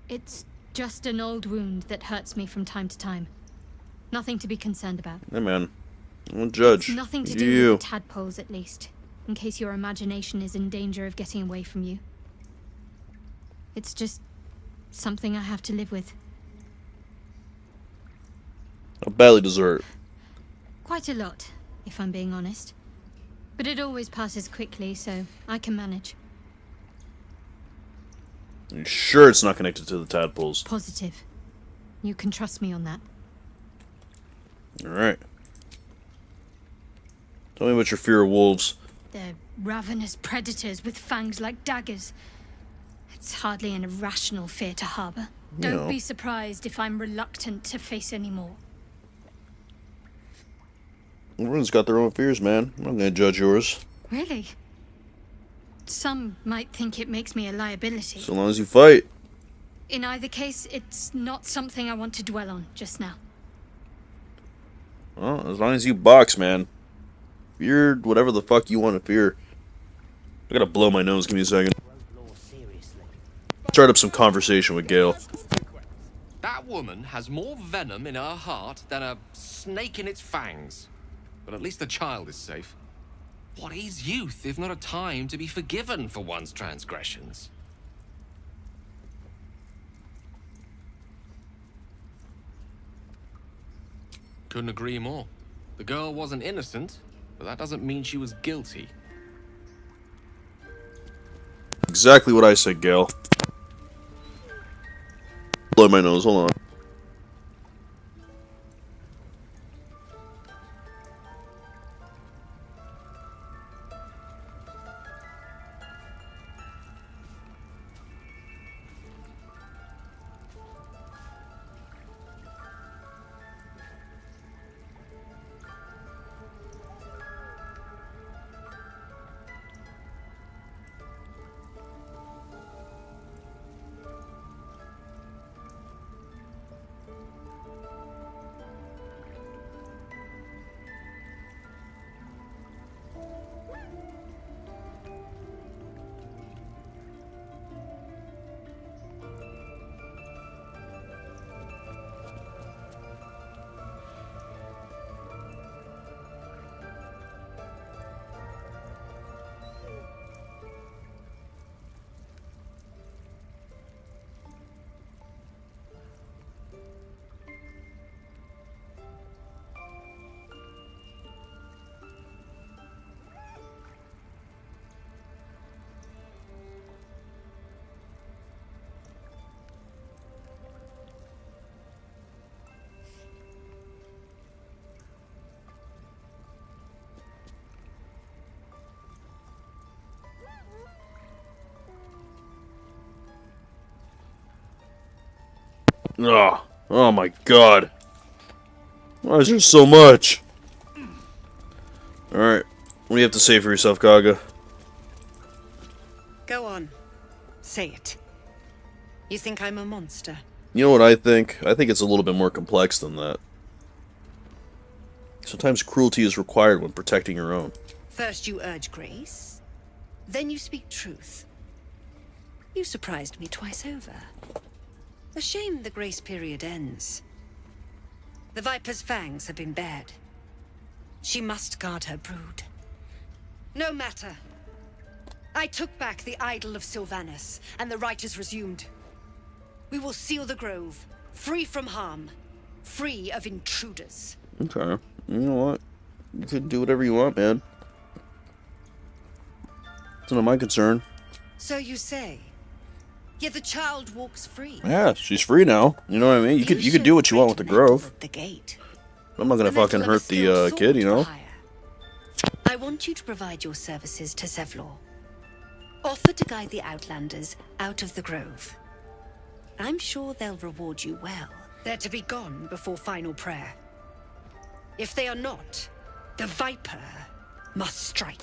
S6: It's just an old wound that hurts me from time to time. Nothing to be concerned about.
S1: Hey man, I won't judge.
S6: It's nothing to
S1: You
S6: do
S1: you.
S6: with the tadpoles, at least. in case your imagination is in danger of getting away from you. It's just something I have to live with.
S1: How badly deserve it?
S6: Quite a lot, if I'm being honest. But it always passes quickly, so I can manage.
S1: Are you sure it's not connected to the tadpoles?
S6: Positive. You can trust me on that.
S1: Alright. Tell me about your fear of wolves.
S6: They're ravenous predators with fangs like daggers. It's hardly an irrational fear to harbor. Don't be surprised if I'm reluctant to face any more.
S1: Everyone's got their own fears, man. I'm not gonna judge yours.
S6: Really? Some might think it makes me a liability.
S1: So long as you fight.
S6: In either case, it's not something I want to dwell on just now.
S1: Well, as long as you box, man. Fear whatever the fuck you want to fear. I gotta blow my nose, give me a second. Start up some conversation with Gale.
S7: That woman has more venom in her heart than a snake in its fangs. But at least the child is safe. What is youth if not a time to be forgiven for one's transgressions? Couldn't agree more. The girl wasn't innocent, but that doesn't mean she was guilty.
S1: Exactly what I said, Gale. Blow my nose, hold on. Oh my god. Why is there so much? Alright. What do you have to say for yourself, Kaga?
S8: Go on. Say it. You think I'm a monster?
S1: You know what I think? I think it's a little bit more complex than that. Sometimes cruelty is required when protecting your own.
S8: First you urge grace, then you speak truth. You surprised me twice over. A shame the grace period ends. The Viper's fangs have been bared. She must guard her brood. No matter. I took back the idol of Sylvanus, and the rite is resumed. We will seal the grove, free from harm, free of intruders.
S1: Okay. You know what? You can do whatever you want, man. It's not my concern.
S8: So you say. Yet the child walks free.
S1: Yeah, she's free now. You know what I mean? You could do what you want with the grove.
S8: The gate.
S1: I'm not gonna fucking hurt the kid, you know?
S8: I want you to provide your services to Zevlor. Offer to guide the Outlanders out of the grove. I'm sure they'll reward you well. They're to be gone before final prayer. If they are not, the Viper must strike.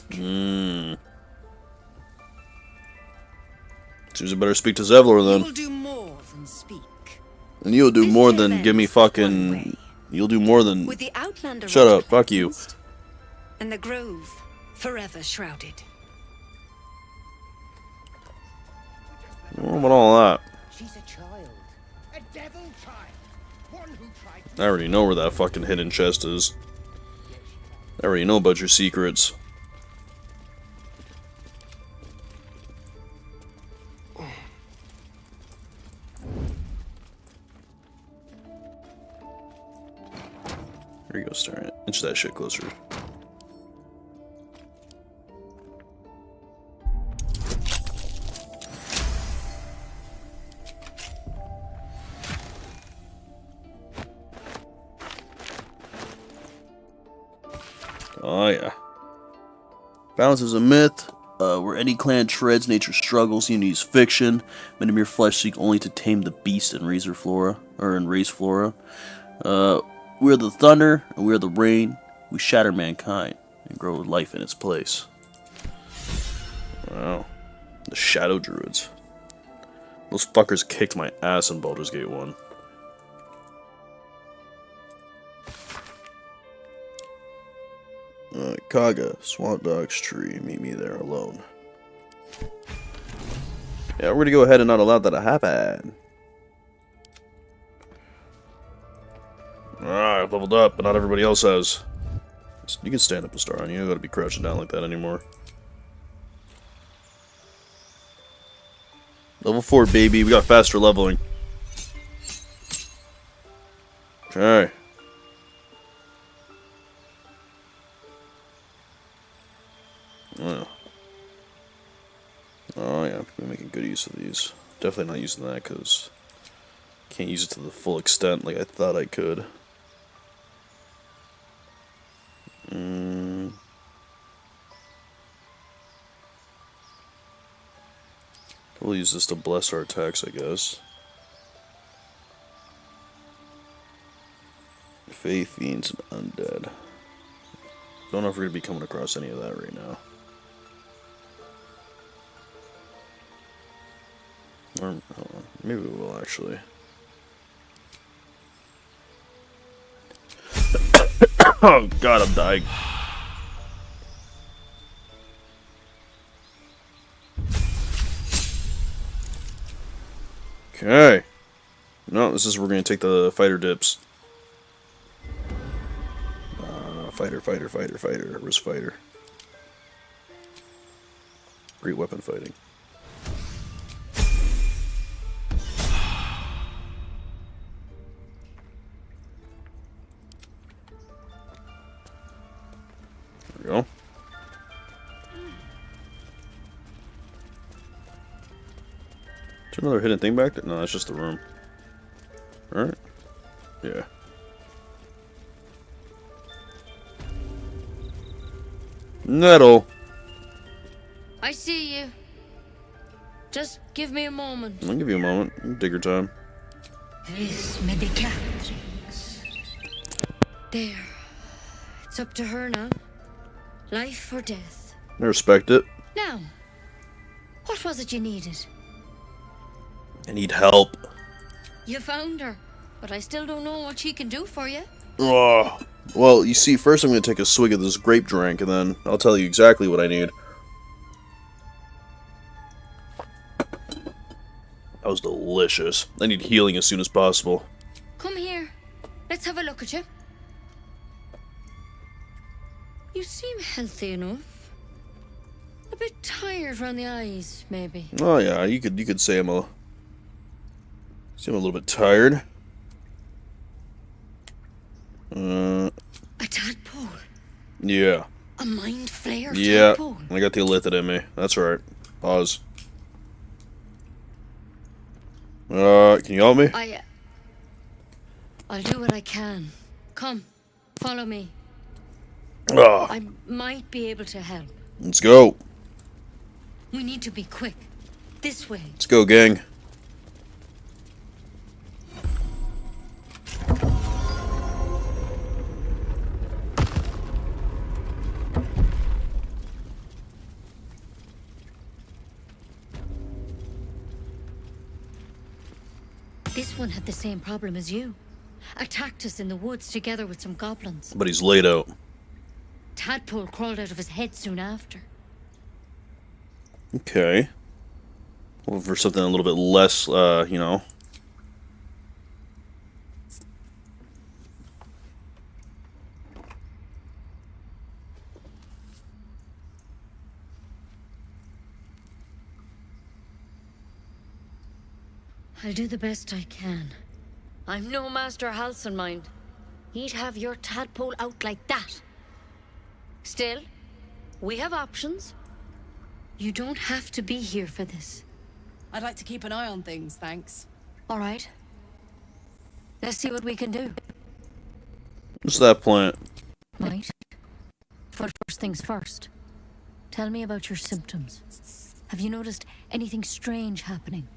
S1: Seems I better speak to Zevlor then.
S8: You will do more than speak.
S1: And you'll do more than give me fucking... You'll do more than...
S8: With the Outlander
S1: Shut up, fuck you.
S8: And the grove forever shrouded.
S1: What about all that?
S14: She's a child. A devil child. One who tried
S1: I already know where that fucking hidden chest is. I already know about your secrets. that shit closer. Oh yeah. Balance is a myth. Where any clan treads nature's struggles, unity is fiction. Men of mere flesh seek only to tame the beast and raise flora. We are the thunder, and we are the rain. We shatter mankind and grow life in its place. Wow. The Shadow Druids. Those fuckers kicked my ass in Baldur's Gate 1. Kaga, Swamp Dog's tree. Meet me there alone. Yeah, we're gonna go ahead and not allow that to happen. Alright, I've leveled up, but not everybody else has. You can stand up a star on you. You don't gotta be crouching down like that anymore. Level 4, baby. We got faster leveling. Okay. Oh yeah, I'm making good use of these. Definitely not using that because can't use it to the full extent like I thought I could. We'll use this to bless our attacks, I guess. Fae, Fiends, and Undead. Don't know if we're going to be coming across any of that right now. Or, maybe we will, actually. Oh god, I'm dying. Okay. No, this is where we're going to take the fighter dips. Fighter. Where's fighter? Great weapon fighting. There we go. Is there another hidden thing back there? No, that's just the room. Alright. Yeah. Nettle.
S11: I see you. Just give me a moment.
S1: I'll give you a moment. Dig your time.
S11: This medicatrix. There. It's up to her now. Life or death.
S1: I respect it.
S11: Now, what was it you needed?
S1: I need help.
S11: You found her, but I still don't know what she can do for you.
S1: Oh. Well, you see, first I'm going to take a swig of this grape drink, and then I'll tell you exactly what I need. That was delicious. I need healing as soon as possible.
S11: Come here. Let's have a look at you. You seem healthy enough. A bit tired around the eyes, maybe.
S1: Oh yeah, you could say I'm a little bit tired.
S11: A tadpole.
S1: Yeah.
S11: A mind flayer
S1: Yeah.
S11: tadpole.
S1: I got the illithid in me. That's right. Pause. Can you help me?
S11: I'll do what I can. Come, follow me.
S1: Ah.
S11: I might be able to help.
S1: Let's go.
S11: We need to be quick. This way.
S1: Let's go, gang.
S11: This one had the same problem as you. Attacked us in the woods together with some goblins.
S1: But he's laid out.
S11: Tadpole crawled out of his head soon after.
S1: Okay. Well, for something a little bit less, you know.
S11: I'll do the best I can. I'm no Master Halcyon, mind. he'd have your tadpole out like that. Still, we have options. You don't have to be here for this.
S4: I'd like to keep an eye on things, thanks.
S11: All right. Let's see what we can do.
S1: What's that plant?
S11: Right. But first things first. Tell me about your symptoms. Have you noticed anything strange happening?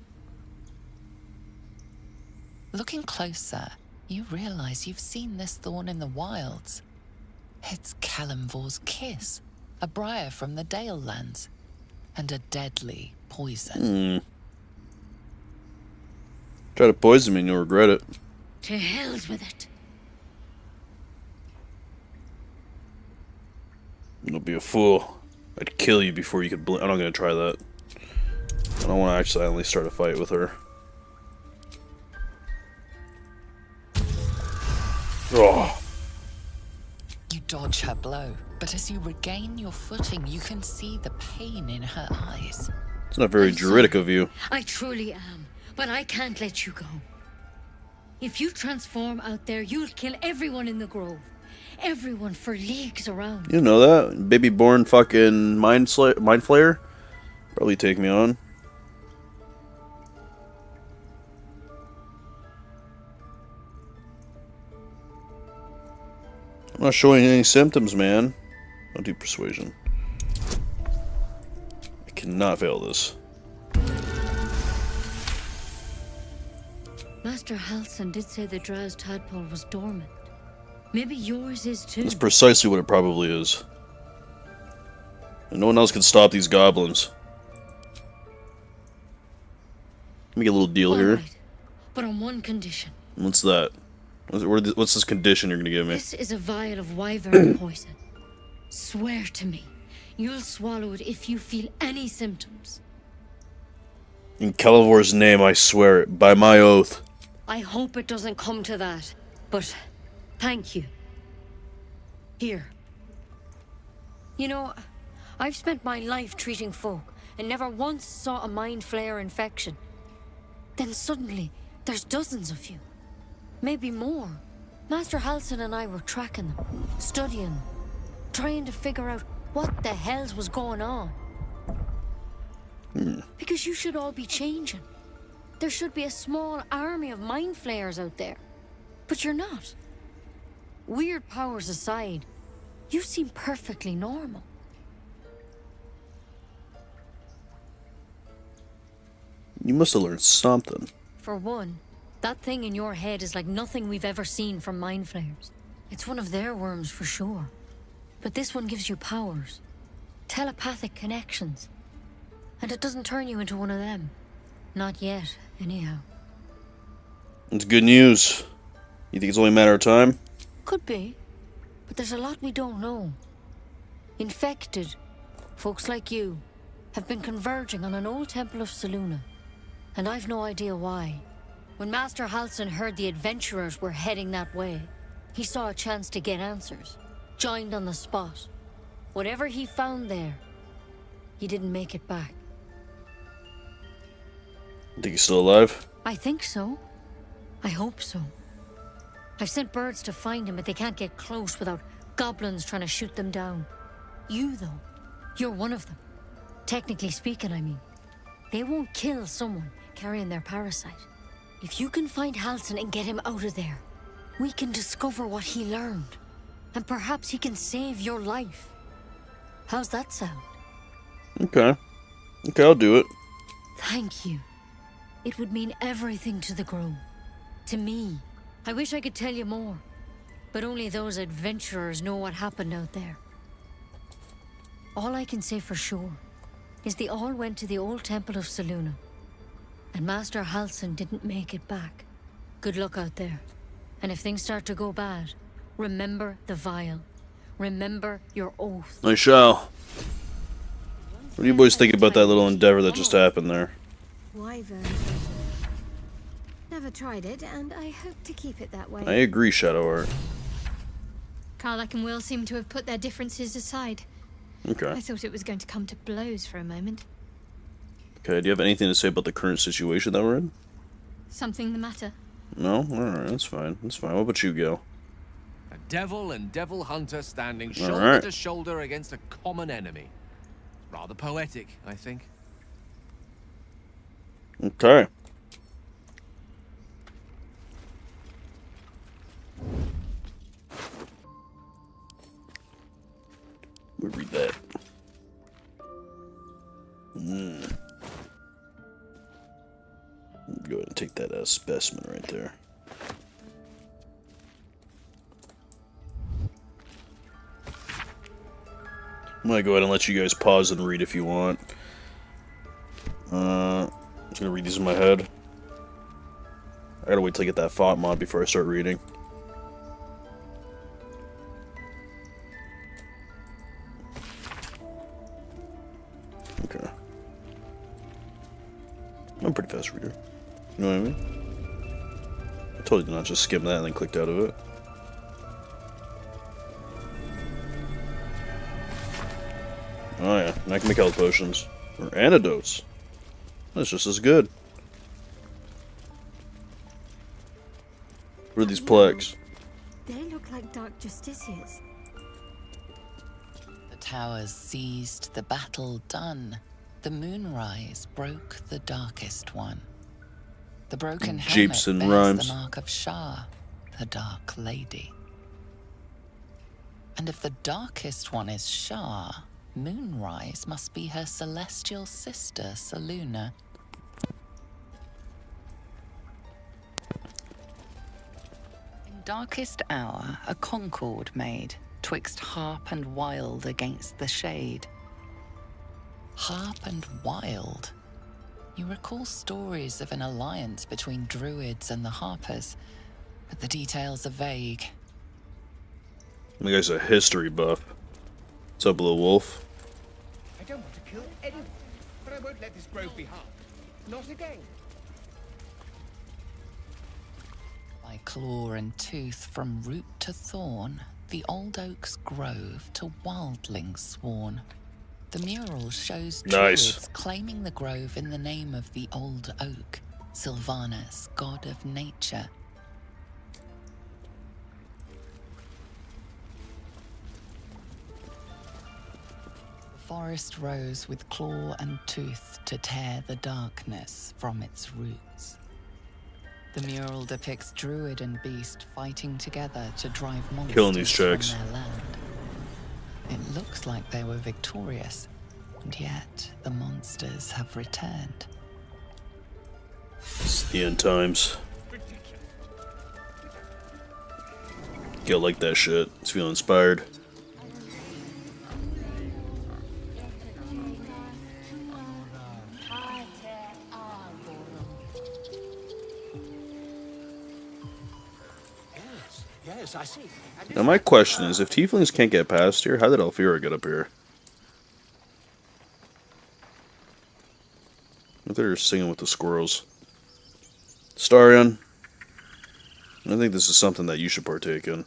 S5: Looking closer, you realize you've seen this thorn in the wilds. It's Kalimvor's kiss, a briar from the Dale lands, and a deadly poison.
S1: Try to poison me and you'll regret it.
S11: To hell's with it.
S1: Don't be a fool. I'd kill you before you could blink. I'm not gonna try that. I don't want to accidentally start a fight with her. Oh.
S5: You dodge her blow, but as you regain your footing, you can see the pain in her eyes.
S1: It's not very Druidic of you.
S11: I truly am, but I can't let you go. If you transform out there, you'll kill everyone in the grove. Everyone for leagues around.
S1: You know that? Baby born fucking mind flayer? Probably take me on. I'm not showing any symptoms, man. I'll do persuasion. I cannot fail this.
S11: Master Halsin did say the drow's tadpole was dormant. Maybe yours is too.
S1: That's precisely what it probably is. And no one else can stop these goblins. Let me get a little deal here.
S11: Right, but on one condition.
S1: What's that? What's this condition you're gonna give me?
S11: This is a vial of wyvern poison. Swear to me, you'll swallow it if you feel any symptoms.
S1: In Calivor's name, I swear it. By my oath.
S11: I hope it doesn't come to that, but thank you. Here. You know, I've spent my life treating folk and never once saw a mind flayer infection. Then suddenly, there's dozens of you. Maybe more. Master Halsin and I were tracking them, studying them, trying to figure out what the hells was going on. Because you should all be changing. There should be a small army of mind flayers out there. But you're not. Weird powers aside, you seem perfectly normal.
S1: You must have learned something.
S11: For one, that thing in your head is like nothing we've ever seen from mind flayers. It's one of their worms for sure. But this one gives you powers. Telepathic connections. And it doesn't turn you into one of them. Not yet, anyhow.
S1: It's good news. You think it's only a matter of time?
S11: Could be. But there's a lot we don't know. Infected, folks like you, have been converging on an old temple of Selûne. And I've no idea why. When Master Halsin heard the adventurers were heading that way, he saw a chance to get answers. Joined on the spot. Whatever he found there, he didn't make it back.
S1: Think he's still alive?
S11: I think so. I hope so. I've sent birds to find him, but they can't get close without goblins trying to shoot them down. You, though, you're one of them. Technically speaking, I mean. They won't kill someone carrying their parasite. If you can find Halsin and get him out of there, we can discover what he learned. And perhaps he can save your life. How's that sound?
S1: Okay. Okay, I'll do it.
S11: Thank you. It would mean everything to the Grove. To me. I wish I could tell you more. But only those adventurers know what happened out there. All I can say for sure is they all went to the old temple of Selûne. And Master Halsin didn't make it back. Good luck out there. And if things start to go bad, remember the vial. Remember your oath.
S1: I shall. What do you boys think about that little endeavor that just happened there?
S3: Wyvern. Never tried it, and I hope to keep it that way.
S1: I agree, Shadow Art.
S17: Karlach and Will seem to have put their differences aside.
S1: Okay.
S17: I thought it was going to come to blows for a moment.
S1: Okay, do you have anything to say about the current situation that we're in?
S17: Something the matter?
S1: No? Alright, that's fine. That's fine. What about you, Gil?
S7: devil and devil hunter standing
S1: All
S7: shoulder
S1: right.
S7: to shoulder against a common enemy. Rather poetic, I think.
S1: Okay. We'll read that. Go ahead and take that as specimen right there. I'm gonna go ahead and let you guys pause and read if you want. I'm just gonna read these in my head. I gotta wait till I get that font mod before I start reading. Okay. I'm a pretty fast reader. You know what I mean? I totally did not just skim that and then clicked out of it. Oh yeah, and I can make health potions. Or antidotes. That's just as good. What are these plaques?
S3: They look like dark justiciars.
S5: The towers seized, the battle done. The moonrise broke the darkest one. The broken helmet
S1: Japes and
S5: bears
S1: rhymes.
S5: the mark of Shah, the Dark Lady. And if the darkest one is Shah, Moonrise must be her celestial sister, Saluna. In darkest hour, a concord made, twixt harp and wild against the shade. Harp and wild. You recall stories of an alliance between druids and the harpers, but the details are vague.
S1: The guy's a history buff. What's up, little wolf?
S14: I don't want to kill anyone, but I won't let this grove be harmed. Not again.
S5: By claw and tooth, from root to thorn, the old oak's grove to wildlings sworn. The mural shows druids claiming the grove in the name of the old oak, Sylvanus, god of nature. The forest rose with claw and tooth to tear the darkness from its roots. The mural depicts druid and beast fighting together to drive monsters
S1: Killing these
S5: from
S1: chicks.
S5: their land. It looks like they were victorious, and yet the monsters have returned.
S1: It's the end times. Get like that shit. It's feeling inspired.
S12: Yes, I see.
S1: Now my question is, if tieflings can't get past here, how did Alfira get up here? I think they're singing with the squirrels. Starion, I think this is something that you should partake in.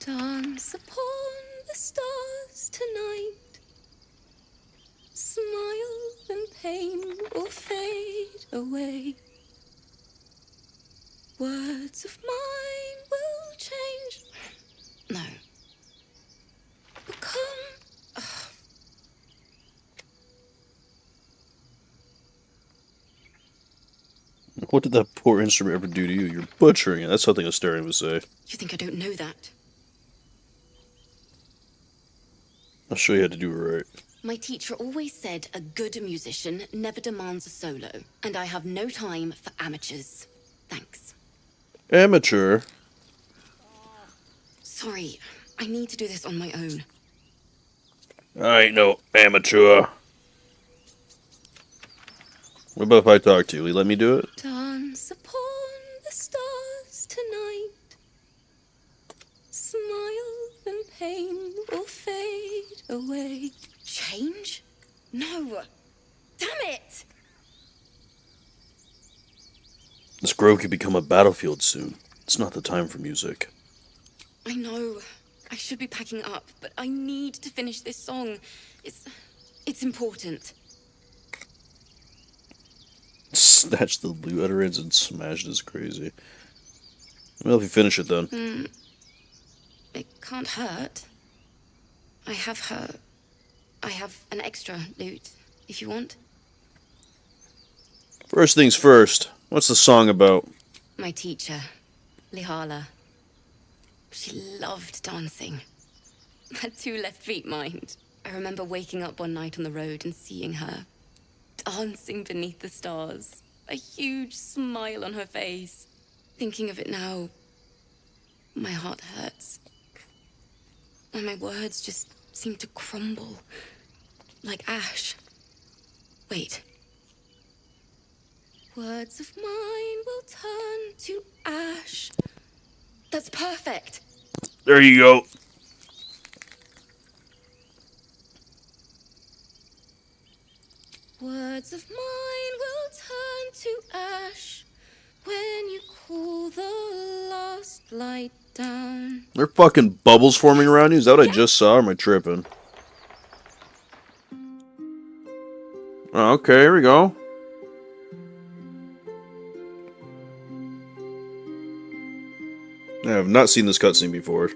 S20: Dance upon the stars tonight. Smile and pain will fade away. Words of mine will change. No. Become.
S1: What did that poor instrument ever do to you? You're butchering it. That's something Astarion would say.
S10: You think I don't know that?
S1: I'll show you how to do it right.
S10: My teacher always said a good musician never demands a solo, and I have no time for amateurs. Thanks.
S1: Amateur?
S10: Sorry, I need to do this on my own.
S1: I ain't no amateur. What about if I talk to you? Will you let me do it?
S20: Dance upon the stars tonight. Smile and pain will fade away.
S10: Change? No. Damn it!
S1: This grove could become a battlefield soon. It's not the time for music.
S10: I know. I should be packing up, but I need to finish this song. It's important.
S1: Snatched the loot out of her hands and smashed is crazy. Well, if you finish it then.
S10: It can't hurt. I have an extra loot, if you want.
S1: First things first. What's the song about?
S10: My teacher, Lihala. She loved dancing. Had 2 left feet, mind. I remember waking up one night on the road and seeing her dancing beneath the stars. A huge smile on her face. Thinking of it now, my heart hurts. And my words just seem to crumble. Like ash. Wait. Words of mine will turn to ash. That's perfect.
S1: There you go.
S10: Words of mine will turn to ash when you cool the last light down.
S1: There are fucking bubbles forming around you? Is that what I just saw, or am I tripping? Oh, okay, here we go. I have not seen this cutscene before.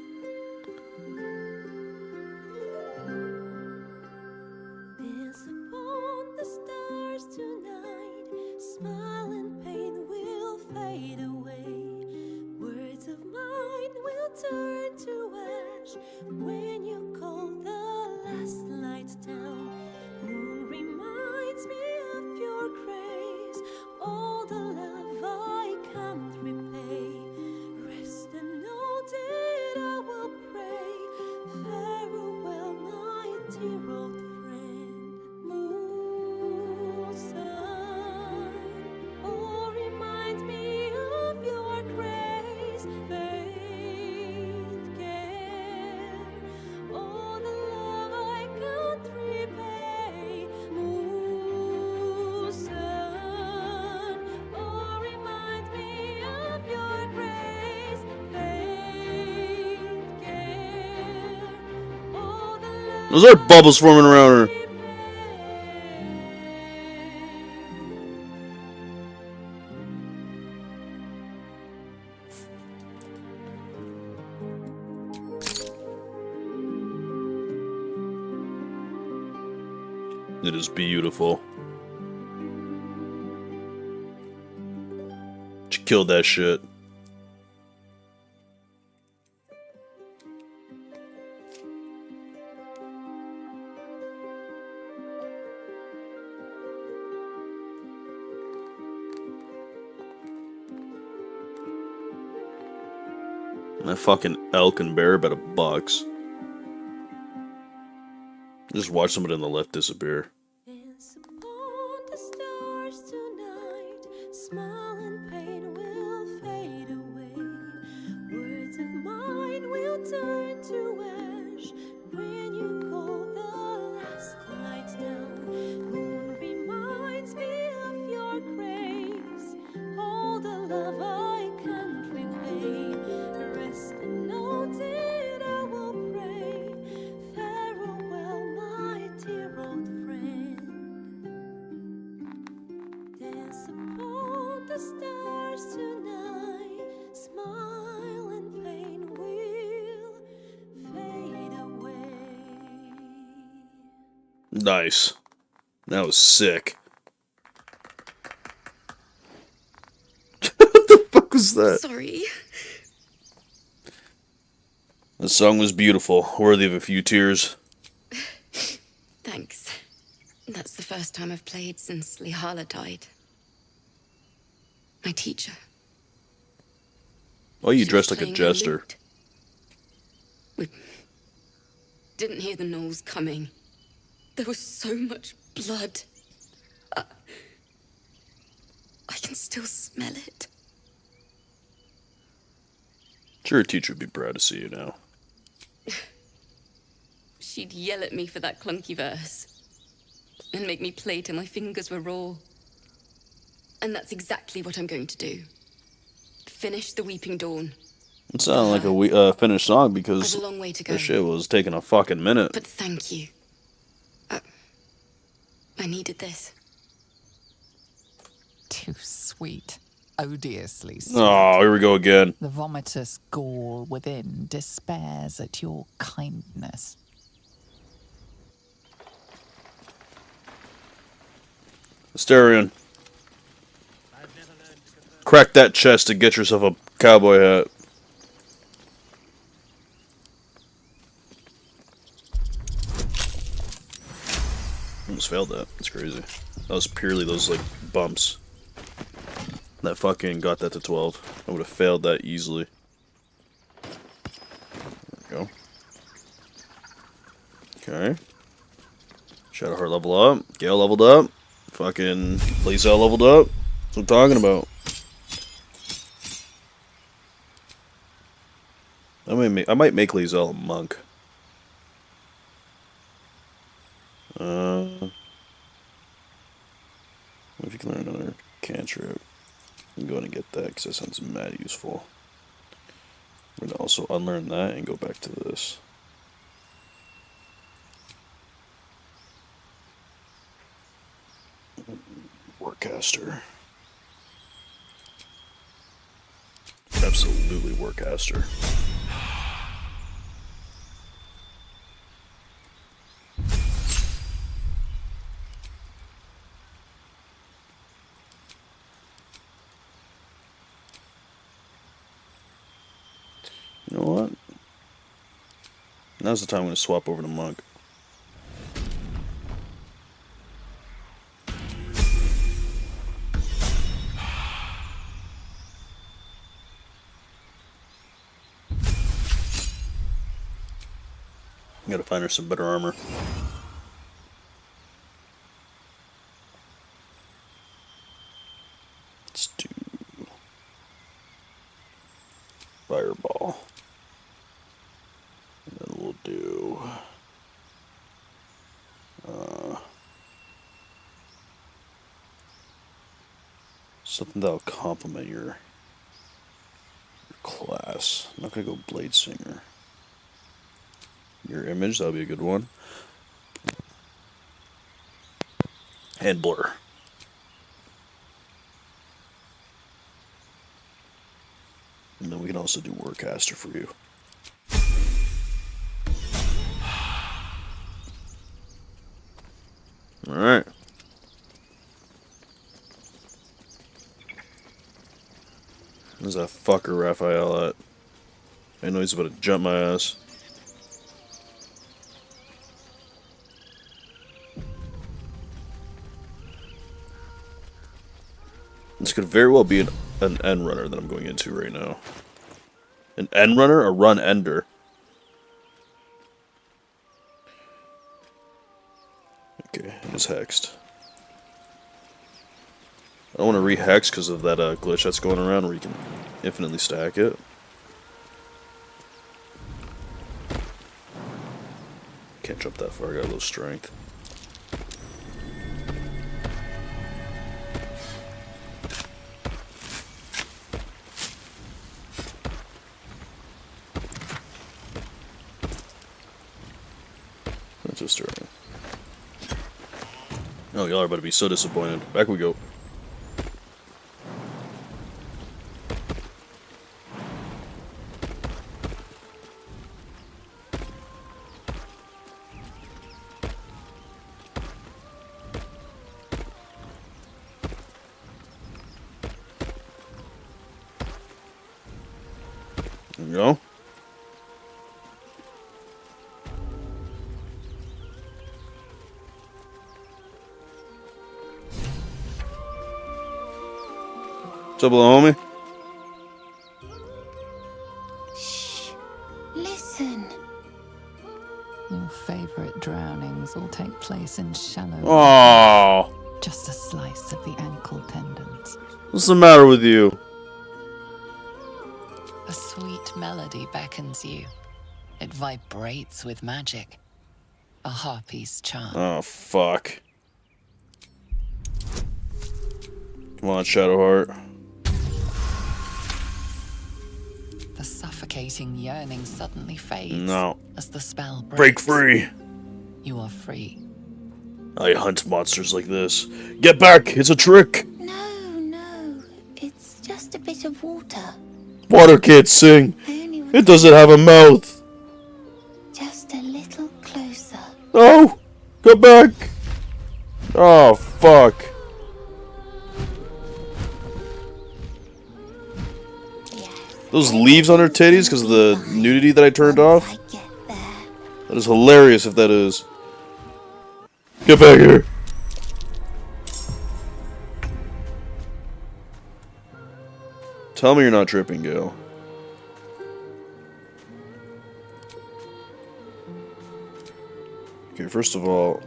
S1: Those are bubbles forming around her. It is beautiful. She killed that shit. That fucking elk and bear about $1. Just watch somebody on the left disappear. Nice. That was sick. What the fuck was that?
S10: Sorry.
S1: The song was beautiful, worthy of a few tears.
S10: Thanks. That's the first time I've played since Lihala died. My teacher.
S1: Why are you dressed like a jester?
S10: We didn't hear the gnolls coming. There was so much blood. I can still smell it.
S1: Sure, your teacher would be proud to see you now.
S10: She'd yell at me for that clunky verse. And make me play till my fingers were raw. And that's exactly what I'm going to do. Finish the Weeping Dawn.
S1: It sounded like a finished song because
S10: I've a long way to go.
S1: this shit was taking a fucking minute.
S10: But thank you. I needed this.
S5: Too sweet. odiously sweet.
S1: Oh, here we go again.
S5: The vomitous gall within despairs at your kindness.
S1: Asterion. Crack that chest to get yourself a cowboy hat. Almost failed that. That's crazy. That was purely those, like, bumps that fucking got that to 12. I would have failed that easily. There we go. Okay. Shadowheart level up. Gale leveled up. Fucking Lae'zel leveled up. That's what I'm talking about. I might make Lae'zel a monk. If you can learn another cantrip, you can go ahead and get that because that sounds mad useful. I'm going to also unlearn that and go back to this. Warcaster. Absolutely Warcaster. You know what? Now's the time I'm going to swap over to Monk. Gotta find her some better armor. Let's do Fireball. And then we'll do something that'll complement your class. I'm not gonna go Blade Singer. Your image, that'll be a good one. And Blur. And then we can also do Warcaster for you. Alright. Where's that fucker Raphael at? I know he's about to jump my ass. This could very well be an end runner that I'm going into right now. An end runner? A run ender? Okay, it is hexed. I don't want to re-hex because of that glitch that's going around where you can infinitely stack it. Can't jump that far, I got low strength. That's just starting. Oh, y'all are about to be so disappointed. Back we go. There we go. What's up, little homie?
S20: Shh. Listen.
S5: Your favorite drownings will take place in shallow
S1: Aww.
S5: Just a slice of the ankle tendons.
S1: What's the matter with you?
S5: A sweet melody beckons you. It vibrates with magic. A harpy's charm.
S1: Oh, fuck. Come on, Shadowheart.
S5: The suffocating yearning suddenly fades.
S1: No.
S5: As the spell breaks.
S1: Break free.
S5: You are free.
S1: I hunt monsters like this. Get back! It's a trick!
S20: No, it's just bit of water.
S1: Water can't sing. It doesn't have a mouth.
S20: Just a little closer.
S1: No! Come back! Oh, fuck. Those leaves on her titties because of the nudity that I turned off? That is hilarious if that is. Get back here! Tell me you're not tripping, Gale. Okay, first of all,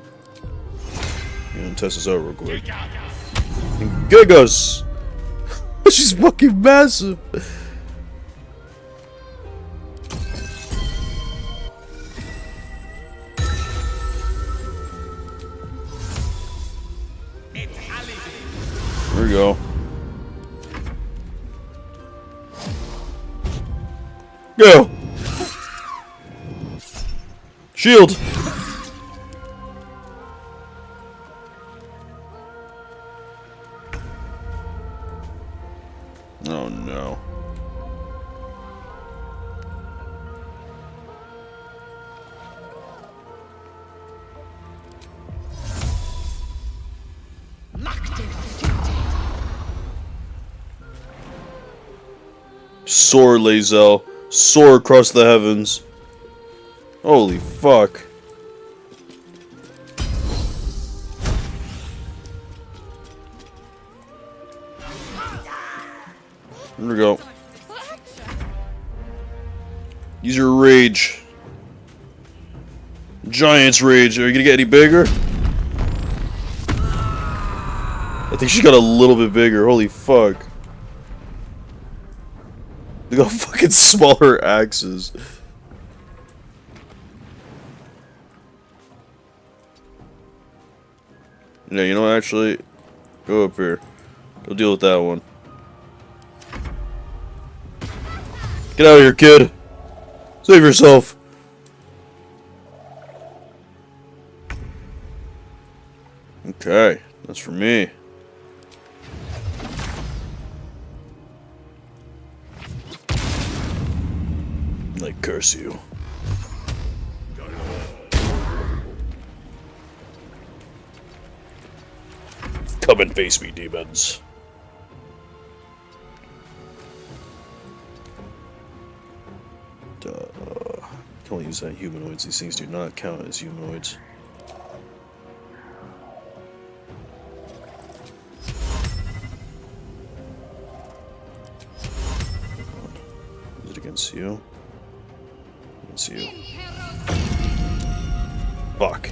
S1: I'm gonna test this out real quick. Gigas! She's fucking massive! There we go. Go! Shield! Oh no. Soar, Lae'zel. Soar across the heavens. Holy fuck. There we go. Use your rage. Giant's rage. Are you gonna get any bigger? I think she got a little bit bigger. Holy fuck. Look how fucking small her axe is. Yeah, you know what, actually? Go up here. Go deal with that one. Get out of here, kid! Save yourself! Okay, that's for me. I curse you. Come and face me, demons. Can only use that humanoids. These things do not count as humanoids. Is it against you? Against you. Fuck.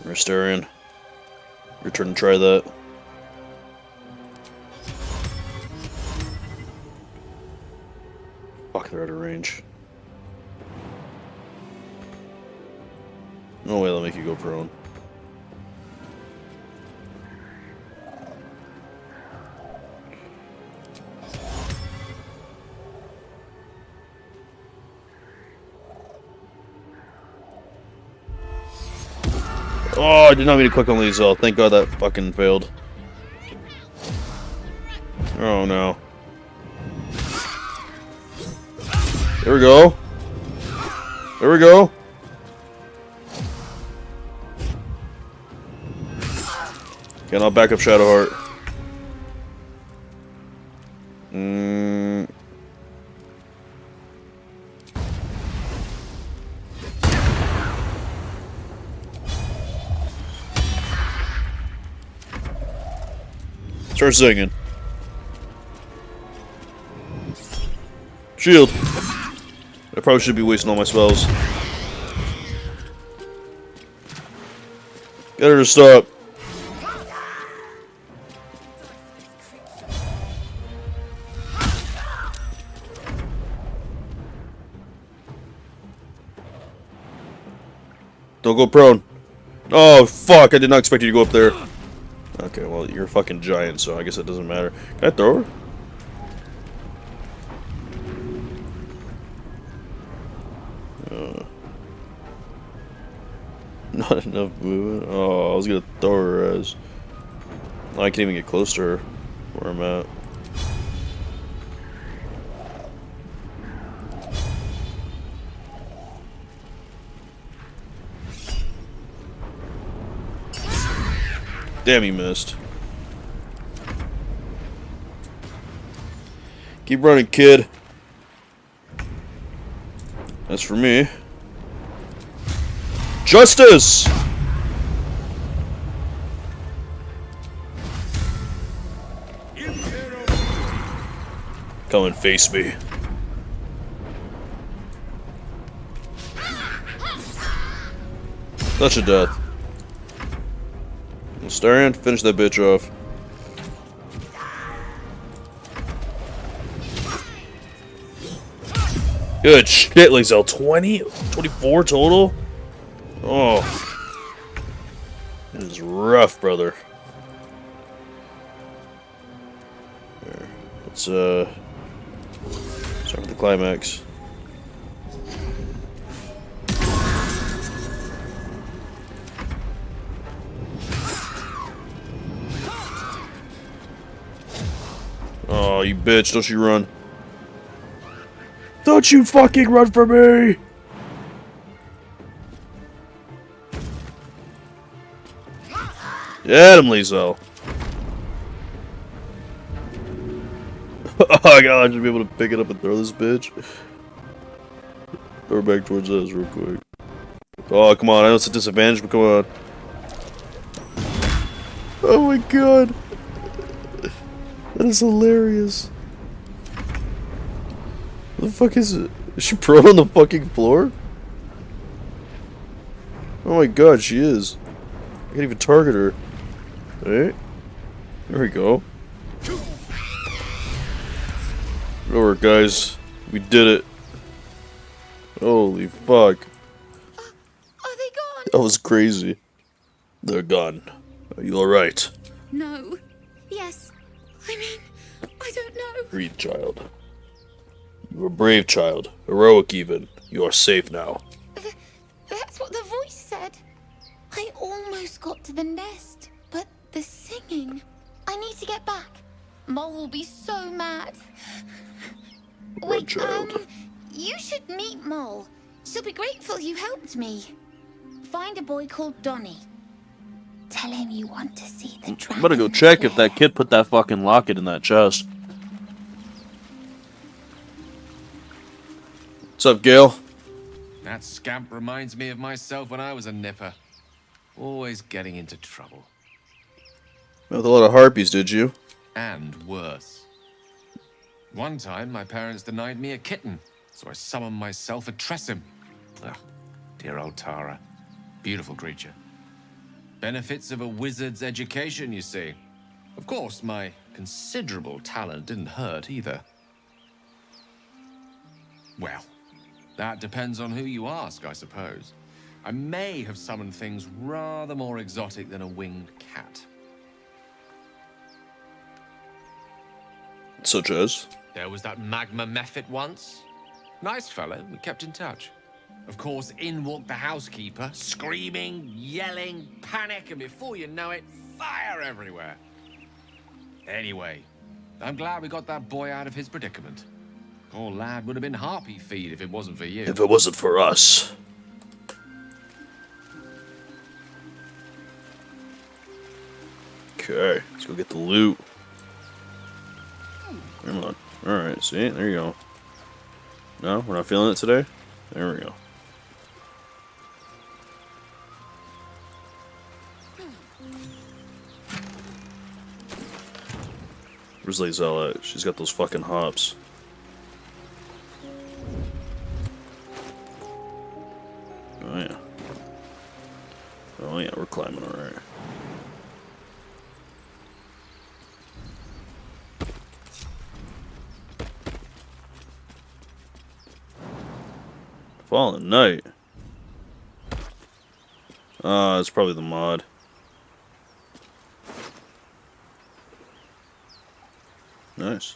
S1: Restarian. Your turn to try that. Fuck, they're out of range. No way they'll make you go prone. Oh, I did not mean to click on Lae'zel. Thank God that fucking failed. Oh no. There we go. There we go. Okay, now back up Shadowheart. Start singing. Shield. I probably should be wasting all my spells. Get her to stop. Don't go prone. Oh, fuck. I did not expect you to go up there. Okay, well, you're a fucking giant, so I guess it doesn't matter. Can I throw her? Not enough movement? Oh, I was gonna throw her as... I can't even get close to her where I'm at. Damn, he missed. Keep running, kid. That's for me. Justice! Come and face me. Touch of death. Starion, finish that bitch off. Good shit, Lae'zel. 20? 24 total? Oh. It is rough, brother. There. Let's, start with the climax. Oh, you bitch. Don't you run. Don't you fucking run for me! Get him, Lae'zel. Oh my god, I should be able to pick it up and throw this bitch. Throw her back towards us real quick. Oh, come on. I know it's a disadvantage, but come on. Oh my god. That is hilarious. What the fuck is it? Is she prone on the fucking floor? Oh my god, she is. I can't even target her. Right? There we go. Good work, guys. We did it. Holy fuck.
S20: Are they gone?
S1: That was crazy. They're gone. Are you alright?
S20: No. Yes. I mean, I don't know.
S1: Breathe, child. You were a brave child. Heroic, even. You are safe now.
S20: That's what the voice said. I almost got to the nest, but the singing. I need to get back. Mole will be so mad. Wait,
S1: child.
S20: You should meet Mole. She'll be grateful you helped me. Find a boy called Donnie. Tell him you want to see the dragon.
S1: I'm gonna go check if that kid put that fucking locket in that chest. What's up, Gale?
S7: That scamp reminds me of myself when I was a nipper. Always getting into trouble.
S1: With a lot of harpies, did you?
S7: And worse. One time, my parents denied me a kitten, so I summoned myself a Tressim. Ugh, dear old Tara. Beautiful creature. Benefits of a wizard's education, you see. Of course, my considerable talent didn't hurt either. Well, that depends on who you ask, I suppose. I may have summoned things rather more exotic than a winged cat.
S1: Such as?
S7: There was that magma mephit once. Nice fellow, we kept in touch. Of course, in walked the housekeeper, screaming, yelling, panic, and before you know it, fire everywhere. Anyway, I'm glad we got that boy out of his predicament. Poor lad would have been harpy feed if it wasn't for you.
S1: If it wasn't for us. Okay, let's go get the loot. Come on. Alright, see? There you go. No, we're not feeling it today? There we go. Where's Lae'zel at? She's got those fucking hops. Oh yeah. Oh yeah, we're climbing alright. Fallen Night. It's probably the mod. Nice.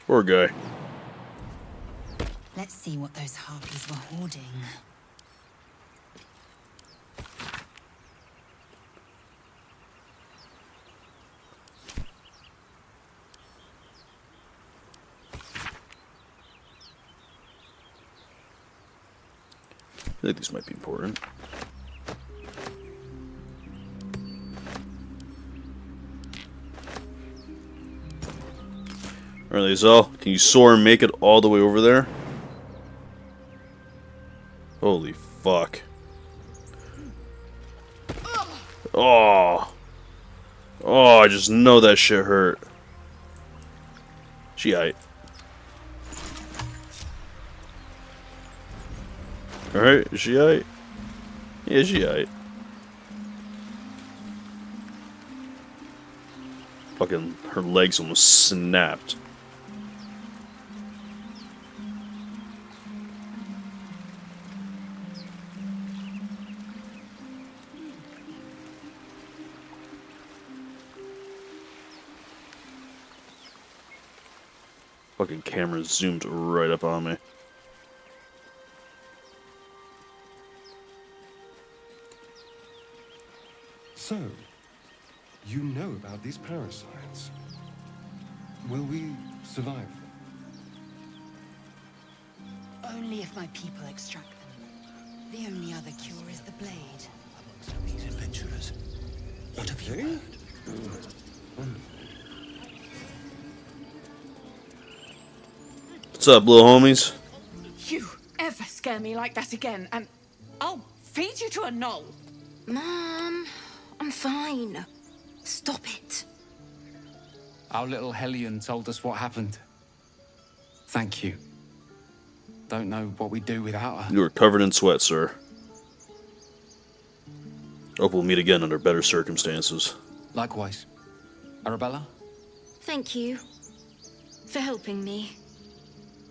S1: Poor guy.
S21: Let's see what those harpies were hoarding.
S1: I think these might be important. Alright, Lae'zel, can you soar and make it all the way over there? Holy fuck. Oh. Oh, I just know that shit hurt. She aight. Alright, is she aight? Yeah, she aight. Fucking, her legs almost snapped. Fucking camera zoomed right up on me.
S9: So, you know about these parasites. Will we survive them?
S21: Only if my people extract them. The only other cure is the blade.
S12: Amongst these adventurers, what have you heard?
S1: What's up, little homies?
S16: You ever scare me like that again, and I'll feed you to a knoll.
S18: Mom, I'm fine. Stop it.
S24: Our little Hellion told us what happened. Thank you. Don't know what we'd do without her.
S1: You are covered in sweat, sir. Hope we'll meet again under better circumstances.
S24: Likewise. Arabella?
S18: Thank you for helping me.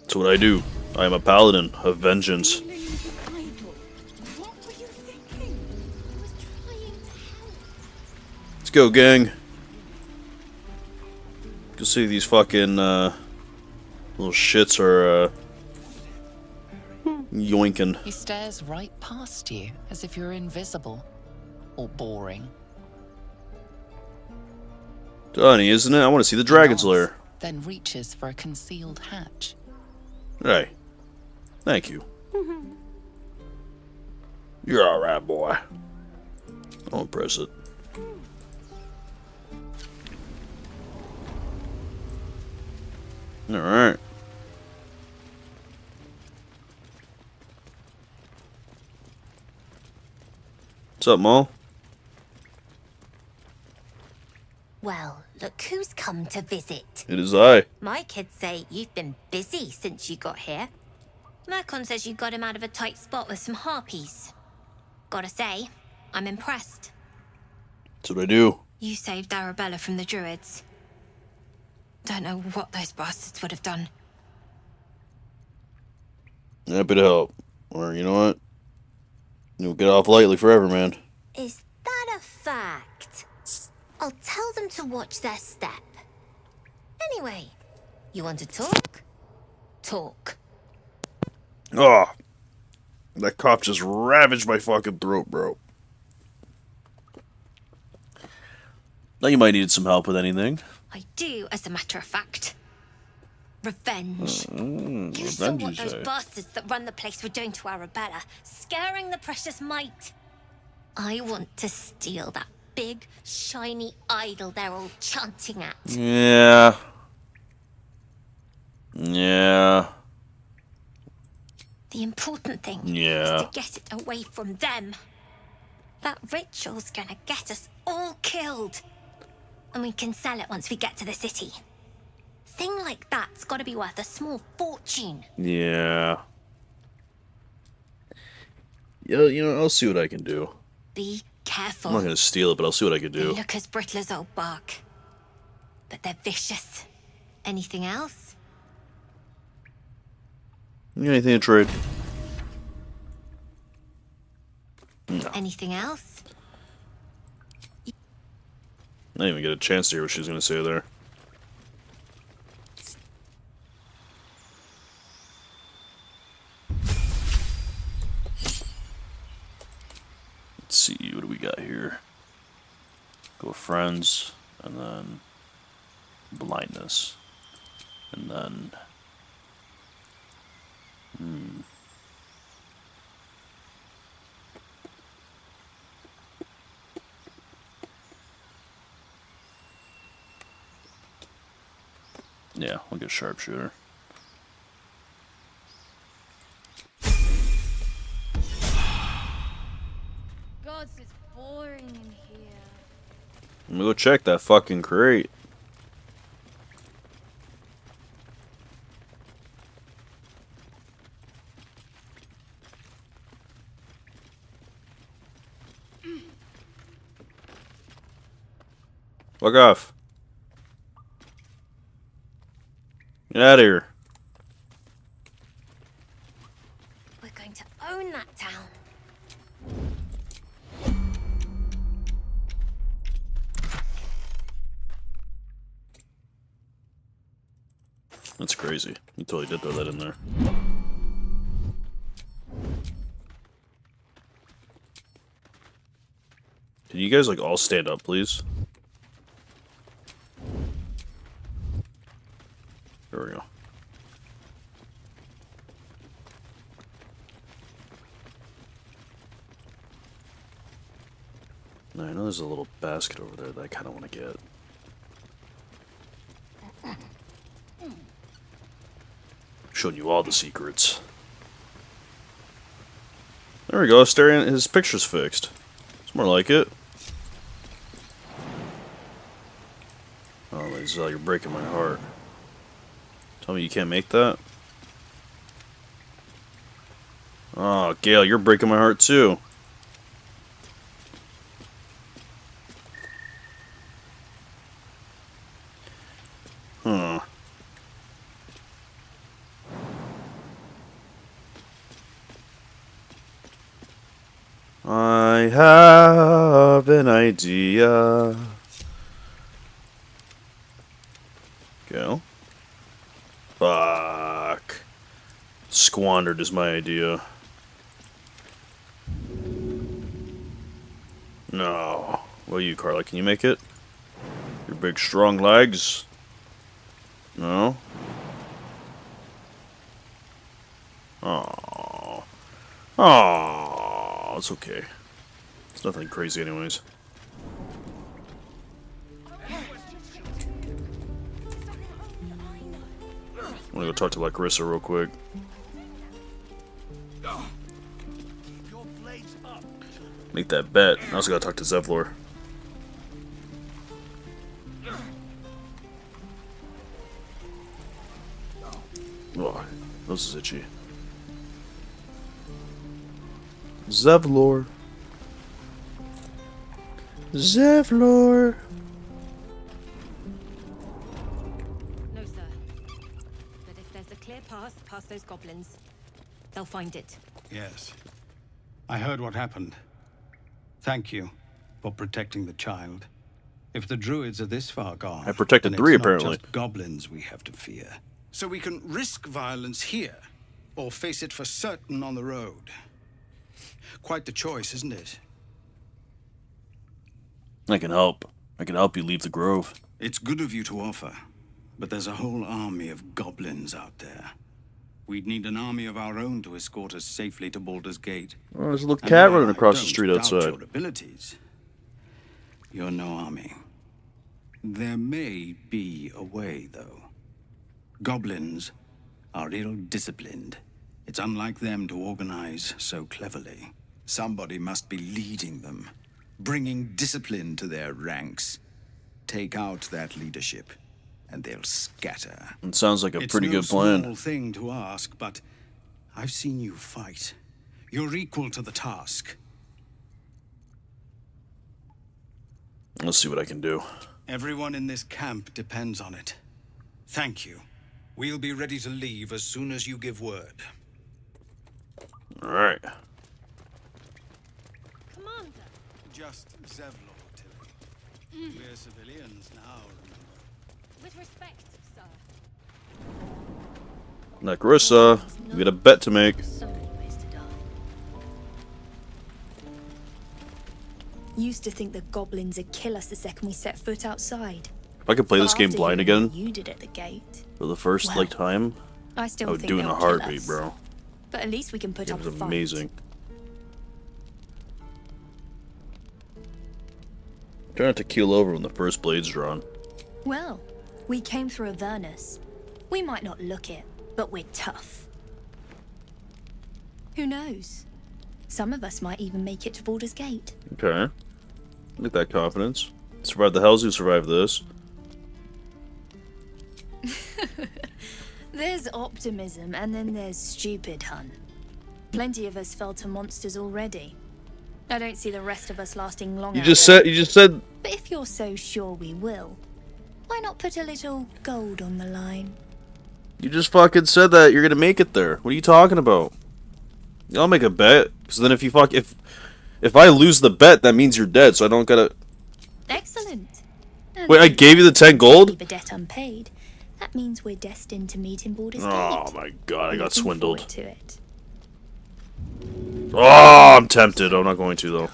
S1: That's what I do. I am a paladin of vengeance. Let's go, gang. You can see these fucking little shits are yoinking.
S5: He stares right past you as if you're invisible or boring.
S1: Funny, isn't it? I want to see the dragon's lair.
S5: Then reaches for a concealed hatch.
S1: Hey, thank you. You're alright, boy. I'll press it. Alright. What's up, Mo?
S25: Well, look who's come to visit.
S1: It is I.
S25: My kids say you've been busy since you got here. Mercon says you got him out of a tight spot with some harpies. Gotta say, I'm impressed.
S1: That's what I do.
S25: You saved Arabella from the druids. Don't know what those bastards would have done.
S1: Happy to help. Or, you know what? You'll get off lightly forever, man.
S25: Is that a fact? I'll tell them to watch their step. Anyway, you want to talk? Talk.
S1: Oh, that cough just ravaged my fucking throat, bro. Now you might need some help with anything.
S25: I do, as a matter of fact. Revenge. You
S1: Revenge,
S25: saw what
S1: you
S25: those
S1: say.
S25: bastards that run the place were doing to Arabella, scaring the precious mite. I want to steal that big, shiny idol they're all chanting at.
S1: Yeah. Yeah.
S25: The important thing
S1: Yeah.
S25: is to get it away from them. That ritual's gonna get us all killed. And we can sell it once we get to the city. Thing like that's gotta be worth a small fortune.
S1: Yeah. Yeah, you know, I'll see what I can do.
S25: Be careful.
S1: I'm not gonna steal it, but I'll see what I can
S25: They
S1: do.
S25: look as brittle as old bark. But they're vicious. Anything else?
S1: Anything to trade? No.
S25: Anything else?
S1: I didn't even get a chance to hear what she was gonna say there. Let's see, what do we got here? Go friends, and then blindness, and then Yeah, I'll get sharpshooter.
S11: God, it's boring in here.
S1: Let me go check that fucking crate. Fuck off. Get out of here.
S25: We're going to own that town.
S1: That's crazy. You totally did throw that in there. Can you guys like all stand up, please? There we go. Now, I know there's a little basket over there that I kind of want to get. Showing you all the secrets. There we go. Staring, his picture's fixed. It's more like it. Oh, Lizelle, you're breaking my heart. Tell me you can't make that? Oh, Gale, you're breaking my heart too. Huh. I have an idea. Go. Fuck. Squandered is my idea. No. What are you, Carla? Can you make it? Your big strong legs? No? Oh. Oh, it's okay. It's nothing crazy anyways. I'm gonna go talk to like Carissa real quick. Make that bet. I also gotta talk to Zevlor. Oh, this is itchy. Zevlor. Zevlor.
S2: No, sir. But if there's a clear path past those goblins, they'll find it.
S13: Yes. I heard what happened. Thank you for protecting the child. If the druids are this far gone,
S1: I protected
S13: then
S1: 3
S13: it's not
S1: apparently.
S13: just goblins we have to fear. So we can risk violence here, or face it for certain on the road. Quite the choice, isn't it?
S1: I can help. I can help you leave the grove.
S13: It's good of you to offer, but there's a whole army of goblins out there. We'd need an army of our own to escort us safely to Baldur's Gate.
S1: Oh, there's a little
S13: And
S1: cat
S13: while
S1: running
S13: I
S1: across the
S13: don't
S1: street
S13: doubt
S1: outside.
S13: Your abilities, you're no army. There may be a way, though. Goblins are ill-disciplined. It's unlike them to organize so cleverly. Somebody must be leading them, bringing discipline to their ranks. Take out that leadership, and they'll scatter.
S1: It sounds like a pretty good plan.
S13: It's no small thing to ask, but I've seen you fight. You're equal to the task.
S1: Let's see what I can do.
S13: Everyone in this camp depends on it. Thank you. We'll be ready to leave as soon as you give word.
S1: Alright.
S13: Commander. Just Zevlor, Tilly. We're civilians now, remember?
S2: With respect, sir.
S1: Now, Carissa, we got a bet to make.
S19: Used to think the goblins would kill us the second we set foot outside.
S1: If I could play
S19: But
S1: this game
S19: after
S1: blind
S19: hearing
S1: again
S19: what you did at the gate,
S1: for the first
S19: well,
S1: like time,
S19: I still
S1: I would
S19: think
S1: do it in
S19: they'll
S1: a
S19: kill
S1: heartbeat,
S19: us.
S1: bro.
S19: But at least we can put
S1: It
S19: up
S1: was
S19: a fight.
S1: amazing. Try not to keel over when the first blade's drawn.
S19: Well, we came through Avernus, We might not look it, but we're tough. Who knows? Some of us might even make it to Baldur's Gate.
S1: Okay. Look at that confidence. Survive the hells who survive this.
S19: There's optimism, and then there's stupid, hun. Plenty of us fell to monsters already. I don't see the rest of us lasting long.
S1: You just said.
S19: But if you're so sure we will, why not put a little gold on the line?
S1: You just fucking said that you're gonna make it there. What are you talking about? I'll make a bet. Because then if I lose the bet, that means you're dead. So I don't gotta.
S19: Excellent. And
S1: Wait, I gave you the 10 gold?
S19: Keep a debt unpaid. That means we're destined to meet in Baldur's Gate.
S1: Oh my god, I got swindled.
S19: To it.
S1: Oh, I'm tempted. I'm not going to though.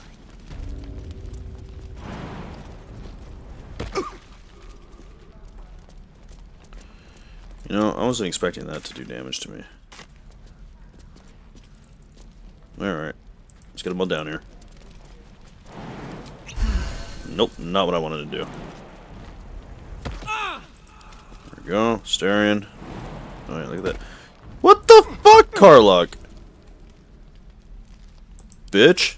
S1: You know, I wasn't expecting that to do damage to me. Alright. Let's get them all down here. Nope, not what I wanted to do. There we go. Starion. Alright, look at that. What the fuck, Karlach? Bitch.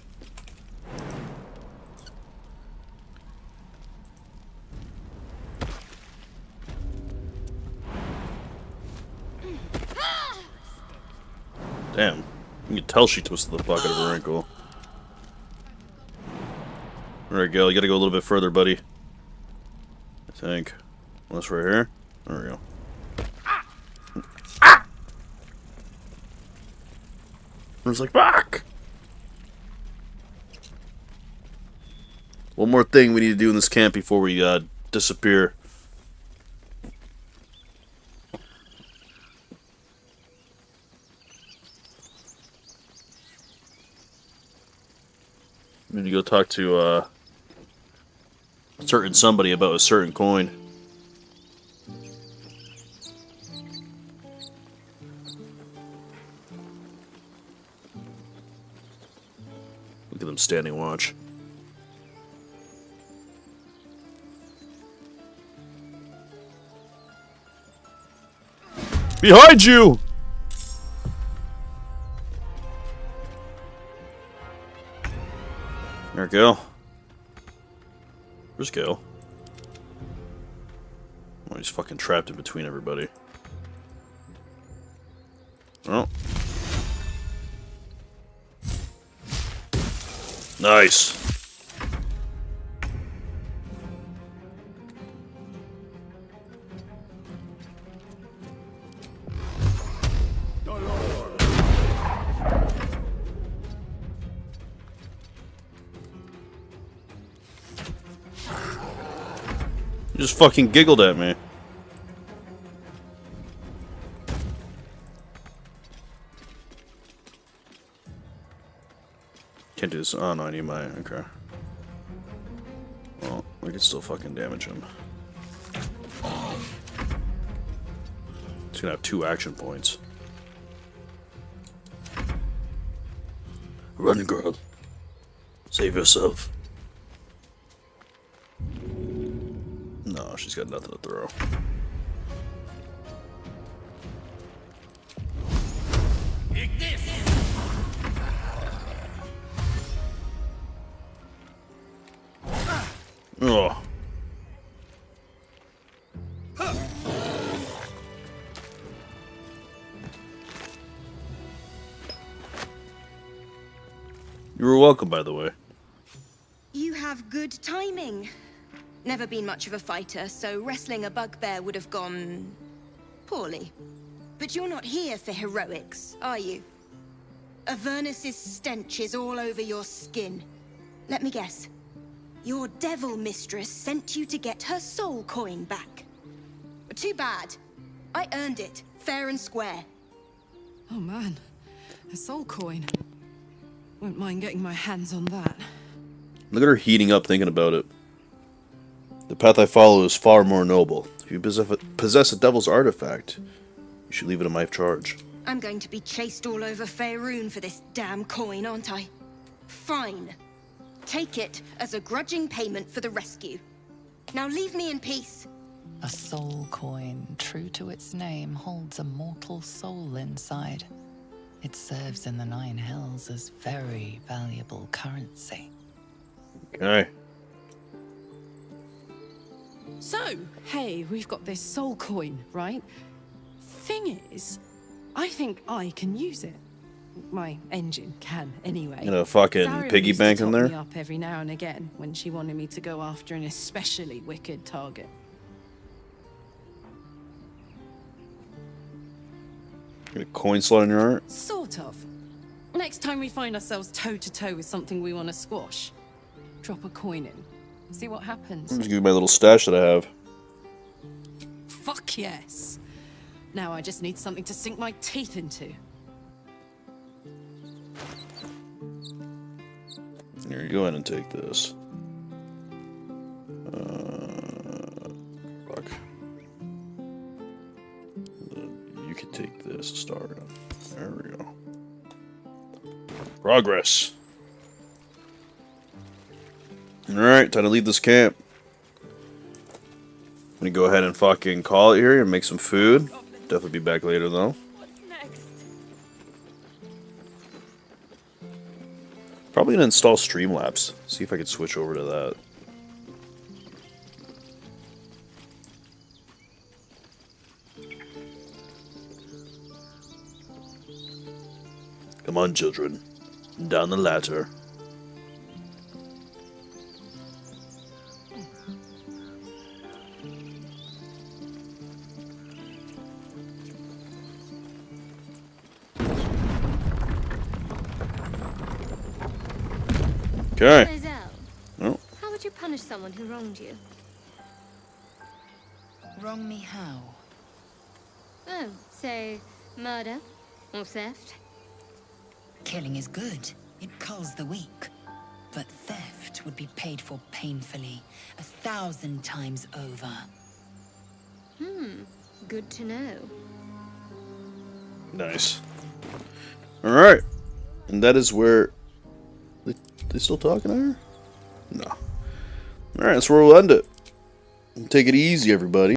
S1: Damn. You can tell she twisted the fuck out of her ankle. Alright, Gale, you gotta go a little bit further, buddy. I think. Unless right here. There we go. Ah! I was like, fuck! One more thing we need to do in this camp before we disappear. We need to go talk to a certain somebody about a certain coin. Look at them standing watch. Behind you! There, Gale. Where's Gale? Oh, he's fucking trapped in between everybody. Oh. Nice. You just fucking giggled at me. Can't do this. Oh no, I need my. Okay. Well, we can still fucking damage him. He's gonna have 2 action points. Run, girl. Save yourself. No, she's got nothing to throw. Oh. You were welcome, by the way.
S6: You have good timing. Never been much of a fighter, so wrestling a bugbear would have gone poorly. But you're not here for heroics, are you? Avernus's stench is all over your skin. Let me guess. Your devil mistress sent you to get her soul coin back. But too bad. I earned it, fair and square.
S4: Oh man, a soul coin. Wouldn't mind getting my hands on that.
S1: Look at her heating up thinking about it. The path I follow is far more noble. If you possess a devil's artifact, you should leave it in my charge.
S6: I'm going to be chased all over Faerun for this damn coin, aren't I? Fine. Take it as a grudging payment for the rescue. Now leave me in peace.
S5: A soul coin, true to its name, holds a mortal soul inside. It serves in the Nine Hells as very valuable currency.
S1: Okay.
S4: So, hey, we've got this soul coin, right? Thing is, I think I can use it. My engine can, anyway.
S1: You know, fucking
S4: Zariel
S1: piggy
S4: used to
S1: bank in
S4: top
S1: there?
S4: me up every now and again when she wanted me to go after an especially wicked target.
S1: Get a coin slot in your heart?
S4: Sort of. Next time we find ourselves toe-to-toe with something we want to squash, drop a coin in. See what happens.
S1: I'm just give you my little stash that I have.
S4: Fuck yes. Now I just need something to sink my teeth into.
S1: Here, you go ahead and take this. Fuck. You can take this to start. There we go. Progress. Alright, time to leave this camp. I'm gonna go ahead and fucking call it here and make some food. Definitely be back later though. Probably gonna install Streamlabs. See if I can switch over to that. Come on, children. Down the ladder. Okay.
S11: Lizelle,
S1: Oh.
S11: how would you punish someone who wronged you?
S21: Wrong me how?
S11: Oh, say murder or theft?
S21: Killing is good. It culls the weak. But theft would be paid for painfully, 1,000 times over.
S11: Good to know.
S1: Nice. Alright. And that is where... They still talking to her? No. Alright, that's where we'll end it. Take it easy, everybody.